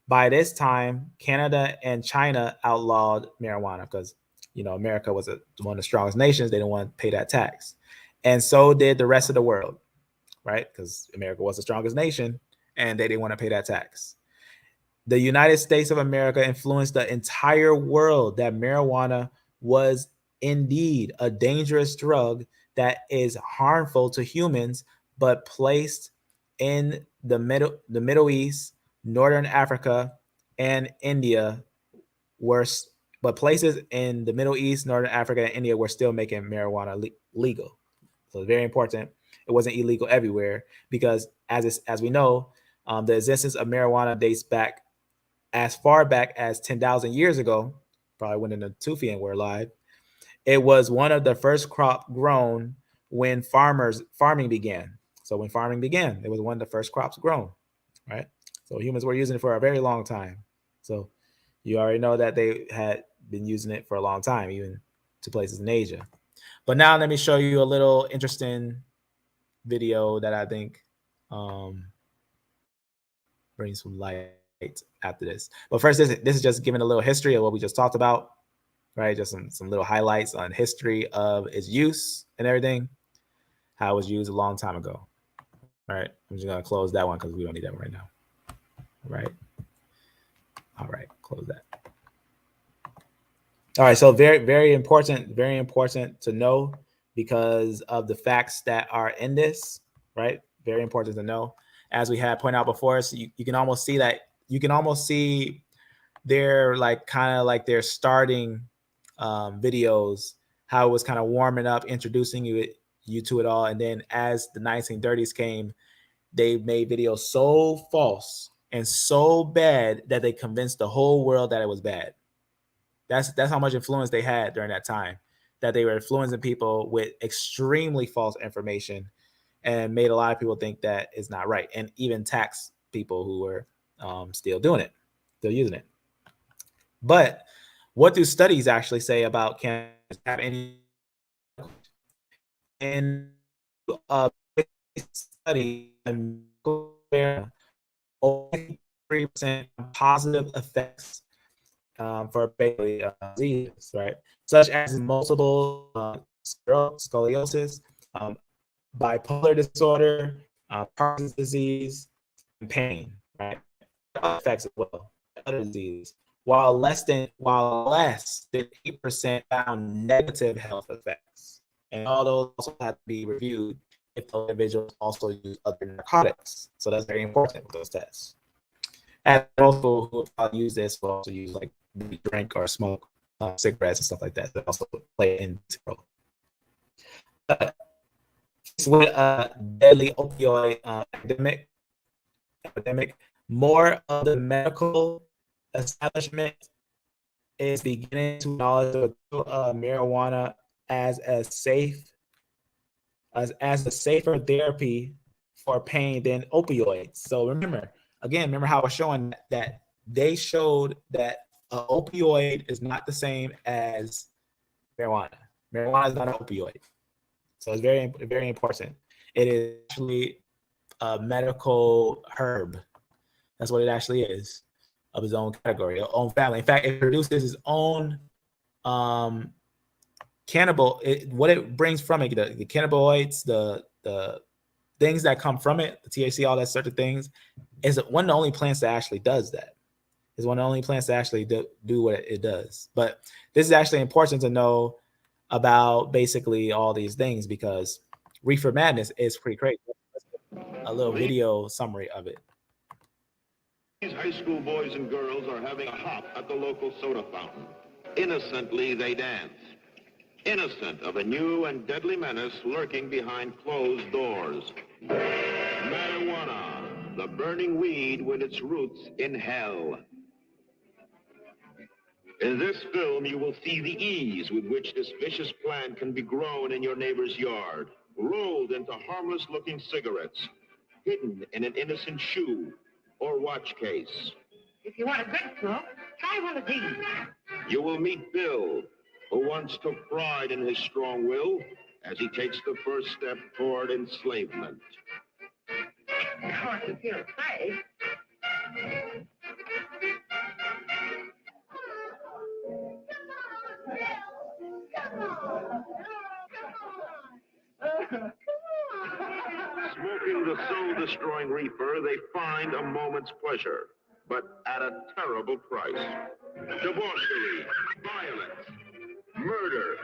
By this time, Canada and China outlawed marijuana because, America was one of the strongest nations. They didn't want to pay that tax. And so did the rest of the world, right? Because America was the strongest nation and they didn't want to pay that tax. the United States of America influenced the entire world that marijuana was indeed a dangerous drug that is harmful to humans, but placed in the Middle East, Northern Africa, and India were, but places in the Middle East, Northern Africa, and India were still making marijuana legal. So it's very important. It wasn't illegal everywhere because, as we know, the existence of marijuana dates back as far back as 10,000 years ago, probably when the Natufian were alive. It was one of the first crop grown when farming began. So when farming began, it was one of the first crops grown, right? So humans were using it for a very long time. So you already know that they had been using it for a long time, even to places in Asia. But now let me show you a little interesting video that I think brings some light after this. But first, this is just giving a little history of what we just talked about, right? Just some little highlights on history of its use and everything, how it was used a long time ago. All right, I'm just gonna close that one because we don't need that one right now. All right, close that. All right, so very important to know because of the facts that are in this, right? Very important to know. As we had pointed out before, so you can almost see that, you can almost see their kind of like their starting videos, how it was kind of warming up, introducing you to it all. And then as the 1930s came, they made videos so false and so bad that they convinced the whole world that it was bad. That's how much influence they had during that time, that they were influencing people with extremely false information and made a lot of people think that it's not right, and even tax people who were still doing it, still using it. But what do studies actually say about cannabis? Have any in a study only 3% positive effects for basically diseases, right? Such as multiple scoliosis, bipolar disorder, Parkinson's disease, and pain, right? Other effects as well, other diseases. While less than 8% found negative health effects, and all those also have to be reviewed if those individuals also use other narcotics. So that's very important with those tests. And also who probably use this will also use like drink or smoke cigarettes and stuff like that. That also play into with a deadly opioid epidemic, more of the medical establishment is beginning to acknowledge marijuana as a safer therapy for pain than opioids. So remember how I was showing that they showed that an opioid is not the same as marijuana. Marijuana is not an opioid. So it's very, very important. It is actually a medical herb. That's what it actually is, of its own category, its own family. In fact, it produces its own what it brings from it, the cannabinoids, the things that come from it, the THC, all that sort of things, is one of the only plants that actually does that. Is one of the only plants that actually do what it does. But this is actually important to know about basically all these things because reefer madness is pretty crazy. A little video summary of it. These high school boys and girls are having a hop at the local soda fountain. Innocently they dance. Innocent of a new and deadly menace lurking behind closed doors. Marijuana, the burning weed with its roots in hell. In this film, you will see the ease with which this vicious plant can be grown in your neighbor's yard, rolled into harmless-looking cigarettes, hidden in an innocent shoe or watch case. If you want a good smoke, try one of these. You will meet Bill, who once took pride in his strong will as he takes the first step toward enslavement. Of course, if you're afraid. Smoking the soul-destroying reefer, they find a moment's pleasure. but at a terrible price. Debauchery, violence, murder,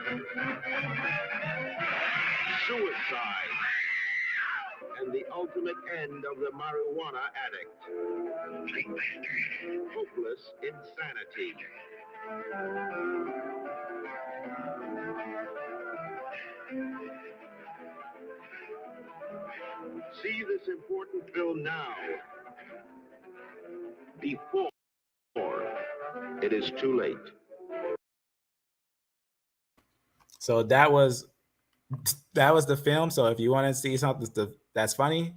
suicide, and the ultimate end of the marijuana addict. Hopeless insanity. See this important bill now, before it is too late. So that was the film. So if you want to see something that's funny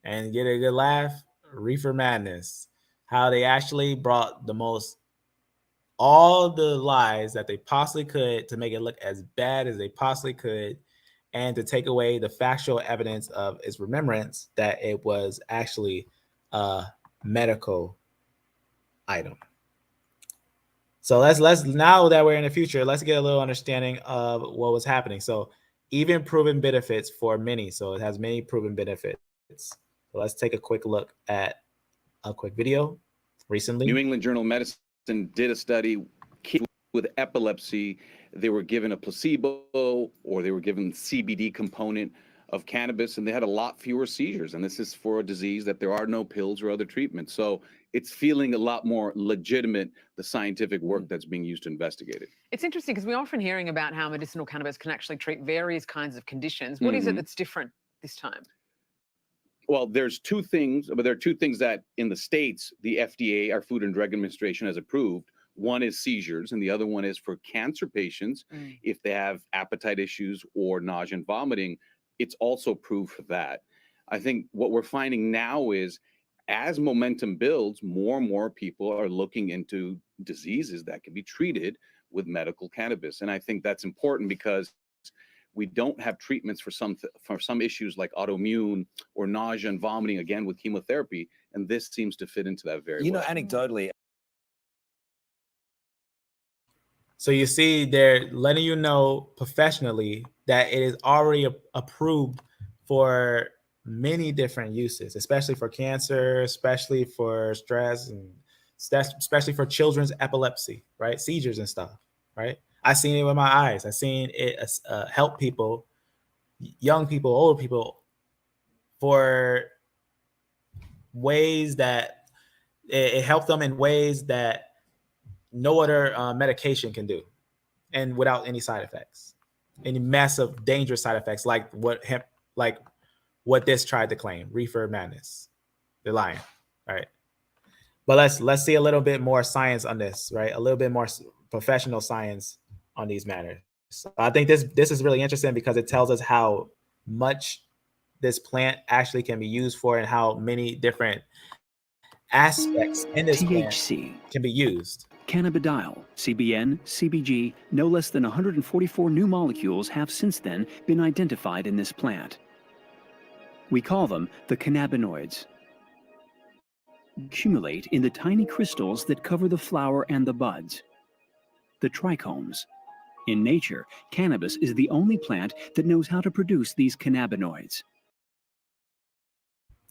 and get a good laugh, Reefer Madness. How they actually brought all the lies that they possibly could to make it look as bad as they possibly could, and to take away the factual evidence of its remembrance that it was actually a medical item. So let's now that we're in the future, let's get a little understanding of what was happening. So even proven benefits for many. So it has many proven benefits. So let's take a quick look at a quick video recently. New England Journal of Medicine did a study. Kids with epilepsy, they were given a placebo or they were given CBD component of cannabis, and they had a lot fewer seizures. And this is for a disease that there are no pills or other treatments. So it's feeling a lot more legitimate, the scientific work that's being used to investigate it. It's interesting because we're often hearing about how medicinal cannabis can actually treat various kinds of conditions. What is it that's different this time? Well, there's two things, but there are two things that in the States, the FDA, our Food and Drug Administration, has approved. One is seizures, and the other one is for cancer patients. If they have appetite issues or nausea and vomiting, it's also approved for that. I think what we're finding now is as momentum builds, more and more people are looking into diseases that can be treated with medical cannabis. And I think that's important because we don't have treatments for some issues like autoimmune or nausea and vomiting, again, with chemotherapy. And this seems to fit into that very well. Anecdotally. So you see, they're letting you know professionally that it is already approved for many different uses, especially for cancer, especially for stress, and especially for children's epilepsy, right? Seizures and stuff, right? I've seen it with my eyes. I've seen it help people, young people, older people, for ways that it helped them in ways that no other medication can do, and without any side effects, any massive dangerous side effects like what this tried to claim, Reefer Madness. They're lying, right? But let's see a little bit more science on this, right? A little bit more professional science on these matters. So I think this is really interesting because it tells us how much this plant actually can be used for and how many different aspects in this THC plant can be used. Cannabidiol, CBN, CBG, no less than 144 new molecules have since then been identified in this plant. We call them the cannabinoids. Accumulate in the tiny crystals that cover the flower and the buds, the trichomes. In nature, cannabis is the only plant that knows how to produce these cannabinoids.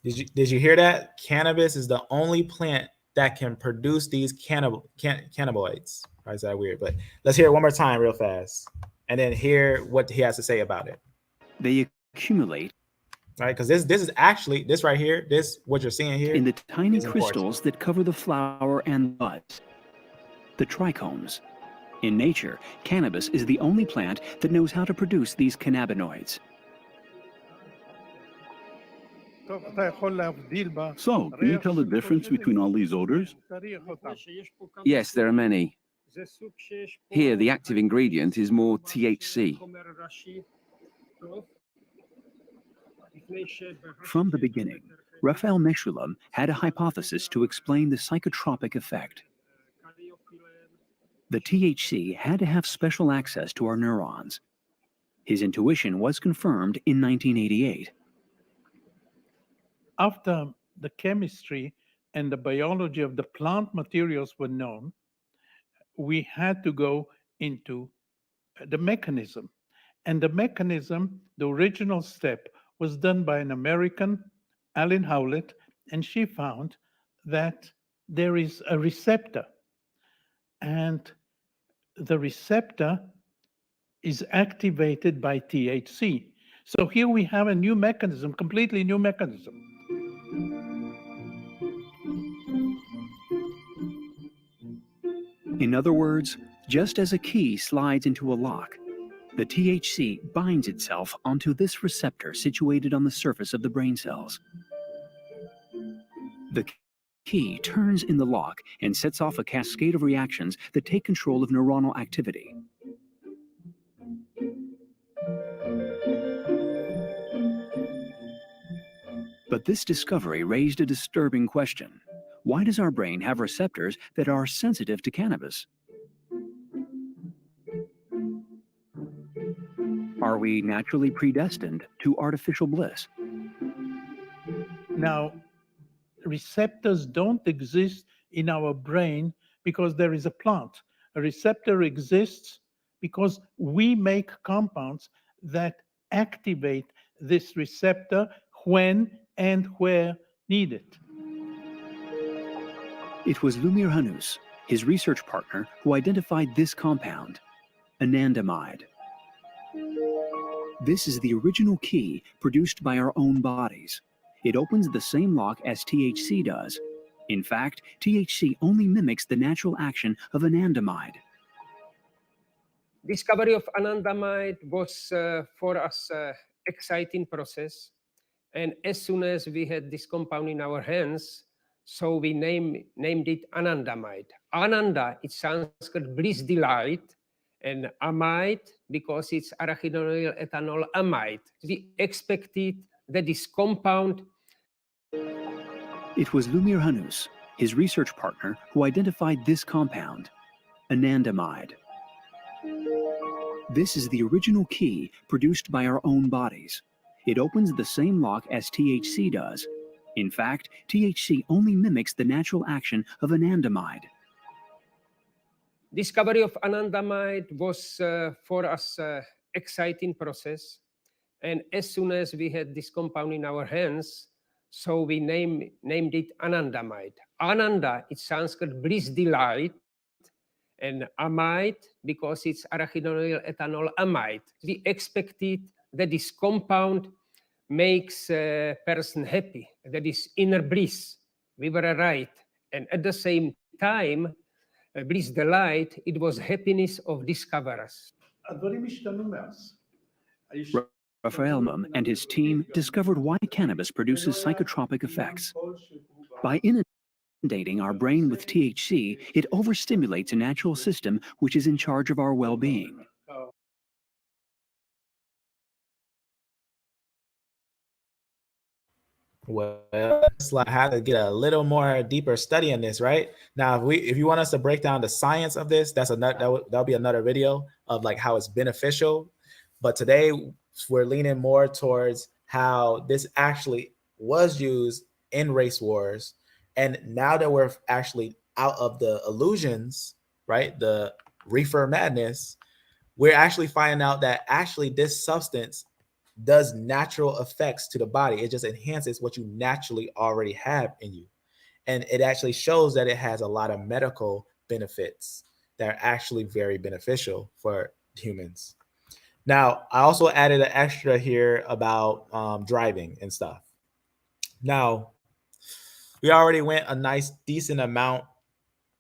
Did you hear that? Cannabis is the only plant that can produce these cannabinoids. Why is that weird? But let's hear it one more time real fast, and then hear what he has to say about it. They accumulate. Right, because this is actually, this right here, this what you're seeing here, in the tiny crystals that cover the flower and buds, the trichomes. In nature, cannabis is the only plant that knows how to produce these cannabinoids. So, can you tell the difference between all these odors? Yes, there are many. Here, the active ingredient is more THC. From the beginning, Raphael Mechoulam had a hypothesis to explain the psychotropic effect. The THC had to have special access to our neurons. His intuition was confirmed in 1988. After the chemistry and the biology of the plant materials were known, we had to go into the mechanism. And the mechanism, the original step, was done by an American, Alan Howlett, and she found that there is a receptor, and the receptor is activated by THC. So here we have a new mechanism, completely new mechanism. In other words, just as a key slides into a lock, the THC binds itself onto this receptor situated on the surface of the brain cells. The key turns in the lock and sets off a cascade of reactions that take control of neuronal activity. But this discovery raised a disturbing question. Why does our brain have receptors that are sensitive to cannabis? Are we naturally predestined to artificial bliss? Now, receptors don't exist in our brain because there is a plant. A receptor exists because we make compounds that activate this receptor when and where needed. It was Lumir Hanous, his research partner, who identified this compound, anandamide. This is the original key produced by our own bodies. It opens the same lock as THC does. In fact, THC only mimics the natural action of anandamide. Discovery of anandamide was for us exciting process. And as soon as we had this compound in our hands, so we named it anandamide. Ananda, it Sanskrit bliss, delight, and amide because it's arachidonyl ethanol amide. We expected that this compound. It was Lumir Hanous, his research partner, who identified this compound, anandamide. This is the original key produced by our own bodies. It opens the same lock as THC does. In fact, THC only mimics the natural action of anandamide. Discovery of anandamide was for us exciting process. And as soon as we had this compound in our hands, so we named it anandamide. Ananda, it Sanskrit bliss, delight, and amide because it's arachidonyl ethanol amide. We expected that this compound makes a person happy, that is inner bliss. We were right. And at the same time, bliss, delight, it was happiness of discoverers. Raphael Mum and his team discovered why cannabis produces psychotropic effects. By inundating our brain with THC, it overstimulates a natural system which is in charge of our well-being. Well, I had to get a little more deeper study on this, right? Now, if you want us to break down the science of this, that'll be another video of like how it's beneficial. But today we're leaning more towards how this actually was used in race wars. And now that we're actually out of the illusions, right? The reefer madness, we're actually finding out that actually this substance does natural effects to the body. It just enhances what you naturally already have in you. And it actually shows that it has a lot of medical benefits that are actually very beneficial for humans. Now, I also added an extra here about driving and stuff. Now, we already went a nice decent amount.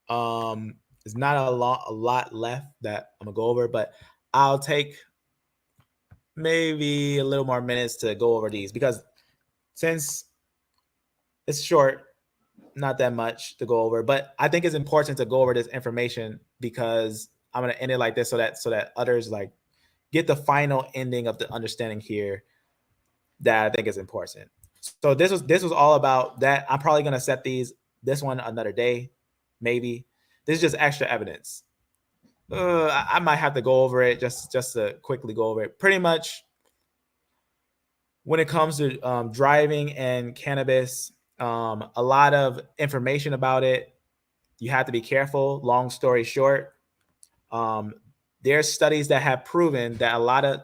There's not a lot left that I'm gonna go over, but I'll take maybe a little more minutes to go over these because since it's short, not that much to go over, but I think it's important to go over this information because I'm going to end it like this so that others like get the final ending of the understanding here that I think is important. So this was all about that. I'm probably going to set this one another day, maybe. This is just extra evidence. I might have to go over it just to quickly go over it. Pretty much when it comes to driving and cannabis, a lot of information about it. You have to be careful. Long story short, there's studies that have proven that a lot of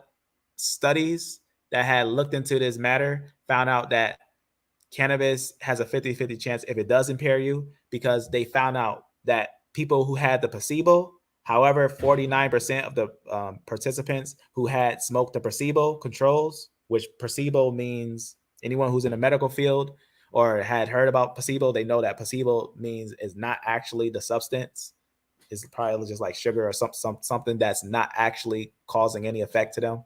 studies that had looked into this matter found out that cannabis has a 50-50 chance if it does impair you, because they found out that people who had the placebo, however, 49% of the participants who had smoked the placebo controls, which placebo means anyone who's in the medical field or had heard about placebo, they know that placebo means is not actually the substance. It's probably just like sugar or something that's not actually causing any effect to them.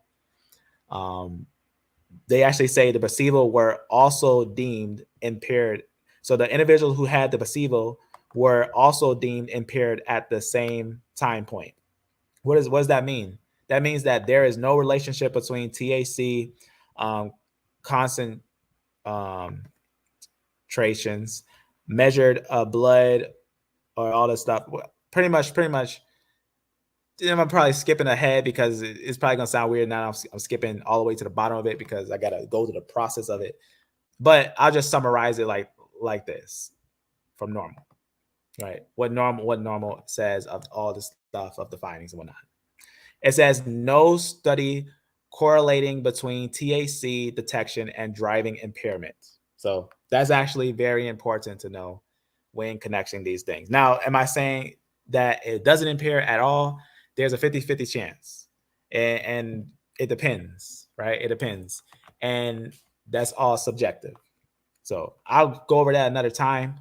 They actually say the placebo were also deemed impaired. So the individuals who had the placebo were also deemed impaired at the same time point. What does that mean? That means that there is no relationship between THC concentrations, measured blood, or all this stuff. Pretty much. I'm probably skipping ahead because it's probably gonna sound weird now. I'm skipping all the way to the bottom of it because I gotta go to the process of it. But I'll just summarize it like this from normal, right? What normal says of all the stuff of the findings and whatnot. It says no study correlating between THC detection and driving impairment. So that's actually very important to know when connecting these things. Now, am I saying that it doesn't impair at all? There's a 50-50 chance. And it depends, right? It depends. And that's all subjective. So I'll go over that another time.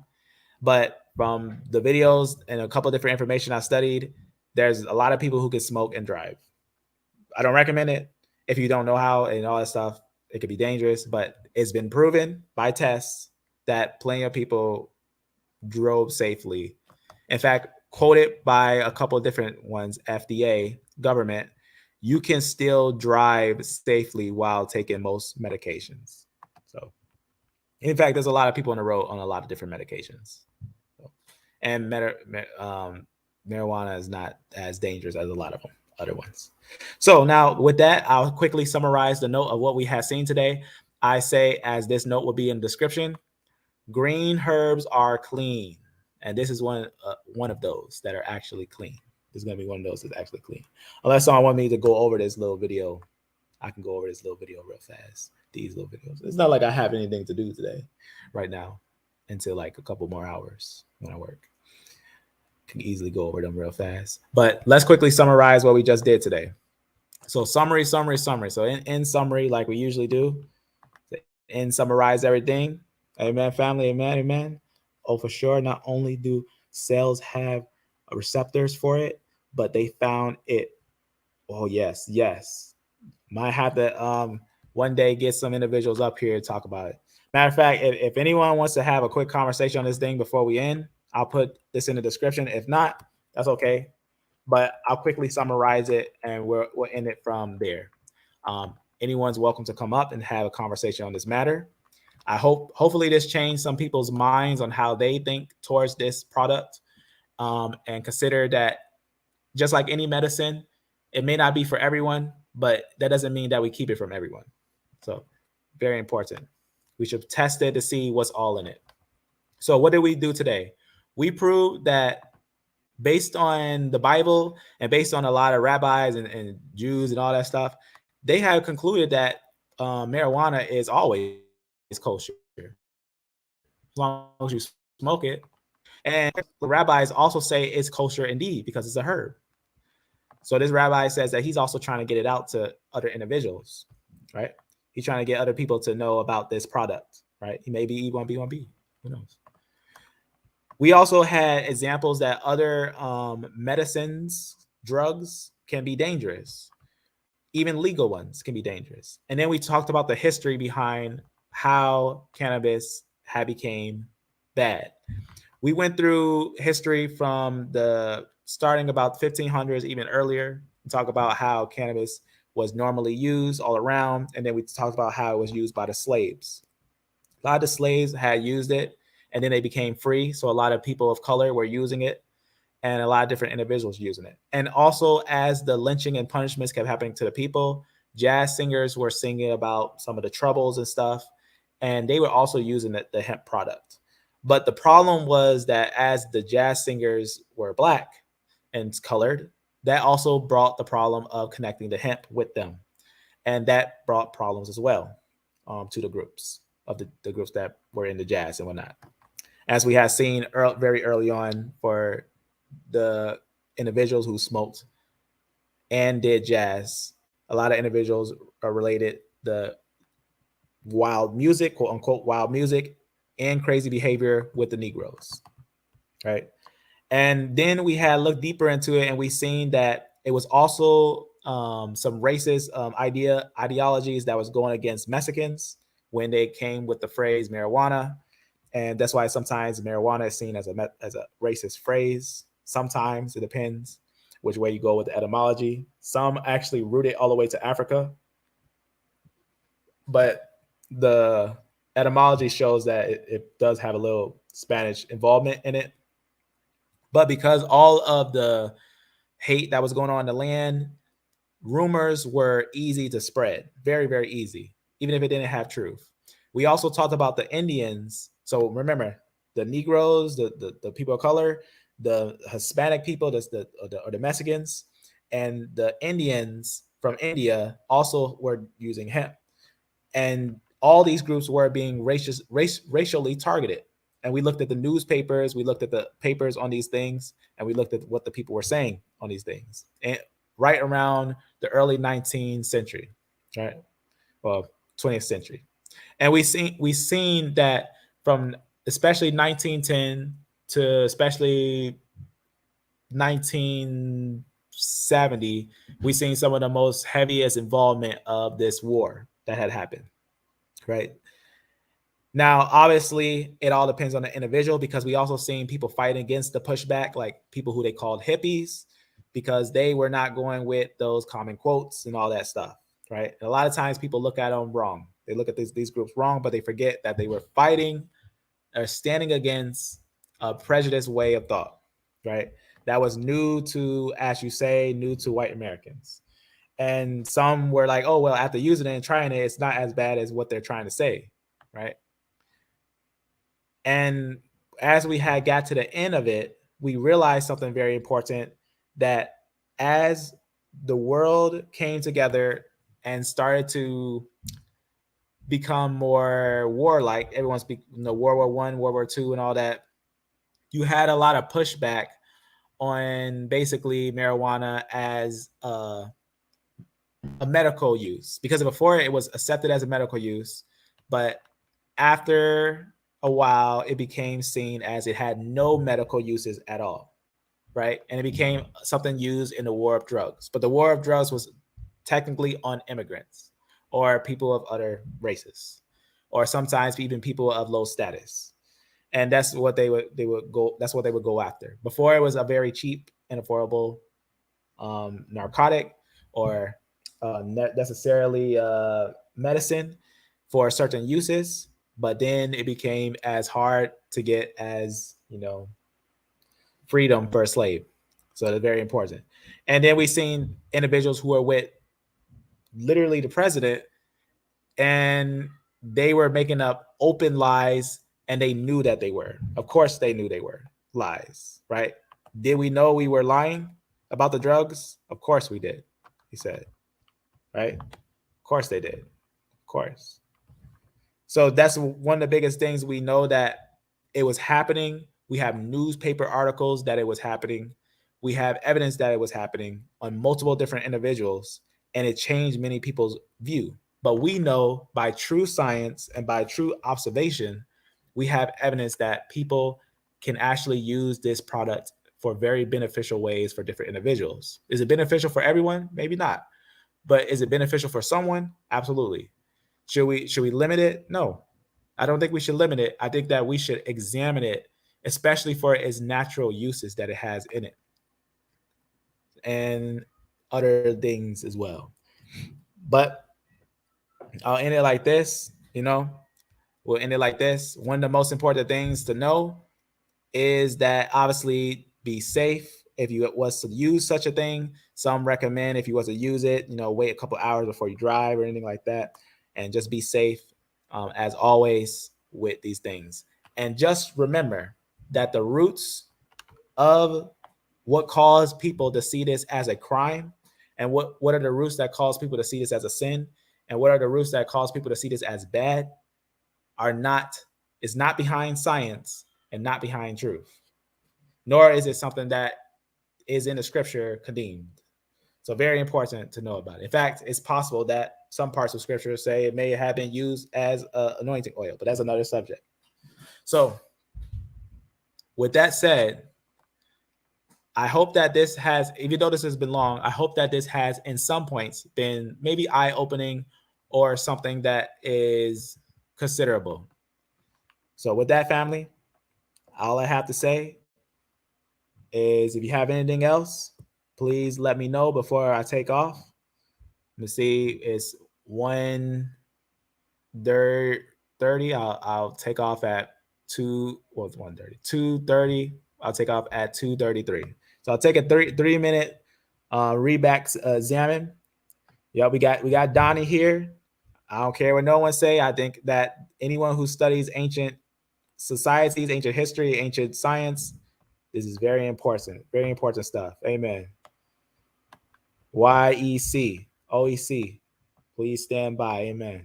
But from the videos and a couple of different information I studied, there's a lot of people who can smoke and drive. I don't recommend it. If you don't know how and all that stuff, it could be dangerous, but it's been proven by tests that plenty of people drove safely. In fact, quoted by a couple of different ones, FDA, government, you can still drive safely while taking most medications. So, in fact, there's a lot of people on the road on a lot of different medications. So, and marijuana is not as dangerous as a lot of them, other ones. So now with that, I'll quickly summarize the note of what we have seen today. I say, as this note will be in the description, green herbs are clean. And this is one of those that are actually clean. This is going to be one of those that's actually clean. Unless someone wants me to go over this little video, I can go over this little video real fast. These little videos. It's not like I have anything to do today, right now, until like a couple more hours when I work. Can easily go over them real fast. But let's quickly summarize what we just did today. So summary. So in summary, like we usually do, summarize everything. Amen, family. Amen. Oh, for sure. Not only do cells have receptors for it, but they found it. Oh, yes. Might have to one day get some individuals up here to talk about it. Matter of fact, if anyone wants to have a quick conversation on this thing before we end, I'll put this in the description. If not, that's okay. But I'll quickly summarize it and we'll end it from there. Anyone's welcome to come up and have a conversation on this matter. I hopefully this changed some people's minds on how they think towards this product, and consider that just like any medicine, it may not be for everyone, but that doesn't mean that we keep it from everyone. So very important. We should test it to see what's all in it. So what did we do today? We proved that based on the Bible and based on a lot of rabbis and Jews and all that stuff, they have concluded that marijuana is always kosher as long as you smoke it. And the rabbis also say it's kosher indeed because it's a herb. So this rabbi says that he's also trying to get it out to other individuals, right? He's trying to get other people to know about this product, right? He may be E1B1B, who knows? We also had examples that other medicines, drugs can be dangerous. Even legal ones can be dangerous. And then we talked about the history behind how cannabis had became bad. We went through history from the starting about 1500s, even earlier. We talk about how cannabis was normally used all around. And then we talked about how it was used by the slaves. A lot of the slaves had used it and then they became free. So a lot of people of color were using it and a lot of different individuals using it. And also as the lynching and punishments kept happening to the people, jazz singers were singing about some of the troubles and stuff. And they were also using the hemp product. But the problem was that as the jazz singers were Black and colored, that also brought the problem of connecting the hemp with them. And that brought problems as well to the groups of the groups that were in the jazz and whatnot. as we had seen very early on for the individuals who smoked and did jazz. A lot of individuals are related the wild music, quote unquote, wild music and crazy behavior with the Negroes, right? And then we had looked deeper into it, and we seen that it was also some racist ideologies that was going against Mexicans when they came with the phrase marijuana, and that's why sometimes marijuana is seen as a racist phrase. Sometimes it depends which way you go with the etymology. Some actually root it all the way to Africa, but the etymology shows that it does have a little Spanish involvement in it. But because all of the hate that was going on in the land, rumors were easy to spread, very, very easy, even if it didn't have truth. We also talked about the Indians. So remember, the Negroes, the people of color, the Hispanic people, or the Mexicans, and the Indians from India also were using hemp. And all these groups were being racially targeted. And we looked at the newspapers, we looked at the papers on these things, and we looked at what the people were saying on these things. And right around the early 19th century, right? Well, 20th century. And we seen that from especially 1910 to especially 1970, we seen some of the most heaviest involvement of this war that had happened, right? Now, obviously, it all depends on the individual, because we also seen people fighting against the pushback, like people who they called hippies, because they were not going with those common quotes and all that stuff, right? And a lot of times people look at them wrong. They look at these groups wrong, but they forget that they were fighting or standing against a prejudiced way of thought, right? That was new to, as you say, new to white Americans. And some were like, oh, well, after using it and trying it, it's not as bad as what they're trying to say, right? And as we had got to the end of it, we realized something very important, that as the world came together and started to become more warlike, everyone speak, World War I, World War II, and all that, you had a lot of pushback on basically marijuana as a medical use, because before it was accepted as a medical use, but after a while it became seen as it had no medical uses at all, right? And it became something used in the war of drugs. But the war of drugs was technically on immigrants or people of other races, or sometimes even people of low status. And that's what they would go after. Before, it was a very cheap and affordable narcotic, or not necessarily medicine for certain uses, but then it became as hard to get as, freedom for a slave. So it's very important. And then we've seen individuals who are with literally the president, and they were making up open lies, and they knew that they were. Of course, they knew they were lies, right? Did we know we were lying about the drugs? Of course we did, he said, right? Of course they did. Of course. So that's one of the biggest things. We know that it was happening. We have newspaper articles that it was happening. We have evidence that it was happening on multiple different individuals, and it changed many people's view. But we know by true science and by true observation, we have evidence that people can actually use this product for very beneficial ways for different individuals. Is it beneficial for everyone? Maybe not. But is it beneficial for someone? Absolutely. Should we limit it? No, I don't think we should limit it. I think that we should examine it, especially for its natural uses that it has in it, and other things as well. But I'll end it like this, we'll end it like this. One of the most important things to know is that obviously be safe if you was to use such a thing. Some recommend if you was to use it, wait a couple hours before you drive or anything like that, and just be safe as always with these things. And just remember that the roots of what caused people to see this as a crime, and what are the roots that cause people to see this as a sin, and what are the roots that cause people to see this as bad, is not behind science, and not behind truth. Nor is it something that is in the scripture condemned. So very important to know about it. In fact, it's possible that some parts of scripture say it may have been used as anointing oil, but that's another subject. So with that said, I hope that this has, even though this has been long, I hope that this has in some points been maybe eye-opening or something that is considerable. So with that, family, all I have to say is if you have anything else, please let me know before I take off. Let me see, it's 1:30. I'll take off at 1:30. 2:30. I'll take off at 2:33. So I'll take a 3-minute read-back examine. Yeah, we got Donnie here. I don't care what no one say. I think that anyone who studies ancient societies, ancient history, ancient science, this is very important stuff. Amen. YEC, OEC, please stand by. Amen.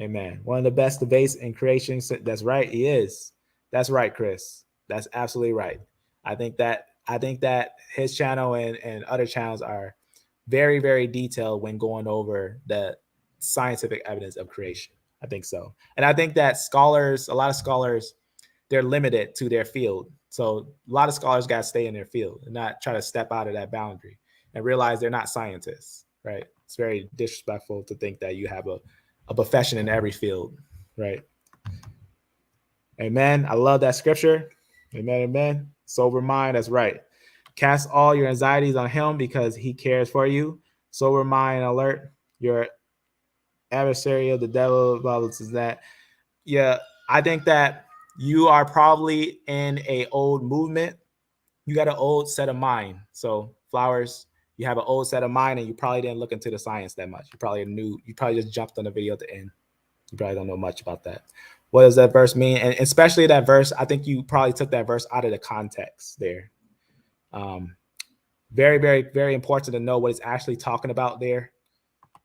Amen. One of the best debates in creation. That's right. He is. That's right, Chris. That's absolutely right. I think that his channel and other channels are very, very detailed when going over the scientific evidence of creation. I think so. And I think that scholars, a lot of scholars, they're limited to their field. So a lot of scholars got to stay in their field and not try to step out of that boundary and realize they're not scientists, right? It's very disrespectful to think that you have a profession in every field, right? Amen. I love that scripture. Amen, amen. Sober mind, that's right. Cast all your anxieties on him because he cares for you. Sober mind alert. Your adversary of the devil, blah, blah, blah, that. Yeah, I think that you are probably in a old movement. You got an old set of mind. So Flowers, you have an old set of mind and you probably didn't look into the science that much. You probably just jumped on the video at the end. You probably don't know much about that. What does that verse mean? And especially that verse, I think you probably took that verse out of the context there. Very, very, very important to know what it's actually talking about there.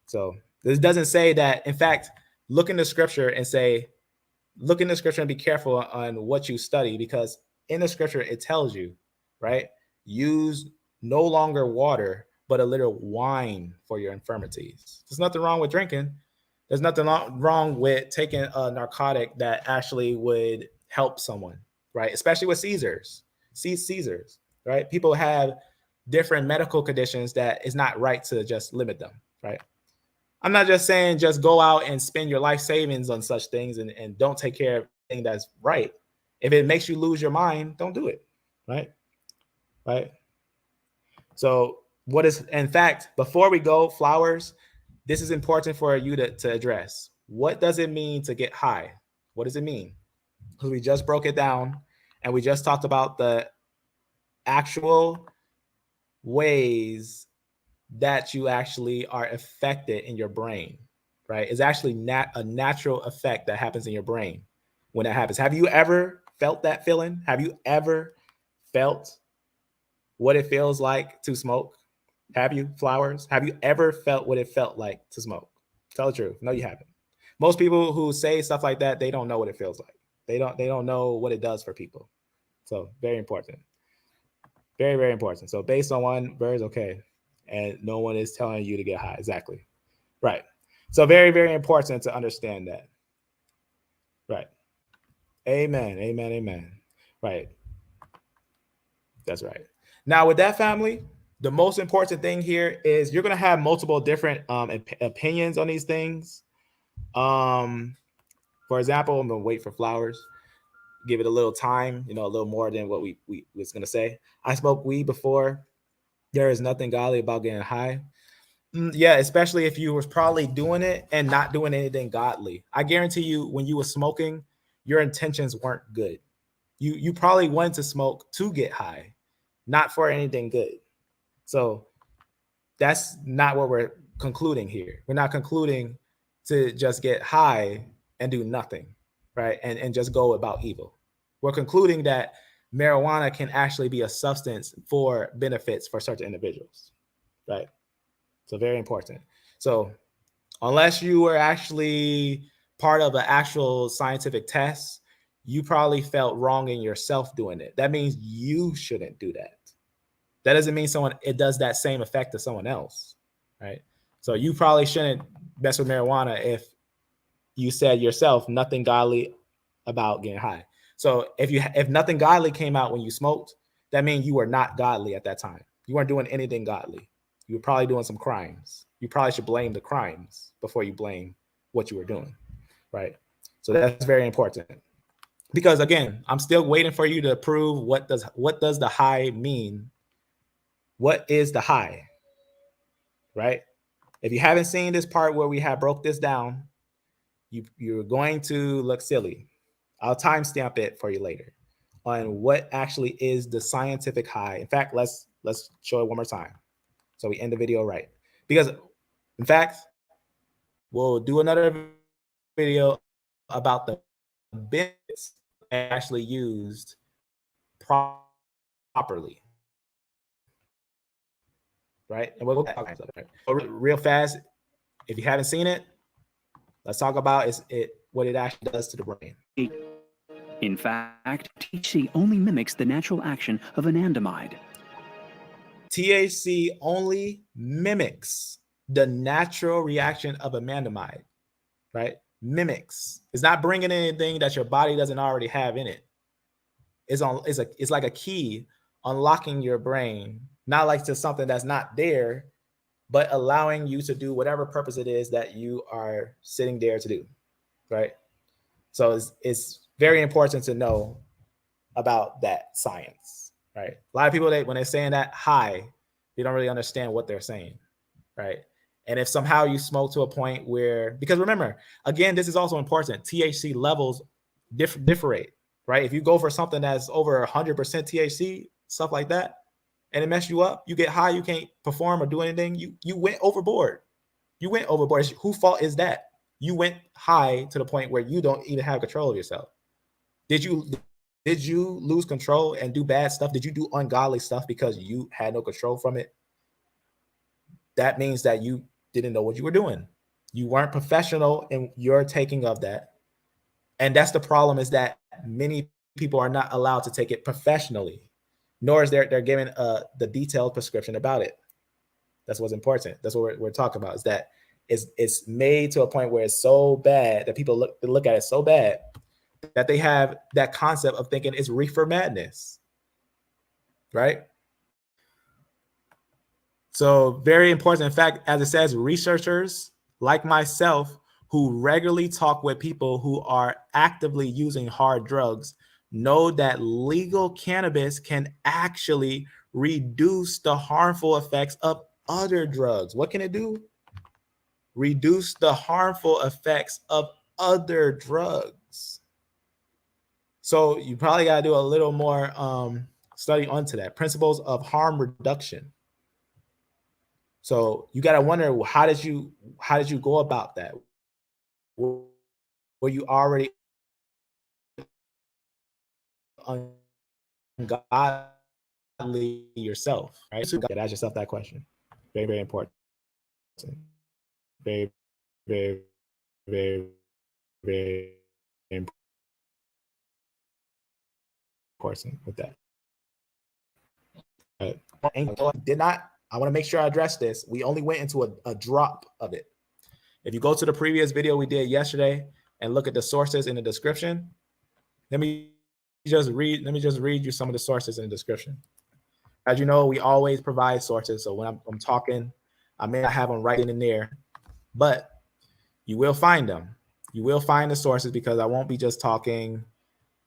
So this doesn't say that. In fact, look in the scripture and be careful on what you study, because in the scripture, it tells you, right? Use no longer water, but a little wine for your infirmities. There's nothing wrong with drinking. There's nothing wrong with taking a narcotic that actually would help someone, right? Especially with Caesars, right? People have different medical conditions that it's not right to just limit them, right? I'm not just saying just go out and spend your life savings on such things and don't take care of anything that's right. If it makes you lose your mind, don't do it, right? Right? So what is, in fact, before we go, Flowers, this is important for you to address. What does it mean to get high? What does it mean? Because we just broke it down and we just talked about the actual ways that you actually are affected in your brain, right? It's actually a natural effect that happens in your brain when that happens. Have you ever felt that feeling? Have you ever felt what it feels like to smoke? Have you, Flowers? Have you ever felt what it felt like to smoke? Tell the truth. No, you haven't. Most people who say stuff like that, they don't know what it feels like. They don't know what it does for people. So very important. Very, very important. So based on one verse, okay. And no one is telling you to get high. Exactly. Right. So very, very important to understand that. Right. Amen. Amen. Amen. Right. That's right. Now with that, family, the most important thing here is you're going to have multiple different opinions on these things. For example, I'm going to wait for Flowers. Give it a little time, a little more than what we was going to say. I smoked weed before. There is nothing godly about getting high. Yeah, especially if you was probably doing it and not doing anything godly. I guarantee you, when you were smoking, your intentions weren't good. You probably wanted to smoke to get high, not for anything good. So that's not what we're concluding here. We're not concluding to just get high and do nothing, right? And just go about evil. We're concluding that marijuana can actually be a substance for benefits for certain individuals, right? So very important. So unless you were actually part of an actual scientific test, you probably felt wrong in yourself doing it. That means you shouldn't do that. That doesn't mean it does that same effect to someone else, right? So you probably shouldn't mess with marijuana if you said yourself nothing godly about getting high. So if nothing godly came out when you smoked, that means you were not godly at that time. You weren't doing anything godly. You were probably doing some crimes. You probably should blame the crimes before you blame what you were doing, right? So that's very important. Because again, I'm still waiting for you to prove what does the high mean? What is the high? Right? If you haven't seen this part where we have broke this down, you're going to look silly. I'll timestamp it for you later on what actually is the scientific high. In fact, let's show it one more time so we end the video right. Because in fact, we'll do another video about the benefits actually used properly, right? And we'll go back real fast. If you haven't seen it, let's talk about what it actually does to the brain. In fact, THC only mimics the natural action of anandamide. THC only mimics the natural reaction of anandamide, right? Mimics. It's not bringing anything that your body doesn't already have in it. It's like a key unlocking your brain, not like to something that's not there, but allowing you to do whatever purpose it is that you are sitting there to do, right? So it's very important to know about that science, right? A lot of people, when they're saying that high, they don't really understand what they're saying, right? And if somehow you smoke to a point where, because remember, again, this is also important, THC levels differentiate, right? If you go for something that's over 100% THC, stuff like that, and it messes you up, you get high, you can't perform or do anything, you went overboard. You went overboard. Whose fault is that? You went high to the point where you don't even have control of yourself. Did you lose control and do bad stuff? Did you do ungodly stuff because you had no control from it? That means that you didn't know what you were doing. You weren't professional in your taking of that. And that's the problem, is that many people are not allowed to take it professionally, nor is they're given the detailed prescription about it. That's what's important. That's what we're talking about, is that it's made to a point where it's so bad that people look at it so bad that they have that concept of thinking it's reefer madness, right? So very important. In fact, as it says, researchers like myself who regularly talk with people who are actively using hard drugs know that legal cannabis can actually reduce the harmful effects of other drugs. What can it do? Reduce the harmful effects of other drugs. So you probably got to do a little more study onto that. Principles of harm reduction. So you got to wonder, how did you go about that? Were you already ungodly yourself, right? So you got to ask yourself that question. Very, very important. Very, very, very, very important with that. I want to make sure I address this. We only went into a drop of it. If you go to the previous video we did yesterday and look at the sources in the description, let me just read you some of the sources in the description. As you know, we always provide sources. So when I'm talking, I may not have them right in there, but you will find them. You will find the sources, because I won't be just talking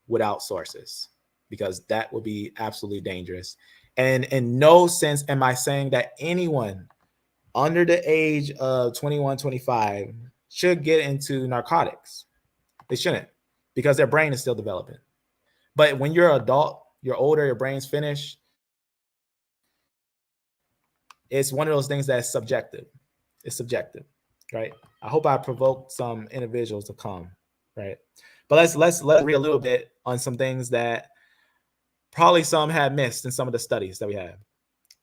without sources, because that would be absolutely dangerous. And in no sense am I saying that anyone under the age of 21, 25 should get into narcotics. They shouldn't, because their brain is still developing. But when you're an adult, you're older, your brain's finished, it's one of those things that's subjective. It's subjective, right? I hope I provoked some individuals to come, right? But let's read a little bit on some things that probably some had missed in some of the studies that we have.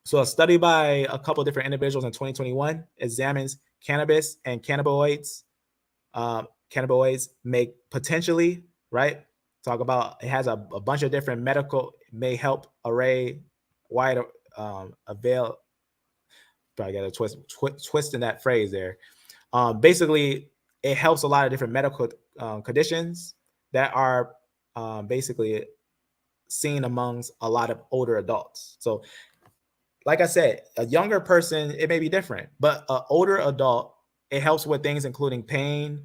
So a study by a couple of different individuals in 2021 examines cannabis and cannabinoids. Cannabinoids may potentially, right, talk about it has a bunch of different medical, may help array wide avail. Probably got a twist in that phrase there. Basically, it helps a lot of different medical conditions that are basically seen amongst a lot of older adults. So like I said, a younger person, it may be different, but an older adult, it helps with things including pain,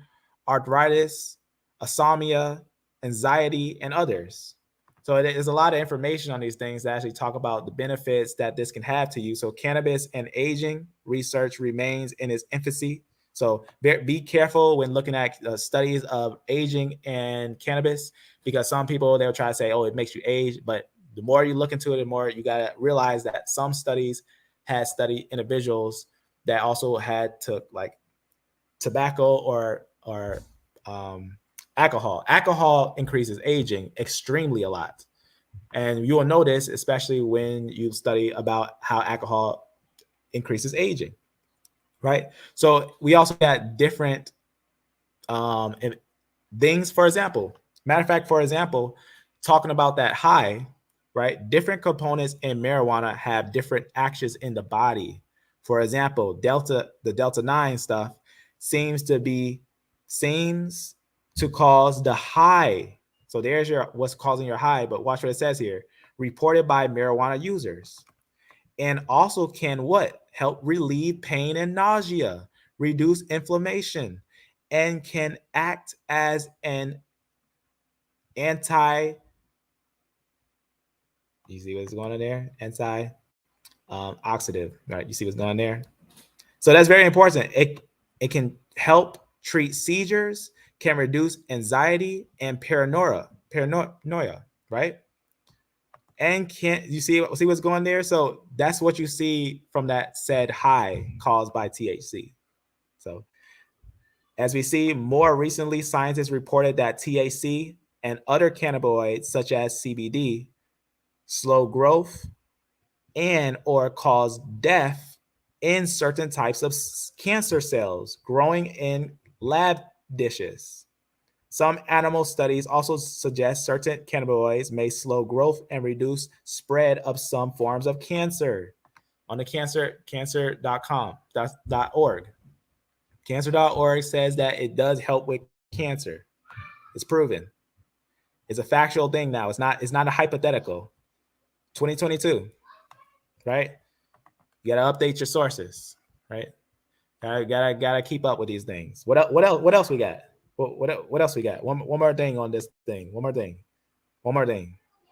arthritis, asomnia, anxiety, and others. So there's a lot of information on these things that actually talk about the benefits that this can have to you. So cannabis and aging research remains in its infancy. So be careful when looking at studies of aging and cannabis, because some people, they'll try to say, oh, it makes you age. But the more you look into it, the more you got to realize that some studies had studied individuals that also had to like tobacco or alcohol. Alcohol increases aging extremely a lot. And you will notice, especially when you study about how alcohol increases aging, right? So we also got different things, for example, talking about that high, right? Different components in marijuana have different actions in the body. For example, the Delta 9 stuff seems to cause the high. So there's what's causing your high, but watch what it says here. Reported by marijuana users. And also can what? Help relieve pain and nausea, reduce inflammation, and can act as an you see what's going on there? Oxidative, right? You see what's going on there? So that's very important. It can help treat seizures, can reduce anxiety and paranoia, right? And can you see what's going there? So that's what you see from that said high caused by THC. So as we see more recently, scientists reported that THC and other cannabinoids such as CBD slow growth and or cause death in certain types of cancer cells growing in lab dishes. Some animal studies also suggest certain cannabinoids may slow growth and reduce spread of some forms of cancer. On the cancer.org. Cancer.org says that it does help with cancer. It's proven. It's a factual thing now. It's not a hypothetical. 2022, right? You gotta update your sources, right? Gotta keep up with these things. What else we got? What else we got? One more thing on this thing. One more thing.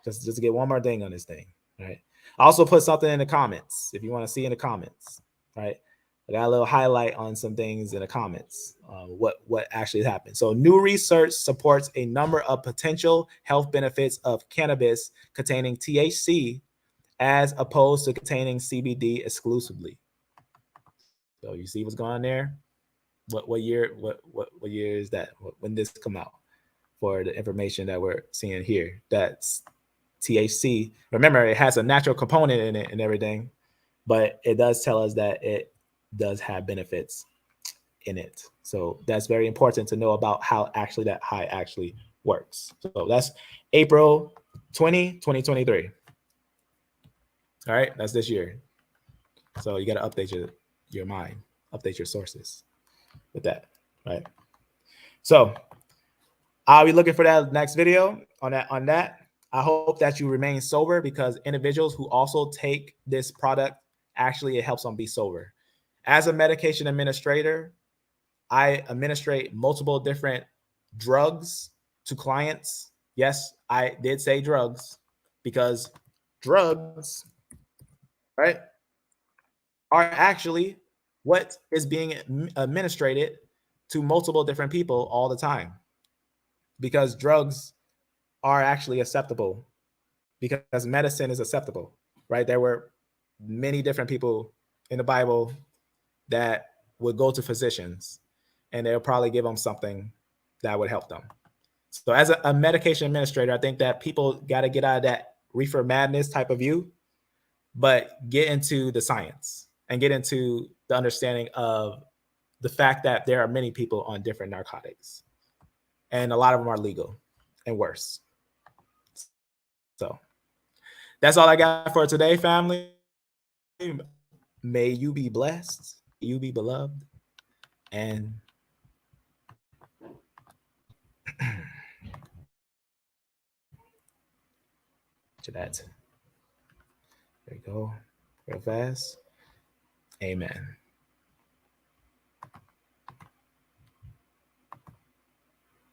Just to get one more thing on this thing, right? I also put something in the comments if you want to see in the comments, right? I got a little highlight on some things in the comments, what actually happened. So new research supports a number of potential health benefits of cannabis containing THC as opposed to containing CBD exclusively. So you see what's going on there? What year is that? When this come out? For the information that we're seeing here, that's THC. Remember, it has a natural component in it and everything, but it does tell us that it does have benefits in it. So that's very important to know about how actually that high actually works. So that's April 20, 2023. All right, that's this year. So you got to update your mind, update your sources with that, right? So I'll be looking for that next video on that. I hope that you remain sober, because individuals who also take this product, actually it helps them be sober. As a medication administrator, I administrate multiple different drugs to clients. Yes, I did say drugs, because drugs, right, are actually what is being administrated to multiple different people all the time, because drugs are actually acceptable, because medicine is acceptable, right? There were many different people in the Bible that would go to physicians and they'll probably give them something that would help them. So as a medication administrator, I think that people got to get out of that reefer madness type of view, but get into the science and get into the understanding of the fact that there are many people on different narcotics, and a lot of them are legal and worse. So that's all I got for today, family. May you be blessed, you be beloved, and to that. There you go. Real fast. Amen.